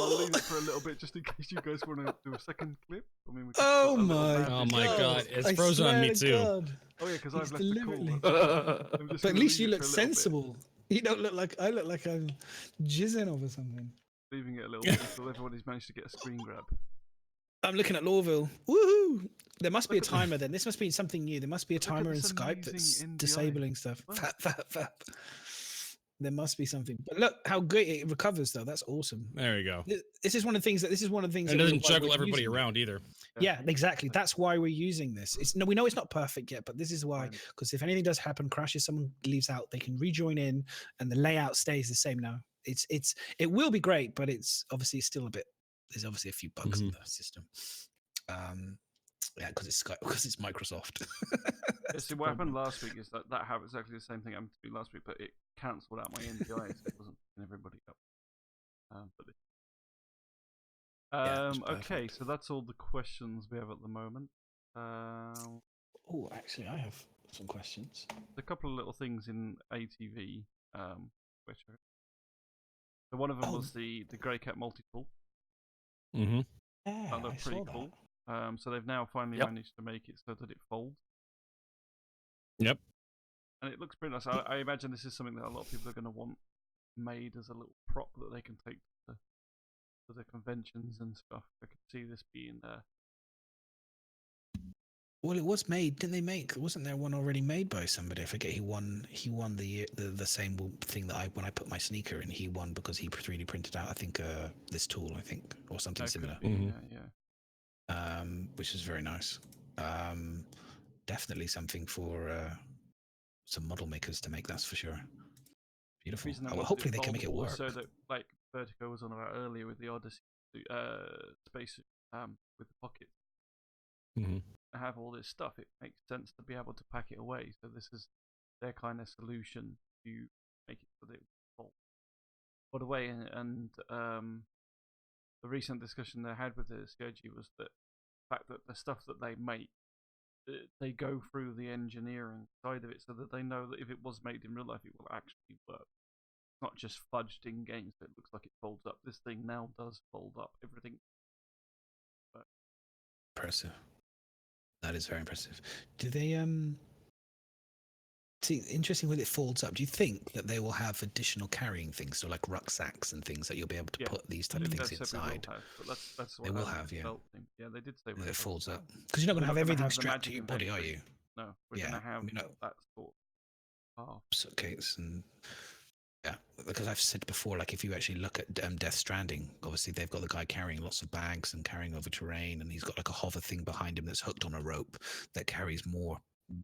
I'll leave it for a little bit just in case you guys want to do a second clip. I mean, we can Oh put a little my Madness Oh in my there. God, it's I frozen on swear me to too. God. Oh yeah, because He's I've left the deliberately- call. I'm just But at gonna least leave you it look for a little bit. sensible. You don't look like I look like I'm jizzing over something. Leaving it a little bit until everybody's managed to get a screen grab. I'm looking at Lorville. Woohoo! There must be a Look at timer then. This must be something new. There must be a Look at timer in this Skype amazing that's NDI. disabling stuff. Wow. Fap. There must be something. But look how great it recovers, though. That's awesome. There you go. This is one of the things that It that doesn't why juggle we're everybody using it. around either. Yeah, exactly. That's why we're using this. We know it's not perfect yet, but this is why. Fine. Because if anything does happen, crashes, someone leaves out, they can rejoin in, and the layout stays the same now. It will be great, but it's obviously still a bit. There's obviously a few bugs in the system. Yeah, because it's Microsoft. Yeah, see, what happened last week is that happened exactly the same thing happened to me last week, but it cancelled out my NDI, so it wasn't picking everybody up. Okay, so that's all the questions we have at the moment. Oh, actually, I have some questions. A couple of little things in ATV, which are... So one of them was the Grey Cat multi-tool. Mm-hmm. Yeah, That looked pretty cool. So they've now finally managed to make it so that it folds. Yep. And it looks pretty nice. I imagine this is something that a lot of people are going to want made as a little prop that they can take to the conventions and stuff. I could see this being Well, it was made, didn't they make? Wasn't there one already made by somebody? I forget. He won the same thing that when I put my sneaker in. He won because he 3D printed out. I think this tool, or something similar. be, Which is very nice. Definitely something for some model makers to make. That's for sure. Beautiful. Hopefully they can make it work. So that, like Vertigo was on about earlier with the Odyssey spaceship with the pockets. Mm-hmm. Have all this stuff, it makes sense to be able to pack it away. So this is their kind of solution to make it so that it will put away. And the recent discussion they had with the CIG was that the fact that the stuff that they make, they go through the engineering side of it so that they know that if it was made in real life, it will actually work. It's not just fudged in games that it looks like it folds up. This thing now does fold up. Everything. Impressive. That is very impressive. Do they see, interesting when it folds up, do you think that they will have additional carrying things, so like rucksacks and things that you'll be able to put these type of things inside? That's what they will have, yeah. Yeah, they did say it folds up. Because you're not going to have everything strapped to your body, are you? No, we're going to have that sort of suitcase and yeah, because I've said before, like if you actually look at Death Stranding, obviously they've got the guy carrying lots of bags and carrying over terrain, and he's got like a hover thing behind him that's hooked on a rope that carries more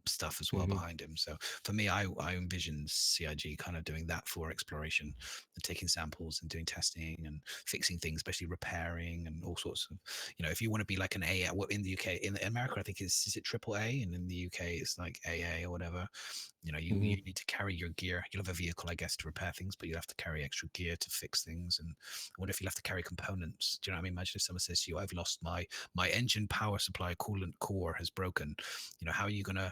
stuff as well behind him. So for me, I envision CIG kind of doing that for exploration and taking samples and doing testing and fixing things, especially repairing and all sorts of, if you want to be like an A, in the UK, in America, I think is it AAA, and in the UK it's like AA or whatever. You need to carry your gear. You'll have a vehicle, I guess, to repair things, but you have to carry extra gear to fix things. And what if you'll have to carry components? Do you know what I mean? Imagine if someone says to you, I've lost my engine power supply coolant core has broken. How are you going to,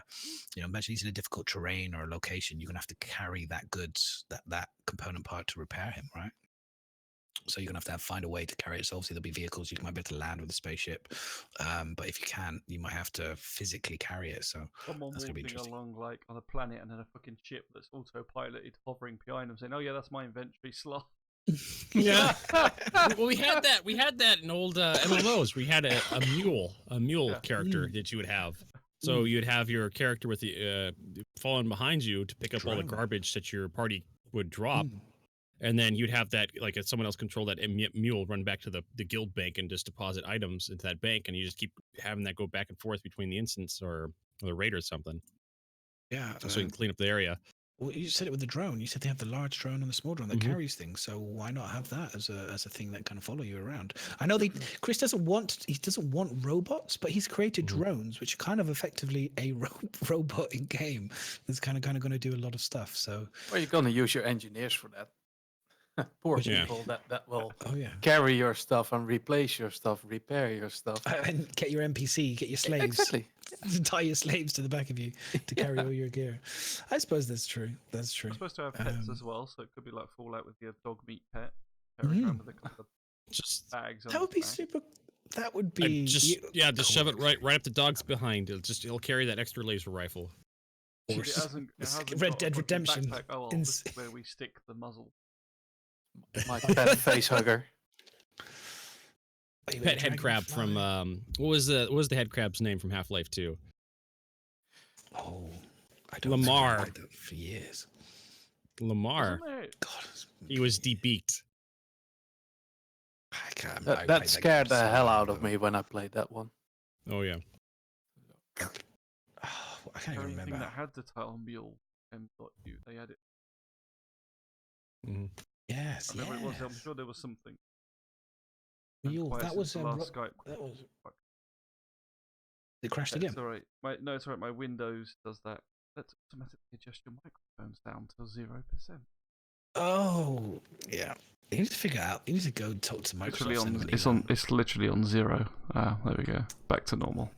imagine he's in a difficult terrain or location, you're going to have to carry that goods, that component part to repair him, right? So you're going to find a way to carry it. So obviously there'll be vehicles you might be able to land with the spaceship. But if you can't, you might have to physically carry it. So someone that's going to be interesting. Along like on a planet and then a fucking ship that's autopiloted hovering behind them saying, oh yeah, that's my inventory slot. Yeah. Well, we had that in old MMOs. We had a mule character that you would have. So you'd have your character with the falling behind you to pick up all the garbage that your party would drop. and then you'd have that like if someone else control that mule run back to the guild bank and just deposit items into that bank, and you just keep having that go back and forth between the instance or the raid or something. Yeah. So you can clean up the area. Well, you said it with the drone. You said they have the large drone and the small drone that carries things. So why not have that as a thing that kind of follow you around? I know Chris doesn't want robots, but he's created drones, which are kind of effectively a robot in game that's kind of going to do a lot of stuff. So Well, you're gonna use your engineers for that. Poor people that will carry your stuff and replace your stuff, repair your stuff, and get your NPC, get your slaves. Exactly. Tie your slaves to the back of you to carry all your gear. I suppose that's true. That's true. We're supposed to have pets as well, so it could be like Fallout with your dog meat pet. Around with a couple of just bags. That would be super. That would be just shove it right up the dog's behind. It'll carry that extra laser rifle. It hasn't Red Dead Redemption. Backpack. Oh, well, this is where we stick the muzzle. My pet face hugger. Pet head crab from what was the head crab's name from Half-Life 2? Oh, I don't Lamar. Like that for years. Lamar. God, he was debeaked. I can't. That scared the hell out of me when I played that one. Oh yeah. Oh, I can't even remember. That had the title Mule M.U. They had it. Mm-hmm. Yes, I remember it was. I'm sure there was something. Mule. That was last Skype. That was. It crashed again. It's all right. It's all right. My Windows does that. Let's automatically adjust your microphones down to 0%. Oh, yeah. You need to figure out. You need to go talk to Microsoft. It's literally on 0. There we go. Back to normal.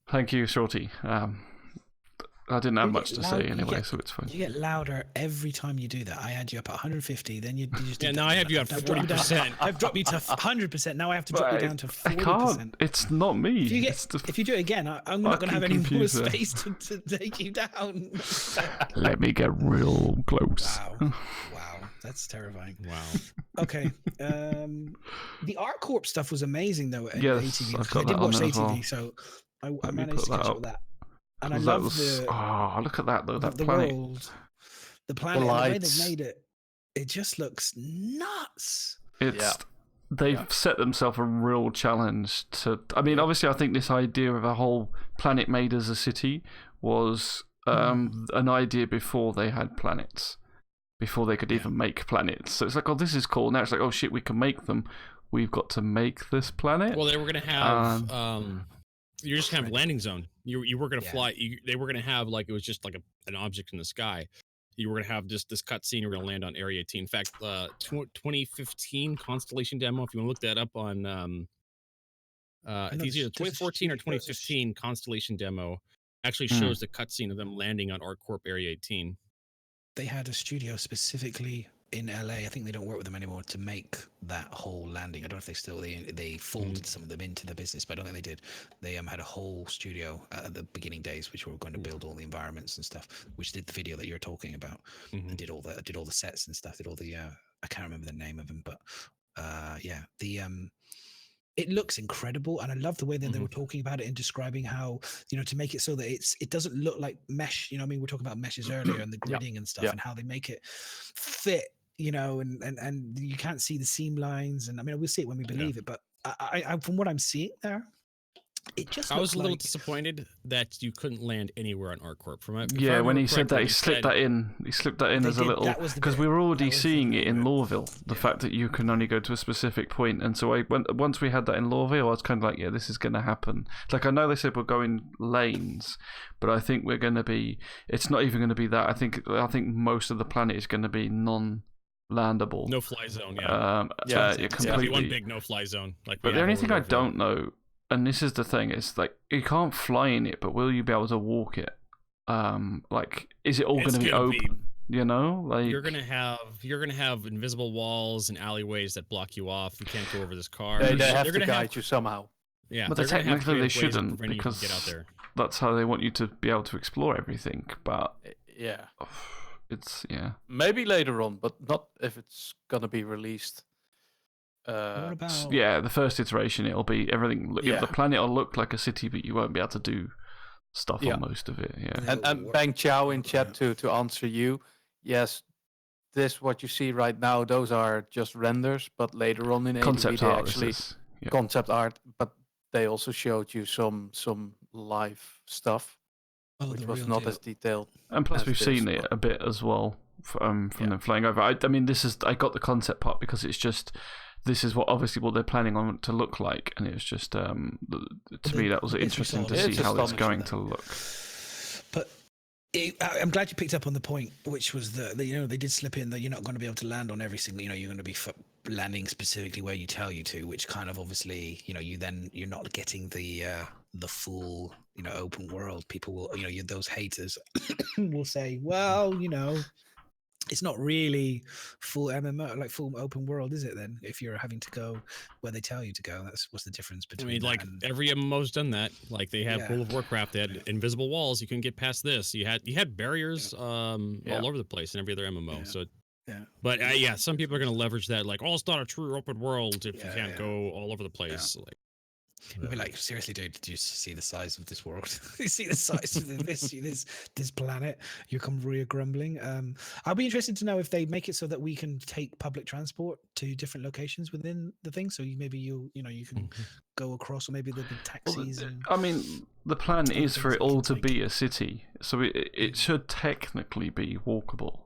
Thank you, Shorty. I didn't have much to say anyway, so it's fine. You get louder every time you do that. I had you up at 150, then you just. Yeah, now I have you at 40%. I've dropped you to 100%. Now I have to drop you down to 40%. I can't. It's not me. If you do it again, I'm not going to have any more space to take you down. Let me get real close. Wow, that's terrifying. Wow. Okay. The ArtCorp stuff was amazing though at yes, ATV. I did watch ATV, so I managed to catch up with that. And I love look at that though, that the planet. world, the planet, and the way they made it. It just looks nuts. They've set themselves a real challenge to. I mean, obviously, I think this idea of a whole planet made as a city was an idea before they had planets, before they could even make planets. So it's like, oh, this is cool. Now it's like, oh shit, we can make them. We've got to make this planet. Well, they were going to have. You're just kind of landing zone. You were going to fly. They were going to have like it was just like an object in the sky. You were going to have just this cutscene. You're going to land on Area 18. In fact, 2015 Constellation demo. If you want to look that up on, it's either 2014 or 2015 Constellation demo. Actually shows the cutscene of them landing on ArtCorp Area 18. They had a studio specifically in LA. I think they don't work with them anymore to make that whole landing. I don't know if they still they folded some of them into the business, but I don't think they did. They had a whole studio at the beginning days, which were going to build all the environments and stuff, which did the video that you're talking about, and did all the sets and stuff. Did all the I can't remember the name of them, but it looks incredible, and I love the way that they were talking about it and describing how, to make it so that it doesn't look like mesh. I mean, we were talking about meshes earlier and the gridding and stuff, and how they make it fit. And you can't see the seam lines, and I mean, we'll see it when we believe it. But I from what I'm seeing there, it just. I was a little disappointed that you couldn't land anywhere on ArtCorp. When he said that, he slipped that in. He slipped that in as a little because we were already seeing it in Lorville. The fact that you can only go to a specific point, and so once we had that in Lorville, I was kind of like, yeah, this is going to happen. Like I know they said we're going lanes, but I think we're going to be. It's not even going to be that. I think most of the planet is going to be non-landable. No fly zone. It's going to be one big no fly zone. But the only thing I don't know. And this is the thing: it's like you can't fly in it, but will you be able to walk it? Is it all going to be open? You're gonna have invisible walls and alleyways that block you off. You can't go over this car. They have to guide you somehow. Yeah, but technically they shouldn't because because get out there. That's how they want you to be able to explore everything. But it's maybe later on, but not if it's gonna be released. What about... the first iteration, it'll be everything. The planet will look like a city, but you won't be able to do stuff on most of it. And Bang Chow in chat to answer you. Yes, this what you see right now, those are just renders, but later on in ATV Concept they art. actually concept art, but they also showed you some live stuff, which was not as detailed. And plus, as we've this, seen it but- a bit as well from them flying over. I mean, I got the concept part because it's just this is what they're planning on to look like, and it's just to me that was interesting to see how it's going to look. But I'm glad you picked up on the point, which was that they did slip in that you're not going to be able to land on every single. You're going to be landing specifically where you tell you to, which kind of obviously you're not getting the full open world. People will those haters will say, well, it's not really full MMO, like full open world, is it then? If you're having to go where they tell you to go, what's the difference between? Every MMO's done that. Like they had World of Warcraft, they had invisible walls. You couldn't get past this. You had barriers all over the place in every other MMO. Yeah. So, but some people are going to leverage that. Like, it's not a true open world if you can't go all over the place. Yeah. Like, we'll be like, seriously, dude, did you see the size of this world? You see the size of this planet? You come real grumbling. I'll be interested to know if they make it so that we can take public transport to different locations within the thing. So you can go across, or maybe there'll be taxis. I mean, the plan is for it all to be a city, so it should technically be walkable.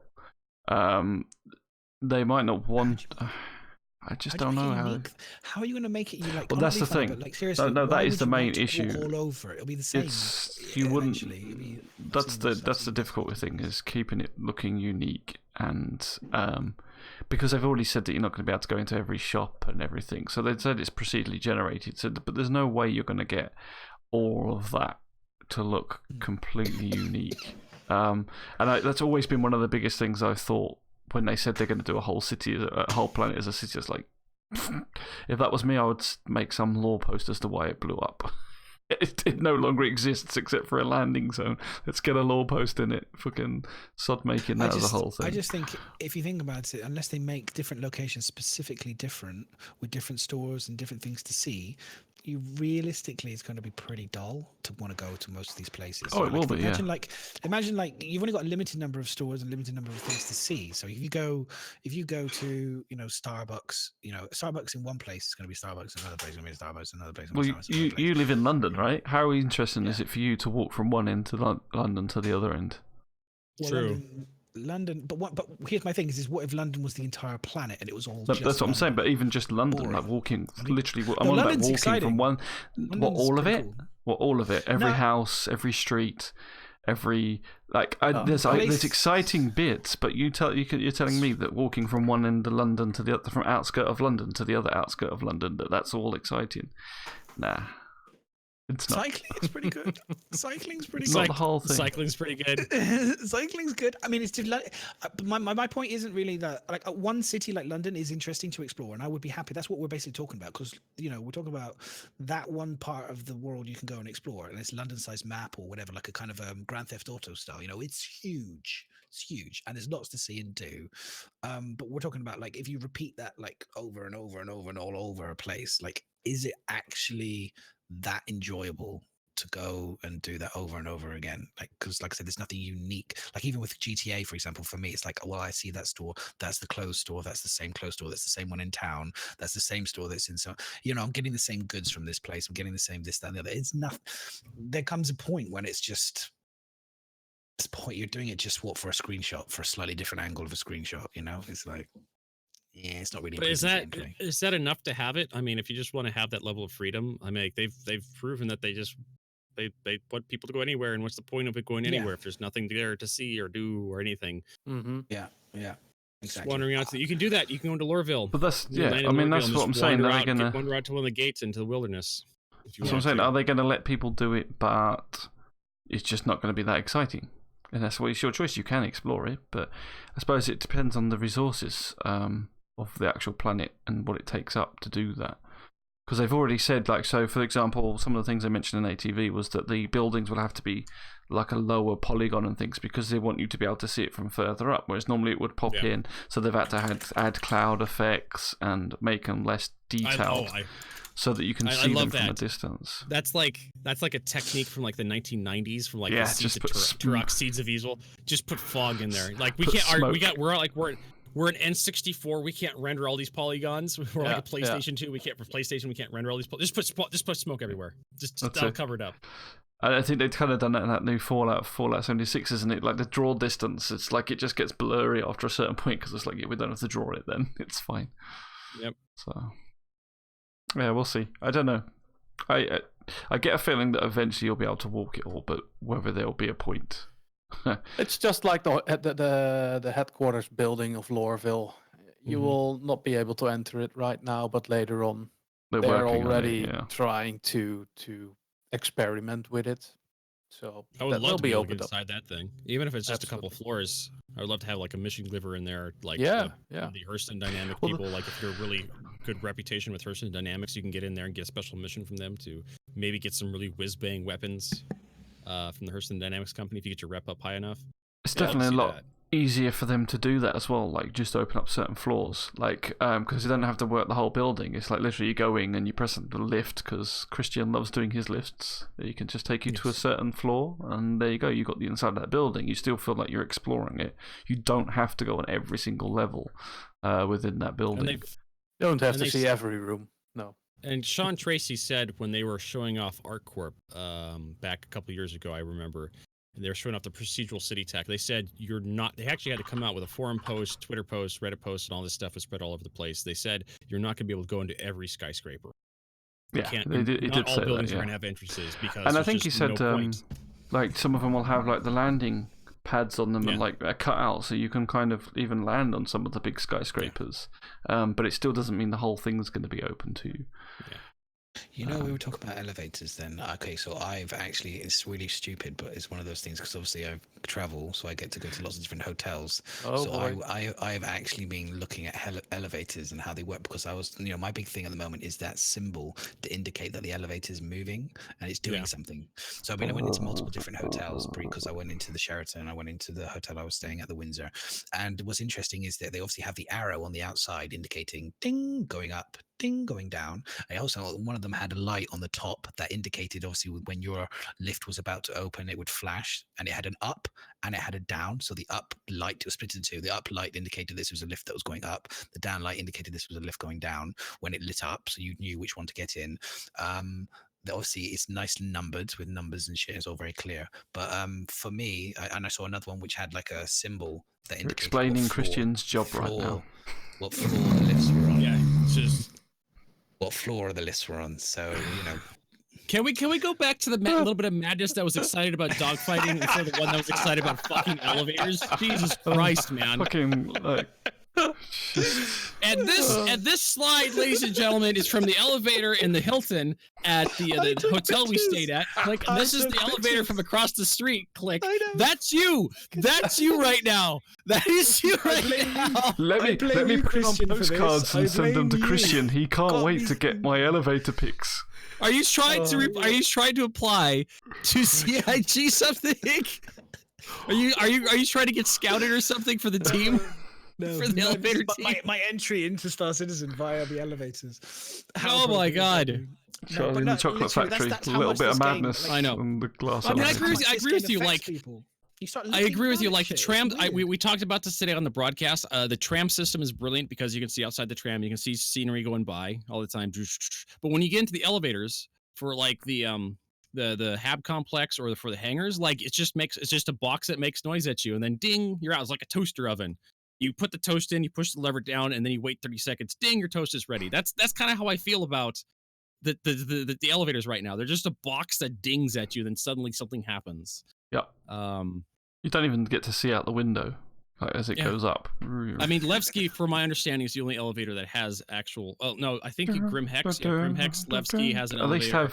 They might not want. I just don't know how are you going to make it. Well, that's the thing. But, like, seriously, no, that is the main issue. All over it, it'll be the same. You wouldn't. That's the difficult thing, is keeping it looking unique, and because they've already said that you're not going to be able to go into every shop and everything. So they said it's procedurally generated. So, but there's no way you're going to get all of that to look completely unique. And that's always been one of the biggest things I've thought. When they said they're going to do a whole city, a whole planet as a city, it's like, if that was me, I would make some lore post as to why it blew up. It no longer exists except for a landing zone. Let's get a lore post in it. Fucking sod making that as a whole thing. I just think, if you think about it, unless they make different locations specifically different with different stores and different things to see, you realistically, it's going to be pretty dull to want to go to most of these places. Oh, it will be. Imagine you've only got a limited number of stores and limited number of things to see. So if you go to Starbucks, Starbucks in one place is going to be Starbucks, another place is going to be Starbucks, another place. Well, you live in London, right? How interesting is it for you to walk from one end to London to the other end? Well, True. London, but here's my thing: is what if London was the entire planet and it was all? That's what I'm saying. But even just London, boring. Like walking, literally, I'm on about walking exciting. from one. London's All of it? cool. What all of it? Every house, every street, every there's exciting bits. But you're telling me that walking from one end of London to the other, from outskirt of London to the other outskirt of London, that's all exciting? Nah. It's not. Cycling's pretty good. Cycling's pretty good. Not the whole thing. Cycling's pretty good. Cycling's good. I mean, it's just my point isn't really that one city like London is interesting to explore, and I would be happy. That's what we're basically talking about, because we're talking about that one part of the world you can go and explore, and it's London-sized map or whatever, like a kind of Grand Theft Auto style. It's huge. It's huge, and there's lots to see and do. But we're talking about if you repeat that over and over and over and all over a place, is it actually that enjoyable to go and do that over and over again? Because like I said, there's nothing unique. Even with GTA, for example, for me, it's I see that store, that's the clothes store, that's the same clothes store, that's the same one in town, that's the same store that's in, so I'm getting the same goods from this place, I'm getting the same this, that, and the other. It's nothing. There comes a point when it's just this point you're doing it just for a screenshot, for a slightly different angle of a screenshot. It's like, yeah, it's not really. But is that enough to have it? I mean, if you just want to have that level of freedom, I mean, they've proven that they want people to go anywhere, and what's the point of it going anywhere if there's nothing there to see or do or anything? Mm-hmm. Yeah, exactly. Just wandering out, you can do that. You can go into Lorville. But that's I mean, that's what I'm saying. Are they gonna wander out to one of the gates into the wilderness? That's what I'm saying. Are they going to let people do it, but it's just not going to be that exciting? And that's what it's your choice. You can explore it, but I suppose it depends on the resources of the actual planet and what it takes up to do that. Because they've already said, so for example, some of the things they mentioned in ATV was that the buildings will have to be like a lower polygon and things, because they want you to be able to see it from further up, whereas normally it would pop in. So they've had to add cloud effects and make them less detailed. So that you can see them from a distance. That's like a technique from the 1990s, from the Seeds of Turok, Seeds of Evil. Just put fog in there. We can't. we're an N64. We can't render all these polygons. We're like a PlayStation 2. We can't for PlayStation. We can't render all these. Just put smoke everywhere. Just that'll cover it up. I think they've kind of done that in that new Fallout 76, isn't it? Like the draw distance, it's like it just gets blurry after a certain point because it's like we don't have to draw it then. It's fine. Yep. So yeah, we'll see. I don't know. I get a feeling that eventually you'll be able to walk it all, but whether there'll be a point. It's just like the headquarters building of Lorville. You will not be able to enter it right now, but later on they're already trying to experiment with it. So I would love to be able to get inside that thing, even if it's just a couple floors. I would love to have like a mission giver in there, like the Hurston Dynamic people. Like if you're a really good reputation with Hurston Dynamics, you can get in there and get a special mission from them to maybe get some really whiz-bang weapons from the Hurston Dynamics company if you get your rep up high enough. It's definitely a lot easier for them to do that as well, like just open up certain floors, like because you don't have to work the whole building. It's like literally you go in and you press the lift, because Christian loves doing his lifts. You can just take you to a certain floor and there you go, you got the inside of that building. You still feel like you're exploring it. You don't have to go on every single level within that building. You don't have to see every room. No. And Sean Tracy said when they were showing off ArcCorp back a couple years ago, I remember, and they were showing off the procedural city tech. They said they actually had to come out with a forum post, Twitter post, Reddit post, and all this stuff was spread all over the place. They said you're not going to be able to go into every skyscraper. Yeah, not all buildings are going to have entrances because. And I think he said like some of them will have like the landing pads on them and like a cutout, so you can kind of even land on some of the big skyscrapers. But it still doesn't mean the whole thing's going to be open to you. Yeah. You know, we were talking about elevators then. Okay, so I've actually, it's really stupid, but it's one of those things because obviously I travel, so I get to go to lots of different hotels. I've actually been looking at elevators and how they work, because I was, my big thing at the moment is that symbol to indicate that the elevator is moving and it's doing something. So I went into multiple different hotels because I went into the Sheraton, I went into the hotel I was staying at, the Windsor. And what's interesting is that they obviously have the arrow on the outside indicating ding, going up, ding, going down. I also, one of them had a light on the top that indicated obviously when your lift was about to open, it would flash, and it had an up and it had a down. So the up light was split into two. The up light indicated this was a lift that was going up. The down light indicated this was a lift going down when it lit up, so you knew which one to get in. Obviously it's nicely numbered with numbers and shit. It's all very clear. But for me, I saw another one which had like a symbol that indicated. You're explaining Christian's job right now. What floor the lifts were on. Yeah, it's just what floor the lists were on. So Can we go back to the little bit of madness that was excited about dogfighting instead of the one that was excited about fucking elevators? Jesus Christ, man! Fucking like. And this slide, ladies and gentlemen, is from the elevator in the Hilton at the hotel we stayed at. Click. This is the elevator from across the street. Click. That's you. That's you right now. That is you right now. Let me print on postcards and send them to Christian. He can't wait to get my elevator pics. Are you trying to apply to CIG something? Are you trying to get scouted or something for the team? No, for the elevator team. My entry into Star Citizen via the elevators. Oh my god! No, in the chocolate factory, a little bit of madness. I know. On the glass. I mean, I agree with you. Like, I agree with you. Like the tram, we talked about this today on the broadcast. The tram system is brilliant because you can see outside the tram, you can see scenery going by all the time. But when you get into the elevators for like the hab complex or for the hangars, like it's just a box that makes noise at you, and then ding, you're out. It's like a toaster oven. You put the toast in, you push the lever down, and then you wait 30 seconds. Ding, your toast is ready. That's kind of how I feel about the elevators right now. They're just a box that dings at you, then suddenly something happens. Yeah. You don't even get to see out the window as it goes up. I mean, Levski, from my understanding, is the only elevator that has actual. Oh no, I think Grimhex, Levski has an elevator.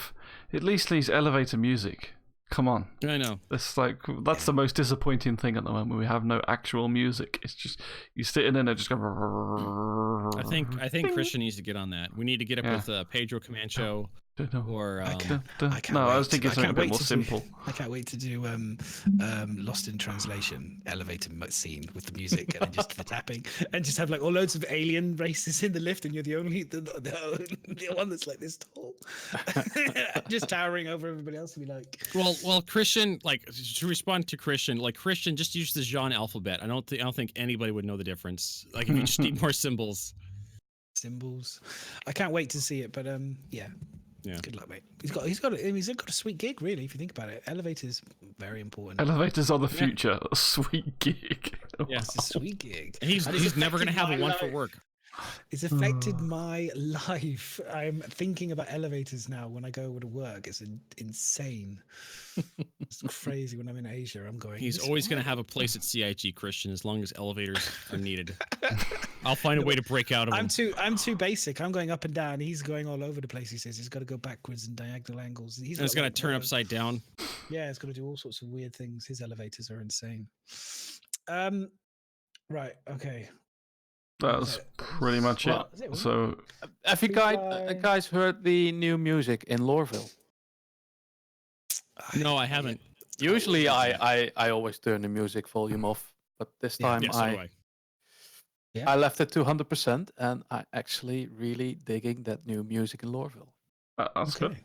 At least these elevator music. Come on. I know. That's the most disappointing thing at the moment. We have no actual music. It's just you sit in and it just go. I think Christian needs to get on that. We need to get up with Pedro Camacho Or I can't No, I wait was thinking I something a can't bit wait more to do- simple. I can't wait to do Lost in Translation elevator scene with the music and then just the tapping and just have like all loads of alien races in the lift and you're the only the one that's like this tall, just towering over everybody else and be like, well, Christian, like to respond to Christian, like Christian, just use the Jean alphabet. I don't think anybody would know the difference. Like if you just need more symbols. symbols. I can't wait to see it, but yeah. Yeah. Good luck, mate. He's got a sweet gig, really. If you think about it, elevators very important. Elevators are the future. A sweet gig. Yeah. It's a sweet gig. And he's And it's never going to have a affected one my for life. work. It's affected my life. I'm thinking about elevators now when I go to work. It's insane. It's crazy when I'm in Asia. I'm going. He's "This always going why?" to have a place at CIG, Christian, as long as elevators are needed. I'll find a way to break out of him. I'm too basic. I'm going up and down. He's going all over the place. He says he's got to go backwards and diagonal angles. And it's going to turn upside down. Yeah, it's got to do all sorts of weird things. His elevators are insane. Right. Okay. That's pretty much Well, it. So Have you guys heard the new music in Lorville? No, I haven't. Usually I always turn the music volume off, but this time Yeah, so do I. I left it to 100% and I actually really digging that new music in Lorville. that's Okay. good.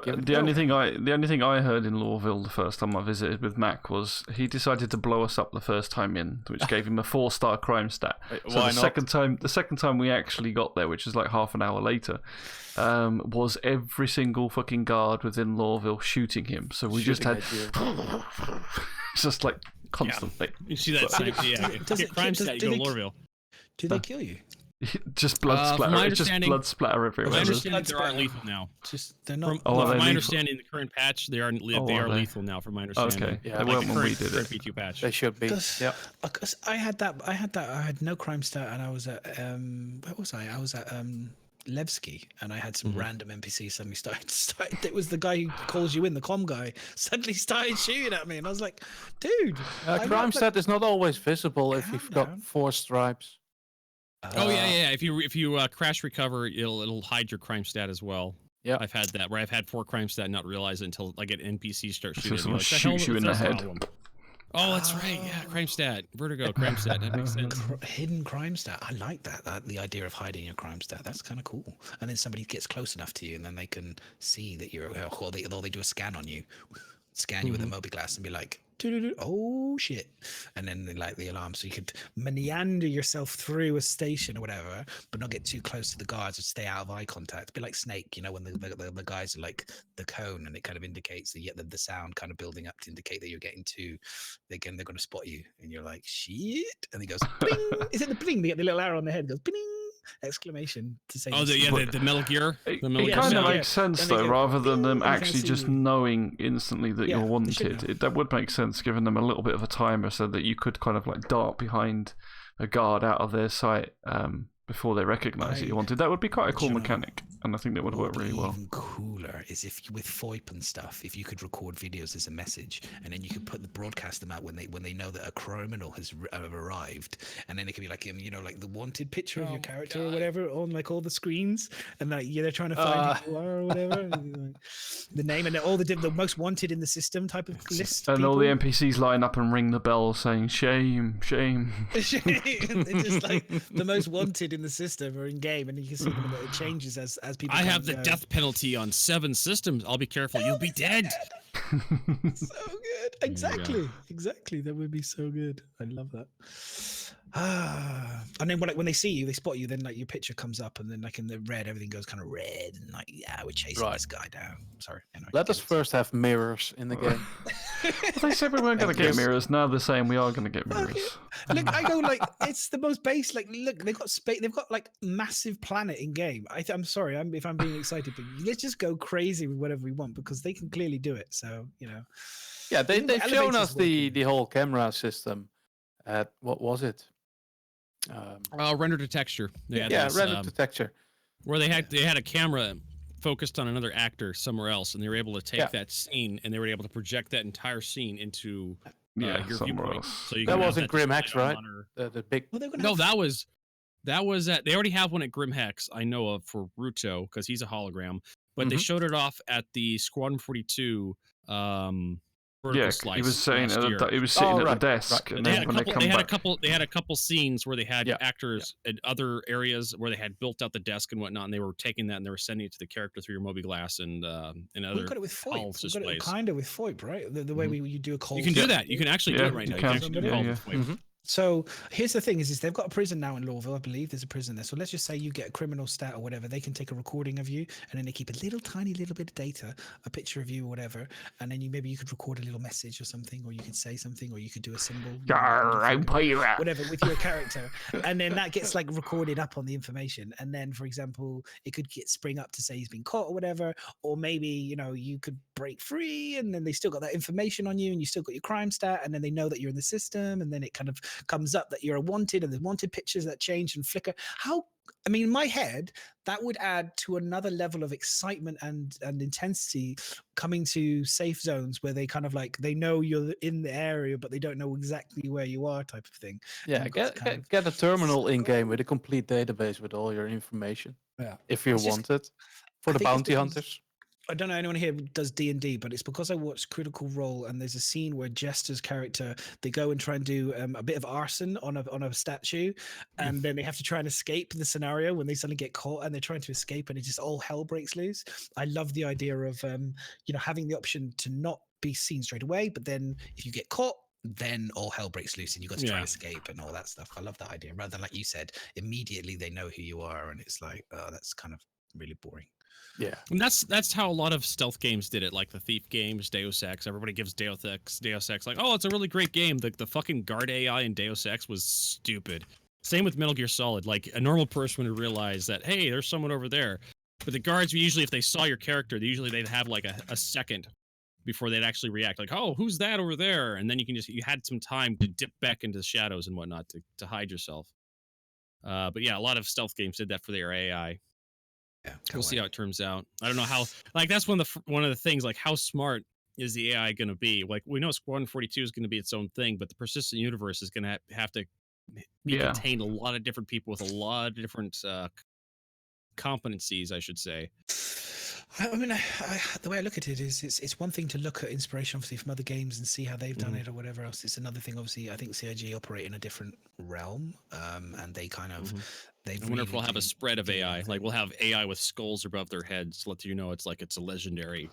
Give it a The only go. thing I heard in Lorville the first time I visited with Mac was he decided to blow us up the first time in, which gave him a 4-star crime stat. So Why the not? second time we actually got there, which was like half an hour later, was every single fucking guard within Lorville shooting him. So we just had just like constantly. You see that same, yeah. Does Get it- crime does- stat, do you they- go Lorville. Do they kill you? Just blood From splatter. my Just understanding- blood splatter From everywhere. my just understanding, blood they aren't splatter. lethal now. Just they're not. From, Oh, are from they my lethal? understanding, the current patch, they are are they? lethal now. From my understanding. Okay, Yeah, they like weren't the when we current, did current it. PTU patch. They should be. Yeah. Because I had that. I had no crime stat, and I was at where was I? I was at Levski, and I had some random NPC suddenly started. It was the guy who calls you in, the comm guy, suddenly started shooting at me, and I was like, dude. I'm Crime not, stat is not always visible if Calm you've down. got 4 stripes. Oh yeah. If you crash recover, it'll hide your crime stat as well. Yeah. I've had that where I've had 4 crime stat and not realize it until like an NPC starts So shooting. someone at me. Like, "The hell shoots you in the was this head." problem?" Oh, that's right. Yeah, crime stat, vertigo, crime stat. That makes sense. hidden crime stat. I like that. The idea of hiding your crime stat. That's kind of cool. And then somebody gets close enough to you, and then they can see that you're. Or they do a scan on you, scan you with a Moby glass, and be like, "Doo-doo-doo, oh shit!" And then they light the alarm, so you could meander yourself through a station or whatever, but not get too close to the guards or stay out of eye contact. Be like Snake, when the guys are like the cone, and it kind of indicates the sound kind of building up to indicate that you're getting to. They're going to spot you, and you're like, "Shit!" And he goes, "Bling!" Is it the bling? They get the little arrow on the head. Goes, "Bling!" Exclamation to say. Oh, the Metal Gear. The Metal It Gear kind of sound. makes sense Then they though, go, rather than them "Bing," and they actually see just you. knowing instantly that Yeah, you're they should wanted. know. That would make sense, giving them a little bit of a timer so that you could kind of like dart behind a guard out of their sight before they recognise that you wanted. That would be quite a cool you know, mechanic, and I think that would work really well. Even cooler is if with VoIP and stuff, if you could record videos as a message, and then you could broadcast them out when they know that a criminal has arrived, and then it could be like like the wanted picture of your character or whatever on like all the screens, and like they're trying to find who you are or whatever, and, like, the name and all the most wanted in the system type of list. And all the people. NPCs line up and ring the bell saying "shame, shame." It's just like the most wanted in the system or in game, and you can see them, and it changes as people. I come have and the go. death penalty on 7 systems. I'll be careful. You'll be dead. So good. Exactly. That would be so good. I love that. And then when they see you, they spot you. Then like your picture comes up, and then like in the red, everything goes kind of red, and like we're chasing this guy down. Sorry. Anyway, Let us first have mirrors in the game. They said we weren't going to get Yes. mirrors. Now they're saying we are going to get mirrors. Okay. Look, I go like it's the most base. Like, look, they've got space. They've got like massive planet in game. I'm sorry, if I'm being excited, but let's just go crazy with whatever we want because they can clearly do it. So Yeah, they've shown elevators us the working. whole camera system at, what was it? Render to texture. They had Yeah, this, render to texture. where they had a camera focused on another actor somewhere else, and they were able to take Yeah. that scene and they were able to project that entire scene into Yeah, your somewhere viewpoint. else. So you That can have wasn't Grim display Hex, on right? monitor. The big. Well, they're gonna No, have- that was at. They already have one at Grim Hex. I know of for Ruto because he's a hologram. but they showed it off at the Squadron 42 vertical Yeah, slice he was saying last year. he was sitting at right, the desk, right. and They then had, when they come back, they had a couple scenes where they had Yeah, actors in other areas where they had built out the desk and whatnot, and they were taking that and they were sending it to the character through your Mobi Glass and other We've got it with HAL FOIP. We've got displays. it kind of with FOIP, right? The way you do a call. You can do that. You can actually do Yeah, it right you now. can. You can actually do Yeah, call yeah. with FOIP. So here's the thing: is they've got a prison now in Lorville. I believe there's a prison there. So let's just say you get a criminal stat or whatever. They can take a recording of you, and then they keep a tiny little bit of data, a picture of you or whatever, and then maybe you could record a little message or something, or you could say something, or you could do a symbol, whatever with your character, and then that gets like recorded up on the information. And then, for example, it could get spring up to say he's been caught or whatever, or maybe you could break free, and then they still got that information on you, and you still got your crime stat, and then they know that you're in the system, and then it kind of comes up that you're a wanted, and the wanted pictures that change and flicker. In my head, that would add to another level of excitement and intensity coming to safe zones where they kind of like they know you're in the area, but they don't know exactly where you are, type of thing. Yeah, get a terminal in game with a complete database with all your information. Yeah, if you want it for the bounty hunters. I don't know anyone here who does D&D, but it's because I watched Critical Role, and there's a scene where Jester's character, they go and try and do a bit of arson on a statue, and then they have to try and escape the scenario when they suddenly get caught, and they're trying to escape, and it just all hell breaks loose. I love the idea of having the option to not be seen straight away, but then if you get caught, then all hell breaks loose and you got to try and escape and all that stuff. I love that idea. Rather than, like you said, immediately they know who you are, and it's like, oh, that's kind of really boring. Yeah, and that's how a lot of stealth games did it, like the Thief games, Deus Ex. Everybody gives Deus Ex like, oh, it's a really great game. The fucking guard AI in Deus Ex was stupid. Same with Metal Gear Solid. Like a normal person would realize that, hey, there's someone over there. But the guards, usually if they saw your character, they'd have like a second before they'd actually react. Like, oh, who's that over there? And then you had some time to dip back into the shadows and whatnot to hide yourself. But yeah, a lot of stealth games did that for their AI. Yeah, we'll see how it turns out. I don't know how. Like that's one of the things. Like how smart is the AI going to be? Like we know Squadron 42 is going to be its own thing, but the persistent universe is going to have to contain a lot of different people with a lot of different competencies, I should say. The way I look at it is, it's one thing to look at inspiration, obviously, from other games and see how they've done it or whatever else. It's another thing, obviously. I think CIG operate in a different realm, and they kind of. I wonder if we'll have a spread of AI. Like we'll have AI with skulls above their heads to let you know it's a legendary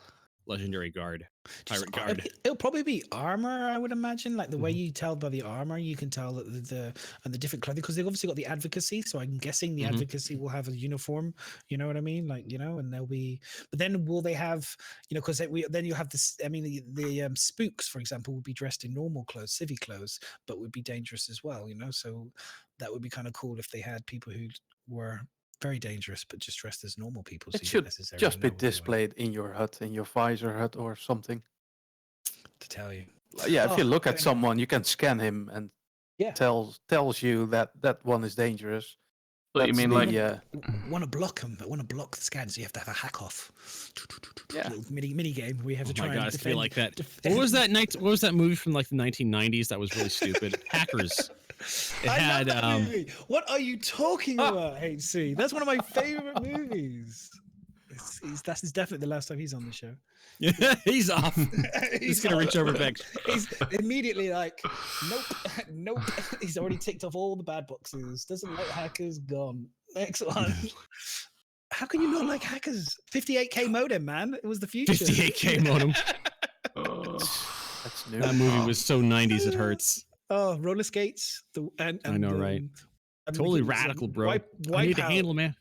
guard, pirate guard. It'll probably be armor, I would imagine. Like the way you tell by the armor, you can tell that the different clothing, because they've obviously got the advocacy. So I'm guessing the advocacy will have a uniform. You know what I mean? Like and they'll be. But then will they have? Because then you have this. I mean, the spooks, for example, would be dressed in normal clothes, civvy clothes, but would be dangerous as well. So that would be kind of cool if they had people who were very dangerous, but just dressed as normal people. It should just be displayed in your hut, in your visor hut or something. To tell you. Yeah, if you look at someone, you can scan him and tells you that one is dangerous. But you mean want to block them, but want to block the scan, so you have to have a hack off. Yeah, mini game where you have to try. Oh my god, and I feel like that. What was that movie from like the 1990s that was really stupid? Hackers. It had that movie. What are you talking about, HC? That's one of my favorite movies. That's definitely the last time he's on the show. Yeah, he's off. He's gonna reach over back. He's immediately like, nope. He's already ticked off all the bad boxes. Doesn't like hackers. Gone. Next one. How can you not like hackers? 58K modem, man. It was the future. 58K modem. That's new. That movie was so 90s. It hurts. Oh, roller skates. I know, right? Totally radical, bro. I need to handle, man.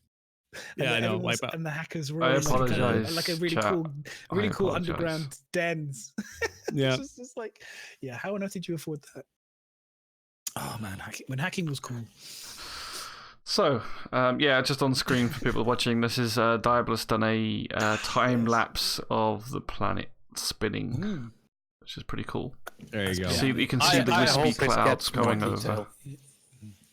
Yeah, I know. Wipeout. And the hackers were I apologize. Like a really cool underground dens. Yeah. It's just like, how on earth did you afford that? Oh man, when hacking was cool. So, just on screen for people watching, this is Diablo's done a time lapse of the planet spinning, which is pretty cool. There you go. You can see the wispy clouds going over.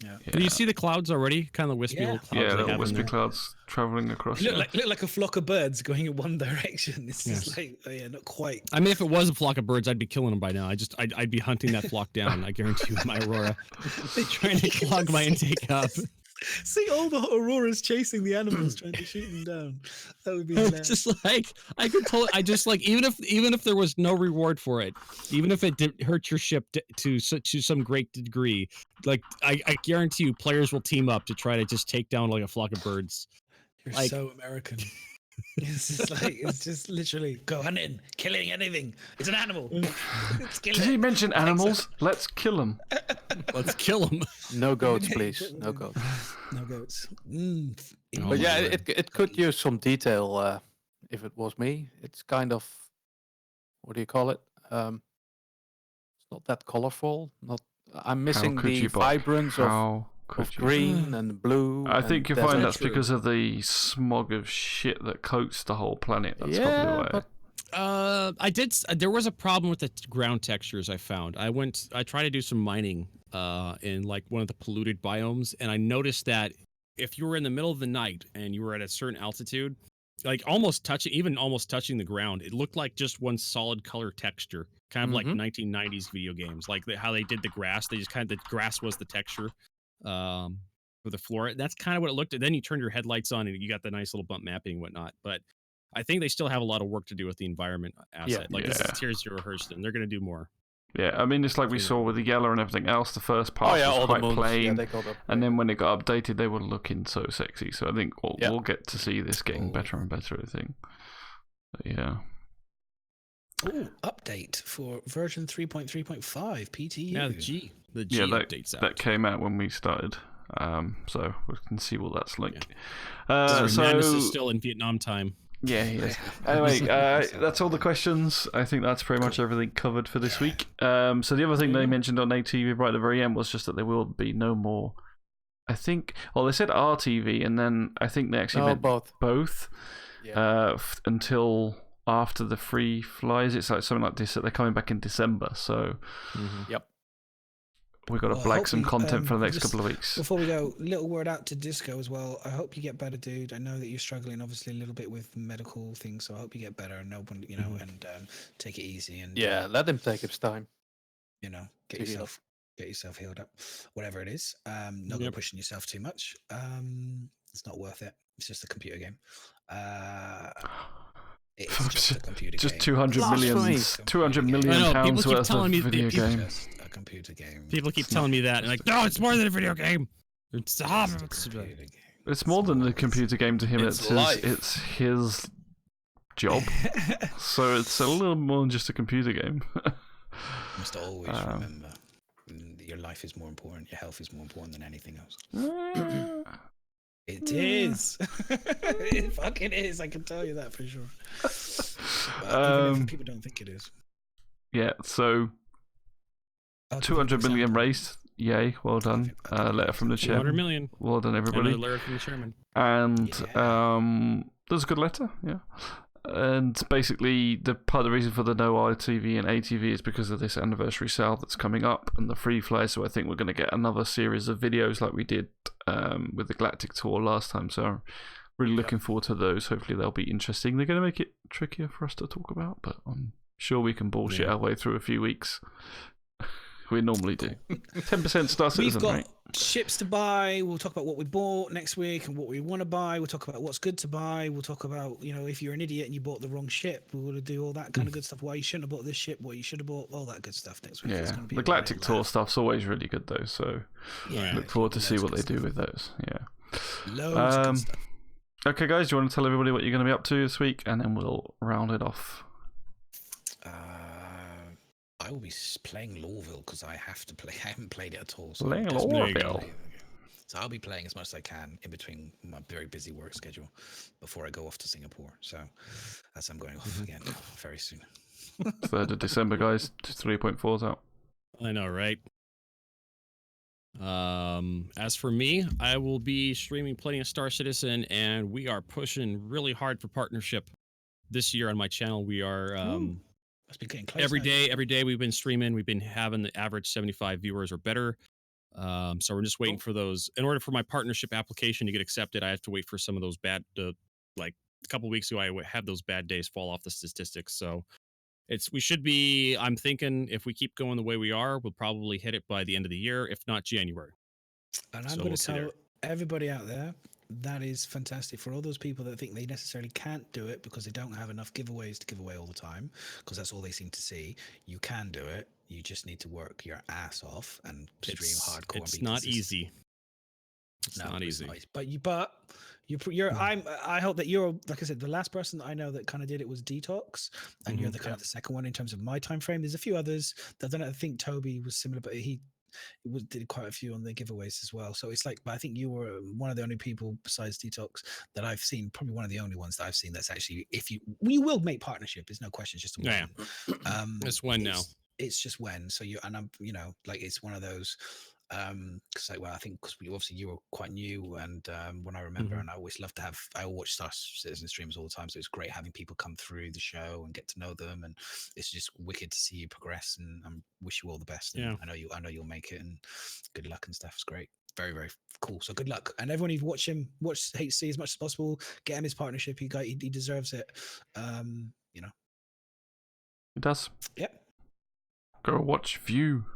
Yeah. Do you see the clouds already? Kind of wispy little clouds. Yeah, little wispy clouds traveling across. Look like a flock of birds going in one direction. It's just like, not quite. I mean, if it was a flock of birds, I'd be killing them by now. I'd be hunting that flock down. I guarantee you, my Aurora, trying to clog my intake up. See all the auroras chasing the animals, trying to shoot them down. That would be It's hilarious. just like I could totally. I just like even if there was no reward for it, even if it did hurt your ship to some great degree, like I guarantee you, players will team up to try to just take down like a flock of birds. You're like- so American. It's just literally go hunting, killing anything. It's an animal. Let's kill Did he it. mention animals? Let's kill them. Let's kill them. No goats, please. No goats. No goats. Oh But my yeah, word. it could use some detail. If it was me, it's kind of, what do you call it? It's not that colorful. I'm missing could the you, Bob? vibrance of How could you? green and blue. I think you find desert. that's True. because of the smog of shit that coats the whole planet. That's Yeah, probably why. but There was a problem with the ground textures. I found. I tried to do some mining in like one of the polluted biomes, and I noticed that if you were in the middle of the night and you were at a certain altitude, like almost touching the ground, it looked like just one solid color texture, kind of like Mhm. 1990s video games, like how they did the grass. They just the grass was the texture for the floor. That's kind of what it looked at. Then you turn your headlights on and you got the nice little bump mapping and whatnot. But I think they still have a lot of work to do with the environment asset. This Yeah. is Tier 0 Hurston. They're going to do more. Yeah, I mean, it's like we saw with the yellow and everything else. The first part oh yeah, was all the quite moons. plain, Yeah, they got up. and then when it got updated, they were looking so sexy. So I think Yeah. we'll get to see this getting Oh. better and better. I think. But yeah. Oh, update for version 3.3.5 PTU. Yeah, the G Yeah, updates out. That came out when we started. So we can see what that's like. Sorry, So Madness is still in Vietnam time. yeah, he is. Anyway, that's all the questions. I think that's pretty much everything covered for this week. So the other thing they mentioned on ATV right at the very end was just that there will be no more. I think. Well, they said RTV, and then I think they actually meant both. Yeah. Until after the Freefly. It's like something like this that they're coming back in December. So Yep. we've got to Well, blag some hopefully, content for the next just couple of weeks. Before we go, little word out to Disco as well. I hope you get better, dude. I know that you're struggling obviously a little bit with medical things, so I hope you get better and open, and take it easy and Yeah, let him take his time. Get to heal. yourself healed up, whatever it is. Not Yep. pushing yourself too much. It's not worth it. It's just a computer game. It's just a computer Just game. 200 million, 200 million I know, people pounds keep worth of telling me- video people- game. Just a computer game. People keep telling me that, and like, no, it's more than a video game. It's a hobby. Just a It's computer game. It's more than a computer game to him. It's life. It's his job. So it's a little more than just a computer game. You must always Um, remember your life is more important. Your health is more important than anything else. It is. It fucking is. I can tell you that for sure. But even if people don't think it is. Yeah, so I'll give you an 200 million example. raised. Yay, well done. Letter from the 200 chairman. million. Well done, everybody. Another lyric from the chairman. And Yeah. there's a good letter, yeah. And basically, the part of the reason for the no RTV and ATV is because of this anniversary sale that's coming up and the Freefly. So I think we're going to get another series of videos like we did with the Galactic Tour last time. So I'm really looking forward to those. Hopefully, they'll be interesting. They're going to make it trickier for us to talk about, but I'm sure we can bullshit our way through a few weeks. We normally do. 10% Star We've Citizen, got right? ships to buy. We'll talk about what we bought next week and what we want to buy. We'll talk about what's good to buy. We'll talk about, if you're an idiot and you bought the wrong ship, we're going to do all that kind of good stuff. Why you shouldn't have bought this ship, what you should have bought, all that good stuff next week. It's Yeah, gonna be the a Galactic real Tour laugh. stuff's always really good, though. So Yeah, look forward to see loads what of they good do with those. Yeah. stuff. Loads of good stuff. Okay, guys, do you want to tell everybody what you're going to be up to this week, and then we'll round it off. I will be playing Lorville because I have to play. I haven't played it at all. So Playing I'm desperately Lorville. gonna play it. So I'll be playing as much as I can in between my very busy work schedule before I go off to Singapore. So as I'm going off again very soon. 3rd of December, guys. 3.4's out. I know, right? As for me, I will be streaming plenty of Star Citizen, and we are pushing really hard for partnership this year on my channel. We are Must be getting close. every now. day we've been streaming. We've been having the average 75 viewers or better. So we're just waiting for those. In order for my partnership application to get accepted, I have to wait for some of those bad, like a couple weeks ago, I had those bad days fall off the statistics. So we should be, I'm thinking if we keep going the way we are, we'll probably hit it by the end of the year, if not January. And I'm So going we'll to see tell there. everybody out there, that is fantastic. For all those people that think they necessarily can't do it because they don't have enough giveaways to give away all the time, because that's all they seem to see, you can do it. You just need to work your ass off and stream hardcore. It's not easy. It's not easy. I hope that you're, like I said, the last person that I know that kind of did it was Detox, and you're the kind of the second one in terms of my time frame. There's a few others that I think Toby was similar, but he did quite a few on the giveaways as well. So it's like, but I think you were one of the only people besides Detox that I've seen, probably one of the only ones that I've seen that's actually, we will make partnership. There's no question. It's just a when. It's when now. It's just when. So I'm, like it's one of those. Because I think because you were quite new, and when I remember, and I always love to I watch Star Citizen streams all the time, so it's great having people come through the show and get to know them, and it's just wicked to see you progress, and I wish you all the best. And I know you'll make it, and good luck and stuff. It's great, very very cool. So good luck, and everyone, you watch HC as much as possible. Get him his partnership. He deserves it. He does. Yep. Go watch, view.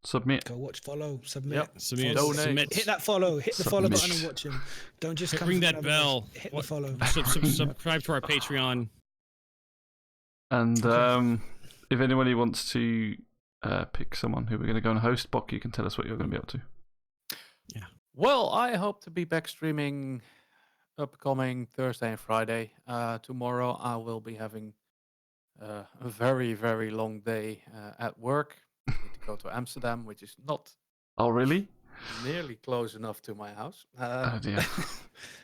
Submit. Go watch, follow, submit. Yep. Submit. Hit that follow. Hit the follow button and watch him. Don't just ring that bell. Hit the follow. Subscribe to our Patreon. And if anybody wants to pick someone who we're going to go and host, Bock, you can tell us what you're going to be up to. Yeah. Well, I hope to be back streaming upcoming Thursday and Friday. Tomorrow I will be having a very, very long day at work. I need to go to Amsterdam, which is not really nearly close enough to my house. Oh dear.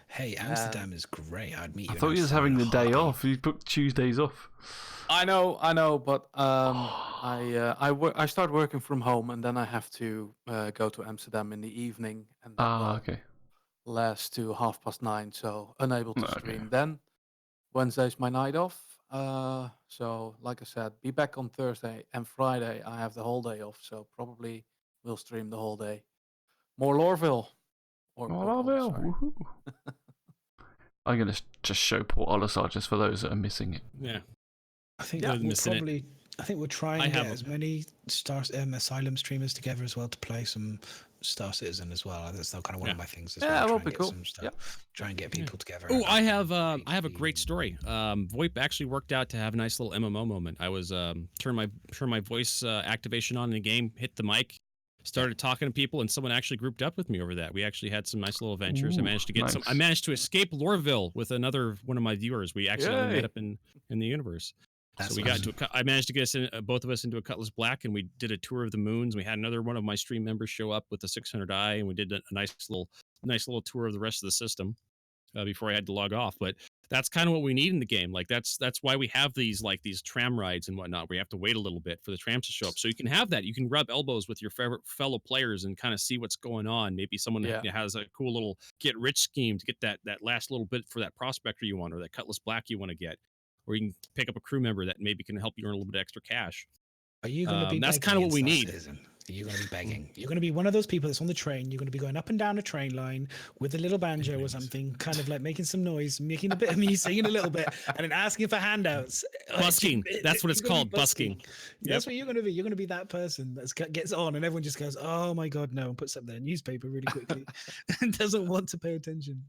Hey, Amsterdam is great. I'd meet you. I thought you was having the day off. You booked Tuesdays off. I know, but I start working from home, and then I have to go to Amsterdam in the evening, and okay. Last to 9:30, so unable to stream then. Wednesday's my night off. So like I said, be back on Thursday and Friday. I have the whole day off, so probably will stream the whole day. More Lorville. Lorville. I'm gonna just show Port Olisar just for those that are missing it. Yeah. I think we'll try and get as many Asylum streamers together as well to play some Star Citizen as well. That's kind of one of my things as well. Yeah, that would be cool. Try and get people together. Oh, I have a great story. VoIP actually worked out to have a nice little MMO moment. I was turn my voice activation on in the game, hit the mic, started talking to people, and someone actually grouped up with me over that. We actually had some nice little adventures. I managed to get I managed to escape Lorville with another one of my viewers. We actually met up in the universe. So we got I managed to get us both of us into a Cutlass Black, and we did a tour of the moons. We had another one of my stream members show up with a 600i, and we did a nice little tour of the rest of the system before I had to log off. But that's kind of what we need in the game. Like that's why we have these tram rides and whatnot. We have to wait a little bit for the trams to show up, so you can have that. You can rub elbows with your fellow players and kind of see what's going on. Maybe someone has a cool little get rich scheme to get that last little bit for that prospector you want, or that Cutlass Black you want to get. Or you can pick up a crew member that maybe can help you earn a little bit extra cash. Are you going to be? That's kind of what we need. Are you going to be begging? You're going to be one of those people that's on the train. You're going to be going up and down a train line with a little banjo or something, kind of like making some noise, making a bit of music, singing a little bit, and then asking for handouts. Busking. That's what it's called. Busking. That's what you're going to be. You're going to be that person that gets on, and everyone just goes, "Oh my god, no!" and puts up their newspaper really quickly, and doesn't want to pay attention.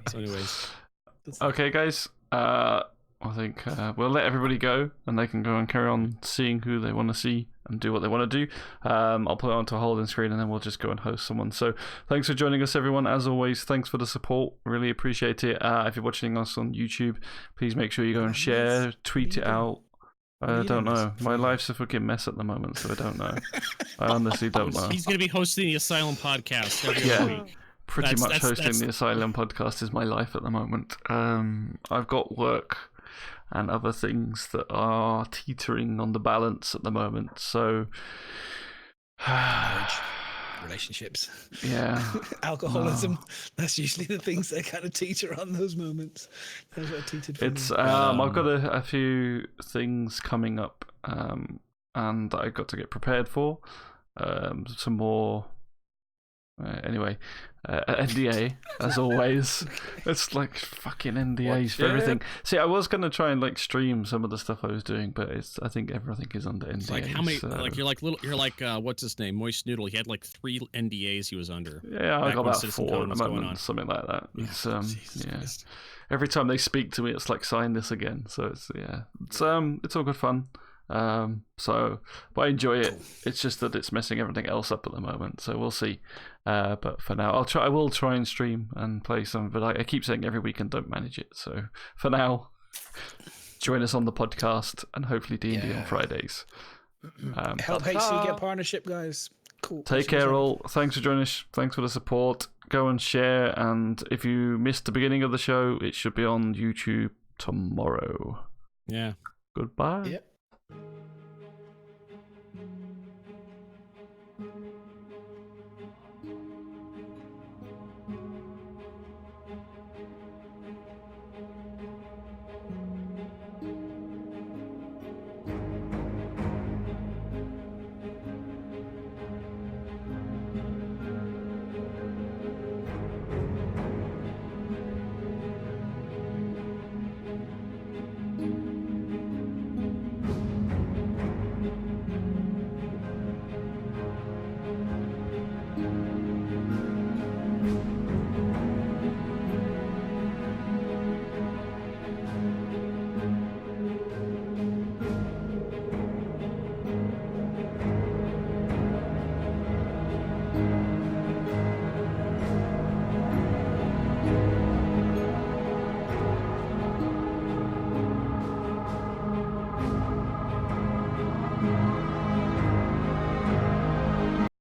So, anyways. Okay, guys. I think we'll let everybody go, and they can go and carry on seeing who they want to see and do what they want to do. I'll put it onto a holding screen, and then we'll just go and host someone. So thanks for joining us, everyone. As always, thanks for the support. Really appreciate it. If you're watching us on YouTube, please make sure you go and share, tweet it out. I don't know. My life's a fucking mess at the moment, so I don't know. I honestly don't know. He's going to be hosting the Asylum podcast every week. Pretty much hosting the Asylum podcast is my life at the moment. I've got work and other things that are teetering on the balance at the moment. So, marriage, relationships, alcoholism. That's usually the things that kind of teeter on those moments. That's what teetered for me. I've got a few things coming up, and I've got to get prepared for. Some more Anyway, NDA as always. It's like fucking NDAs for everything. See, I was gonna try and like stream some of the stuff I was doing, but I think everything is under NDA. It's like how many? Like you're like what's his name? Moist Noodle. He had like 3 NDAs he was under. Yeah, I got about 4 at the moment, something like that. It's Christ. Every time they speak to me, it's like sign this again. So it's all good fun. But I enjoy it. It's just that it's messing everything else up at the moment. So we'll see. But for now, I will try and stream and play some. But I keep saying every week and don't manage it. So for now, join us on the podcast and hopefully D&D on Fridays. Help HC get partnership, guys. Cool. Take care, all. Thanks for joining us. Thanks for the support. Go and share. And if you missed the beginning of the show, it should be on YouTube tomorrow. Yeah. Goodbye. Yep.